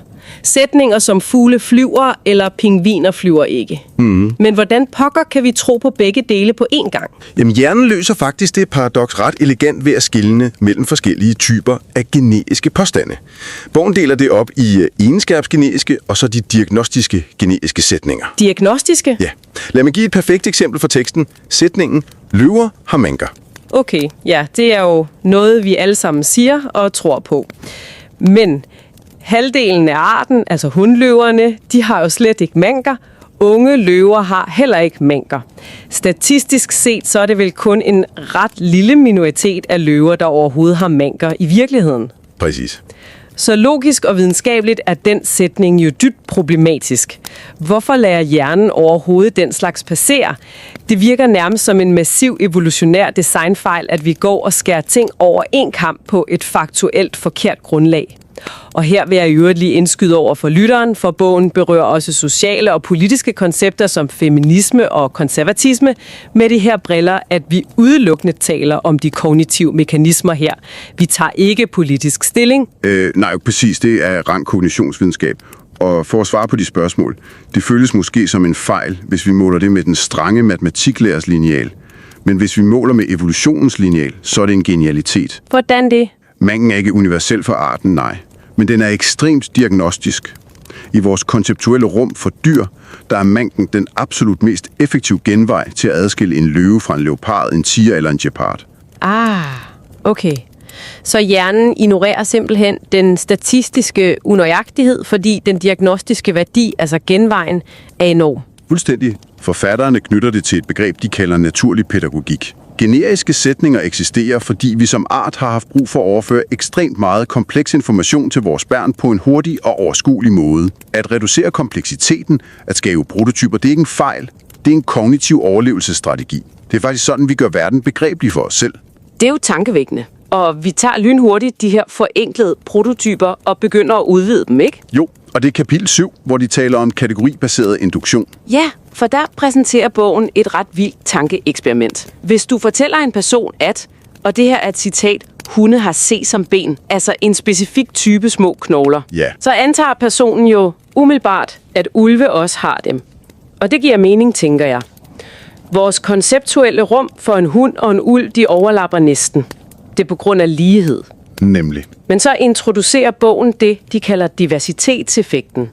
Sætninger som fugle flyver eller pingviner flyver ikke. Men hvordan pokker kan vi tro på begge dele på én gang? jamen hjernen løser faktisk det paradoks ret elegant ved at skelne mellem forskellige typer af genetiske påstande. Bogen deler det op i egenskabsgenetiske og så de diagnostiske genetiske sætninger. Diagnostiske? Ja, lad mig give et perfekt eksempel fra teksten. Sætningen, løver har manker. Okay, ja, det er jo noget, vi alle sammen siger og tror på. Men halvdelen af arten, altså hundløverne, de har jo slet ikke manker. Unge løver har heller ikke manker. Statistisk set, så er det vel kun en ret lille minoritet af løver, der overhovedet har manker i virkeligheden. Præcis. Så logisk og videnskabeligt er den sætning jo dybt problematisk. Hvorfor lader hjernen overhovedet den slags passere? Det virker nærmest som en massiv evolutionær designfejl, at vi går og skærer ting over en kamp på et faktuelt forkert grundlag. Og her vil jeg i øvrigt lige indskyde over for lytteren, for bogen berører også sociale og politiske koncepter som feminisme og konservatisme, med de her briller, at vi udelukkende taler om de kognitive mekanismer her. Vi tager ikke politisk stilling. Nej, præcis. Det er ren kognitionsvidenskab. Og for at svare på de spørgsmål, det føles måske som en fejl, hvis vi måler det med den strenge matematiklærers lineal. Men hvis vi måler med evolutionens lineal, så er det en genialitet. Hvordan det? Mængden er ikke universel for arten, nej. Men den er ekstremt diagnostisk. I vores konceptuelle rum for dyr, der er mængden den absolut mest effektive genvej til at adskille en løve fra en leopard, en tiger eller en gepard. Okay. Så hjernen ignorerer simpelthen den statistiske unøjagtighed, fordi den diagnostiske værdi, altså genvejen, er enorm. Fuldstændig. Forfatterne knytter det til et begreb, de kalder naturlig pædagogik. Generiske sætninger eksisterer, fordi vi som art har haft brug for at overføre ekstremt meget kompleks information til vores børn på en hurtig og overskuelig måde. At reducere kompleksiteten, at skabe prototyper, det er ikke en fejl. Det er en kognitiv overlevelsesstrategi. Det er faktisk sådan, vi gør verden begribelig for os selv. Det er jo tankevækkende. Og vi tager lynhurtigt de her forenklede prototyper og begynder at udvide dem, ikke? Jo, og det er kapitel 7, hvor de taler om kategoribaseret induktion. Ja, for der præsenterer bogen et ret vildt tankeeksperiment. Hvis du fortæller en person, at, og det her er et citat, hunde har sesamben, altså en specifik type små knogler, Ja. så antager personen jo umiddelbart, at ulve også har dem. Og det giver mening, tænker jeg. Vores konceptuelle rum for en hund og en ulv, de overlapper næsten. Det er på grund af lighed. Nemlig. Men så introducerer bogen det, de kalder diversitetseffekten.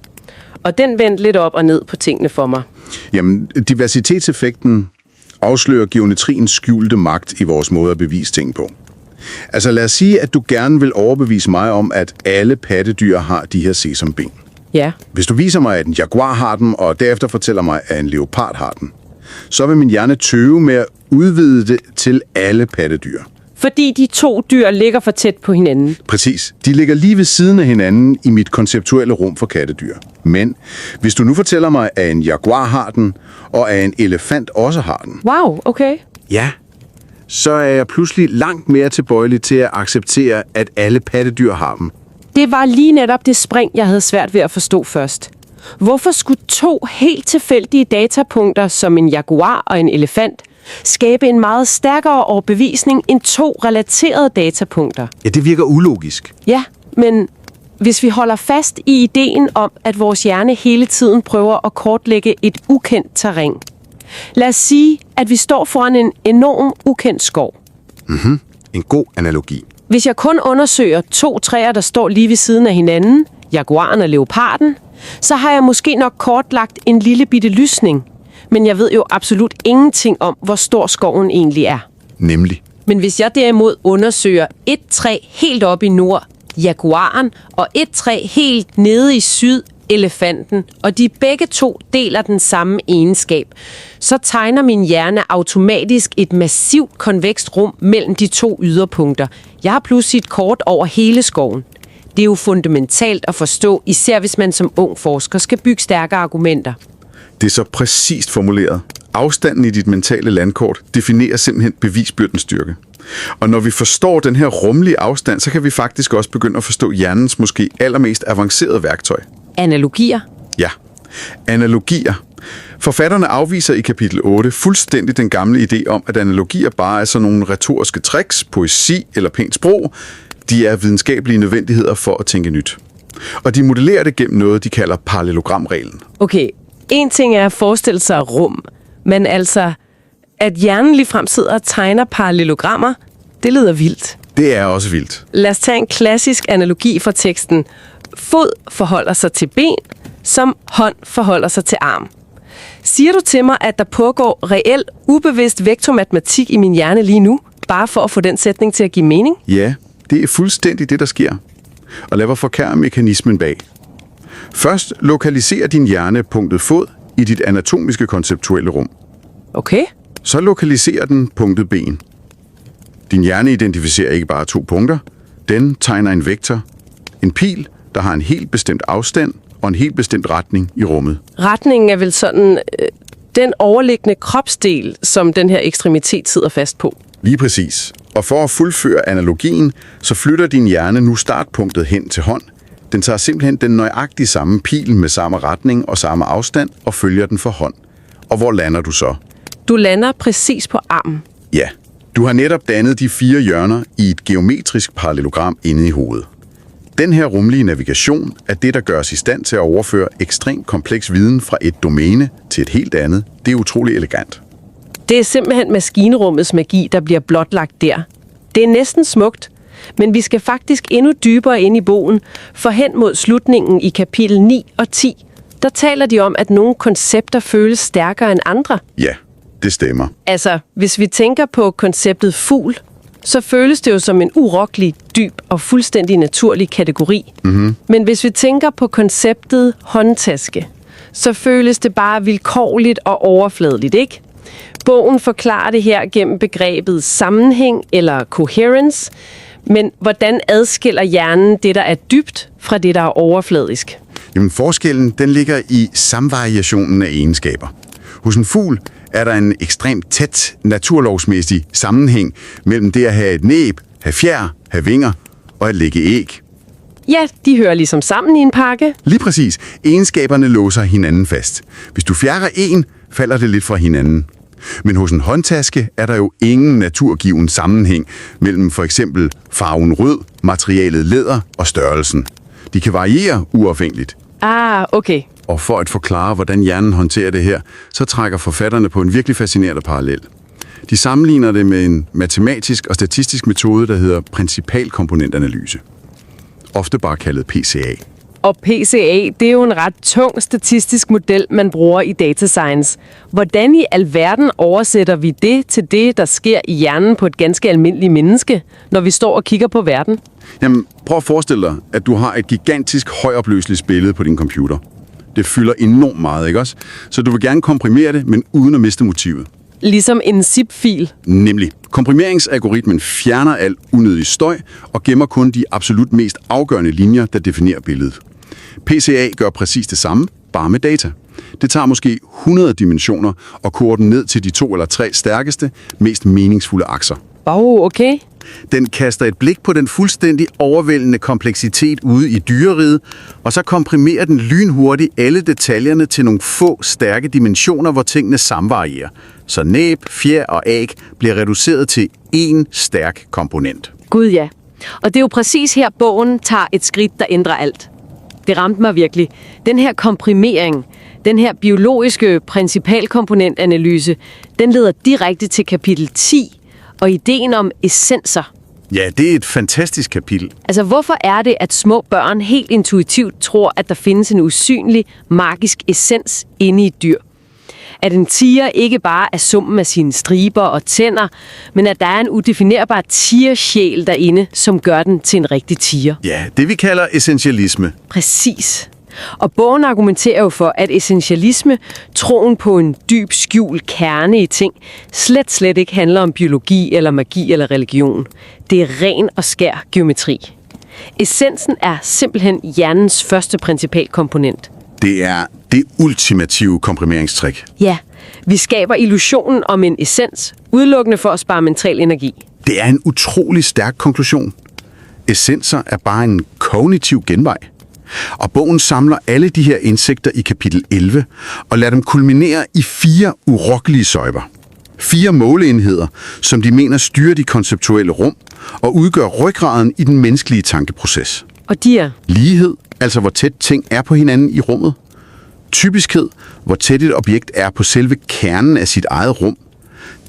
Og den vendte lidt op og ned på tingene for mig. Jamen, diversitetseffekten afslører geometriens skjulte magt i vores måde at bevise ting på. Altså lad os sige, at du gerne vil overbevise mig om, at alle pattedyr har de her sesamben. Ja. Hvis du viser mig, at en jaguar har dem, og derefter fortæller mig, at en leopard har dem, så vil min hjerne tøve med at udvide det til alle pattedyr. Fordi de to dyr ligger for tæt på hinanden. Præcis. De ligger lige ved siden af hinanden i mit konceptuelle rum for kattedyr. Men hvis du nu fortæller mig, at en jaguar har den, og at en elefant også har den, Wow, okay. ja, så er jeg pludselig langt mere tilbøjelig til at acceptere, at alle pattedyr har dem. Det var lige netop det spring, jeg havde svært ved at forstå først. Hvorfor skulle to helt tilfældige datapunkter, som en jaguar og en elefant, skabe en meget stærkere overbevisning end to relaterede datapunkter? Ja, det virker ulogisk. Ja, men hvis vi holder fast i ideen om, at vores hjerne hele tiden prøver at kortlægge et ukendt terræn. Lad os sige, at vi står foran en enorm ukendt skov. En god analogi. Hvis jeg kun undersøger to træer, der står lige ved siden af hinanden, jaguaren og leoparden, så har jeg måske nok kortlagt en lille bitte lysning. Men jeg ved jo absolut ingenting om, hvor stor skoven egentlig er. Nemlig. Men hvis jeg derimod undersøger et træ helt oppe i nord, jaguaren, og et træ helt nede i syd, elefanten, og de begge to deler den samme egenskab, så tegner min hjerne automatisk et massivt konvekst rum mellem de to yderpunkter. Jeg har pludselig et kort over hele skoven. Det er jo fundamentalt at forstå, især hvis man som ung forsker skal bygge stærke argumenter. Det er så præcist formuleret. Afstanden i dit mentale landkort definerer simpelthen bevisbyrdens styrke. Og når vi forstår den her rumlige afstand, så kan vi faktisk også begynde at forstå hjernens måske allermest avancerede værktøj. Analogier? Ja, analogier. Forfatterne afviser i kapitel 8 fuldstændig den gamle idé om, at analogier bare er sådan nogle retoriske tricks, poesi eller pænt sprog. De er videnskabelige nødvendigheder for at tænke nyt. Og de modellerer det gennem noget, de kalder parallelogramreglen. Okay, en ting er at forestille sig rum, men altså, at hjernen ligefrem sidder og tegner parallelogrammer, det lyder vildt. Det er også vildt. Lad os tage en klassisk analogi fra teksten. Fod forholder sig til ben, som hånd forholder sig til arm. Siger du til mig, at der pågår reelt ubevidst vektormatematik i min hjerne lige nu, bare for at få den sætning til at give mening? Ja, det er fuldstændig det, der sker. Og lad mig forklare mekanismen bag. Først lokaliserer din hjerne punktet fod i dit anatomiske konceptuelle rum. Okay. Så lokaliserer den punktet ben. Din hjerne identificerer ikke bare to punkter. Den tegner en vektor, en pil, der har en helt bestemt afstand og en helt bestemt retning i rummet. Retningen er vel sådan den overliggende kropsdel, som den her ekstremitet sidder fast på. Lige præcis. Og for at fuldføre analogien, så flytter din hjerne nu startpunktet hen til hånd. Den tager simpelthen den nøjagtige samme pil med samme retning og samme afstand og følger den for hånd. Og hvor lander du så? Du lander præcis på armen. Ja, du har netop dannet de 4 hjørner i et geometrisk parallelogram inde i hovedet. Den her rumlige navigation er det, der gør os i stand til at overføre ekstremt kompleks viden fra et domæne til et helt andet. Det er utrolig elegant. Det er simpelthen maskinrummets magi, der bliver blotlagt der. Det er næsten smukt, men vi skal faktisk endnu dybere ind i bogen, for hen mod slutningen i kapitel 9 og 10, der taler de om, at nogle koncepter føles stærkere end andre. Ja, det stemmer. Altså, hvis vi tænker på konceptet fugl, så føles det jo som en urokkelig, dyb og fuldstændig naturlig kategori. Mm-hmm. Men hvis vi tænker på konceptet håndtaske, så føles det bare vilkårligt og overfladeligt, ikke? Bogen forklarer det her gennem begrebet sammenhæng eller coherence, men hvordan adskiller hjernen det, der er dybt, fra det, der er overfladisk? Jamen, forskellen den ligger i samvariationen af egenskaber. Hos en fugl er der en ekstremt tæt naturlovsmæssig sammenhæng mellem det at have et næb, have fjer, have vinger og at lægge æg. Ja, de hører ligesom sammen i en pakke. Lige præcis. Egenskaberne låser hinanden fast. Hvis du fjerner en, falder det lidt fra hinanden. Men hos en håndtaske er der jo ingen naturgiven sammenhæng mellem for eksempel farven rød, materialet læder og størrelsen. De kan variere uafhængigt. Ah, okay. Og for at forklare, hvordan hjernen håndterer det her, så trækker forfatterne på en virkelig fascinerende parallel. De sammenligner det med en matematisk og statistisk metode, der hedder principalkomponentanalyse. Ofte bare kaldet PCA. Og PCA, det er jo en ret tung statistisk model, man bruger i data science. Hvordan i alverden oversætter vi det til det, der sker i hjernen på et ganske almindeligt menneske, når vi står og kigger på verden? Jamen, prøv at forestille dig, at du har et gigantisk højopløseligt billede på din computer. Det fylder enormt meget, ikke også? Så du vil gerne komprimere det, men uden at miste motivet. Ligesom en zip-fil. Nemlig. Komprimeringsalgoritmen fjerner al unødig støj og gemmer kun de absolut mest afgørende linjer, der definerer billedet. PCA gør præcis det samme, bare med data. Det tager måske 100 dimensioner og koger den ned til de 2 eller 3 stærkeste, mest meningsfulde akser. Okay. Den kaster et blik på den fuldstændig overvældende kompleksitet ude i dyreriget, og så komprimerer den lynhurtigt alle detaljerne til nogle få stærke dimensioner, hvor tingene samvarierer. Så næb, fjer og æg bliver reduceret til én stærk komponent. Gud ja. Og det er jo præcis her, bogen tager et skridt, der ændrer alt. Det ramte mig virkelig. Den her komprimering, den her biologiske principalkomponentanalyse, den leder direkte til kapitel 10, og ideen om essenser. Ja, det er et fantastisk kapitel. Altså, hvorfor er det, at små børn helt intuitivt tror, at der findes en usynlig, magisk essens inde i et dyr? At en tiger ikke bare er summen af sine striber og tænder, men at der er en udefinerbar tigersjæl derinde, som gør den til en rigtig tiger. Ja, det vi kalder essentialisme. Præcis. Og bogen argumenterer jo for, at essentialisme, troen på en dyb skjult kerne i ting, slet ikke handler om biologi eller magi eller religion. Det er ren og skær geometri. Essensen er simpelthen hjernens første principalkomponent. Det er det ultimative komprimeringstrik. Ja, vi skaber illusionen om en essens, udelukkende for at spare mental energi. Det er en utrolig stærk konklusion. Essenser er bare en kognitiv genvej. Og bogen samler alle de her indsigter i kapitel 11 og lader dem kulminere i 4 urokkelige søjler. 4 måleenheder, som de mener styrer de konceptuelle rum og udgør ryggraden i den menneskelige tankeproces. Og de er? Lighed, altså hvor tæt ting er på hinanden i rummet. Typiskhed, hvor tæt et objekt er på selve kernen af sit eget rum.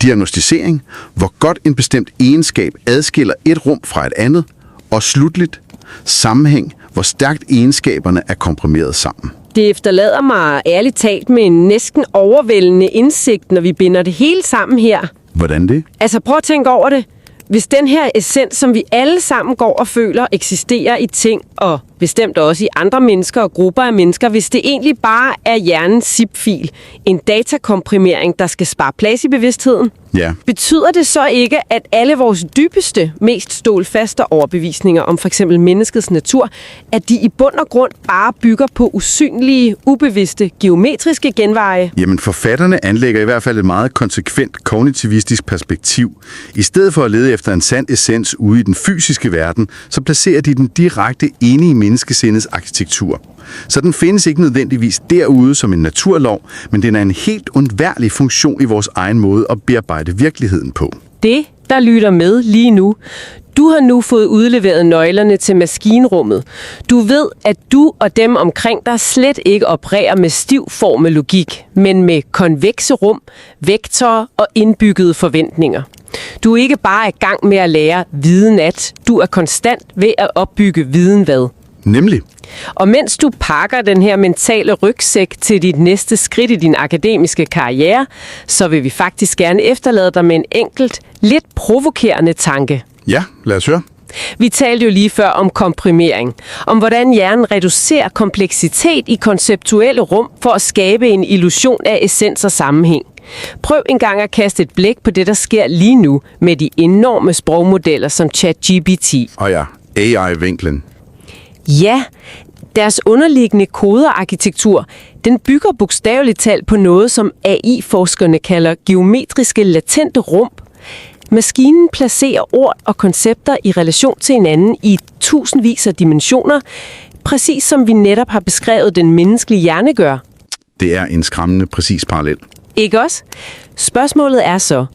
Diagnostisering, hvor godt en bestemt egenskab adskiller et rum fra et andet. Og slutligt, sammenhæng, hvor stærkt egenskaberne er komprimeret sammen. Det efterlader mig ærligt talt med en næsten overvældende indsigt, når vi binder det hele sammen her. Hvordan det? Altså prøv at tænke over det. Hvis den her essens, som vi alle sammen går og føler, eksisterer i ting, og bestemt også i andre mennesker og grupper af mennesker, hvis det egentlig bare er hjernens zip-fil, en datakomprimering, der skal spare plads i bevidstheden, ja. Betyder det så ikke, at alle vores dybeste, mest stålfaste overbevisninger om for eksempel menneskets natur, at de i bund og grund bare bygger på usynlige, ubevidste, geometriske genveje? Jamen forfatterne anlægger i hvert fald et meget konsekvent kognitivistisk perspektiv. I stedet for at lede efter en sand essens ude i den fysiske verden, så placerer de den direkte inde i menneskesindets arkitektur. Så den findes ikke nødvendigvis derude som en naturlov, men den er en helt undværlig funktion i vores egen måde at bearbejde virkeligheden på. Det, der lytter med lige nu, Du har nu fået udleveret nøglerne til maskinrummet. Du ved, at du og dem omkring dig slet ikke opererer med stiv formellogik, men med konvekse rum, vektorer og indbyggede forventninger. Du er ikke bare i gang med at lære viden at, du er konstant ved at opbygge viden hvad. Nemlig. Og mens du pakker den her mentale rygsæk til dit næste skridt i din akademiske karriere, så vil vi faktisk gerne efterlade dig med en enkelt, lidt provokerende tanke. Ja, lad os høre. Vi talte jo lige før om komprimering, om hvordan hjernen reducerer kompleksitet i konceptuelle rum for at skabe en illusion af essens og sammenhæng. Prøv engang at kaste et blik på det, der sker lige nu med de enorme sprogmodeller som ChatGPT. Og ja, AI-vinklen. Ja, deres underliggende koderarkitektur, den bygger bogstaveligt talt på noget, som AI-forskerne kalder geometriske latente rum. Maskinen placerer ord og koncepter i relation til hinanden i tusindvis af dimensioner, præcis som vi netop har beskrevet den menneskelige hjerne gør. Det er en skræmmende præcis parallel. Ikke også? Spørgsmålet er så,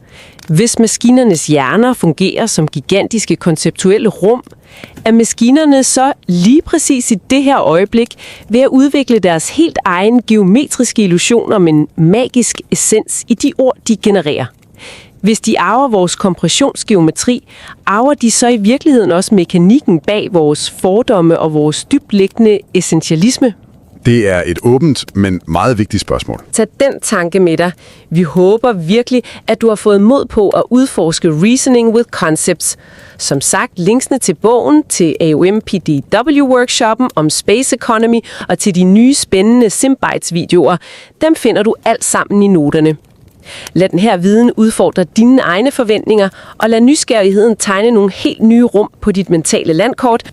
hvis maskinernes hjerner fungerer som gigantiske konceptuelle rum, er maskinerne så lige præcis i det her øjeblik ved at udvikle deres helt egen geometriske illusion om en magisk essens i de ord, de genererer. Hvis de arver vores kompressionsgeometri, arver de så i virkeligheden også mekanikken bag vores fordomme og vores dybtliggende essentialisme? Det er et åbent, men meget vigtigt spørgsmål. Tag den tanke med dig. Vi håber virkelig, at du har fået mod på at udforske Reasoning with Concepts. Som sagt, linksene til bogen, til AOM PDW-workshoppen om Space Economy og til de nye spændende SIM-Bytes-videoer, dem finder du alt sammen i noterne. Lad den her viden udfordre dine egne forventninger, og lad nysgerrigheden tegne nogle helt nye rum på dit mentale landkort.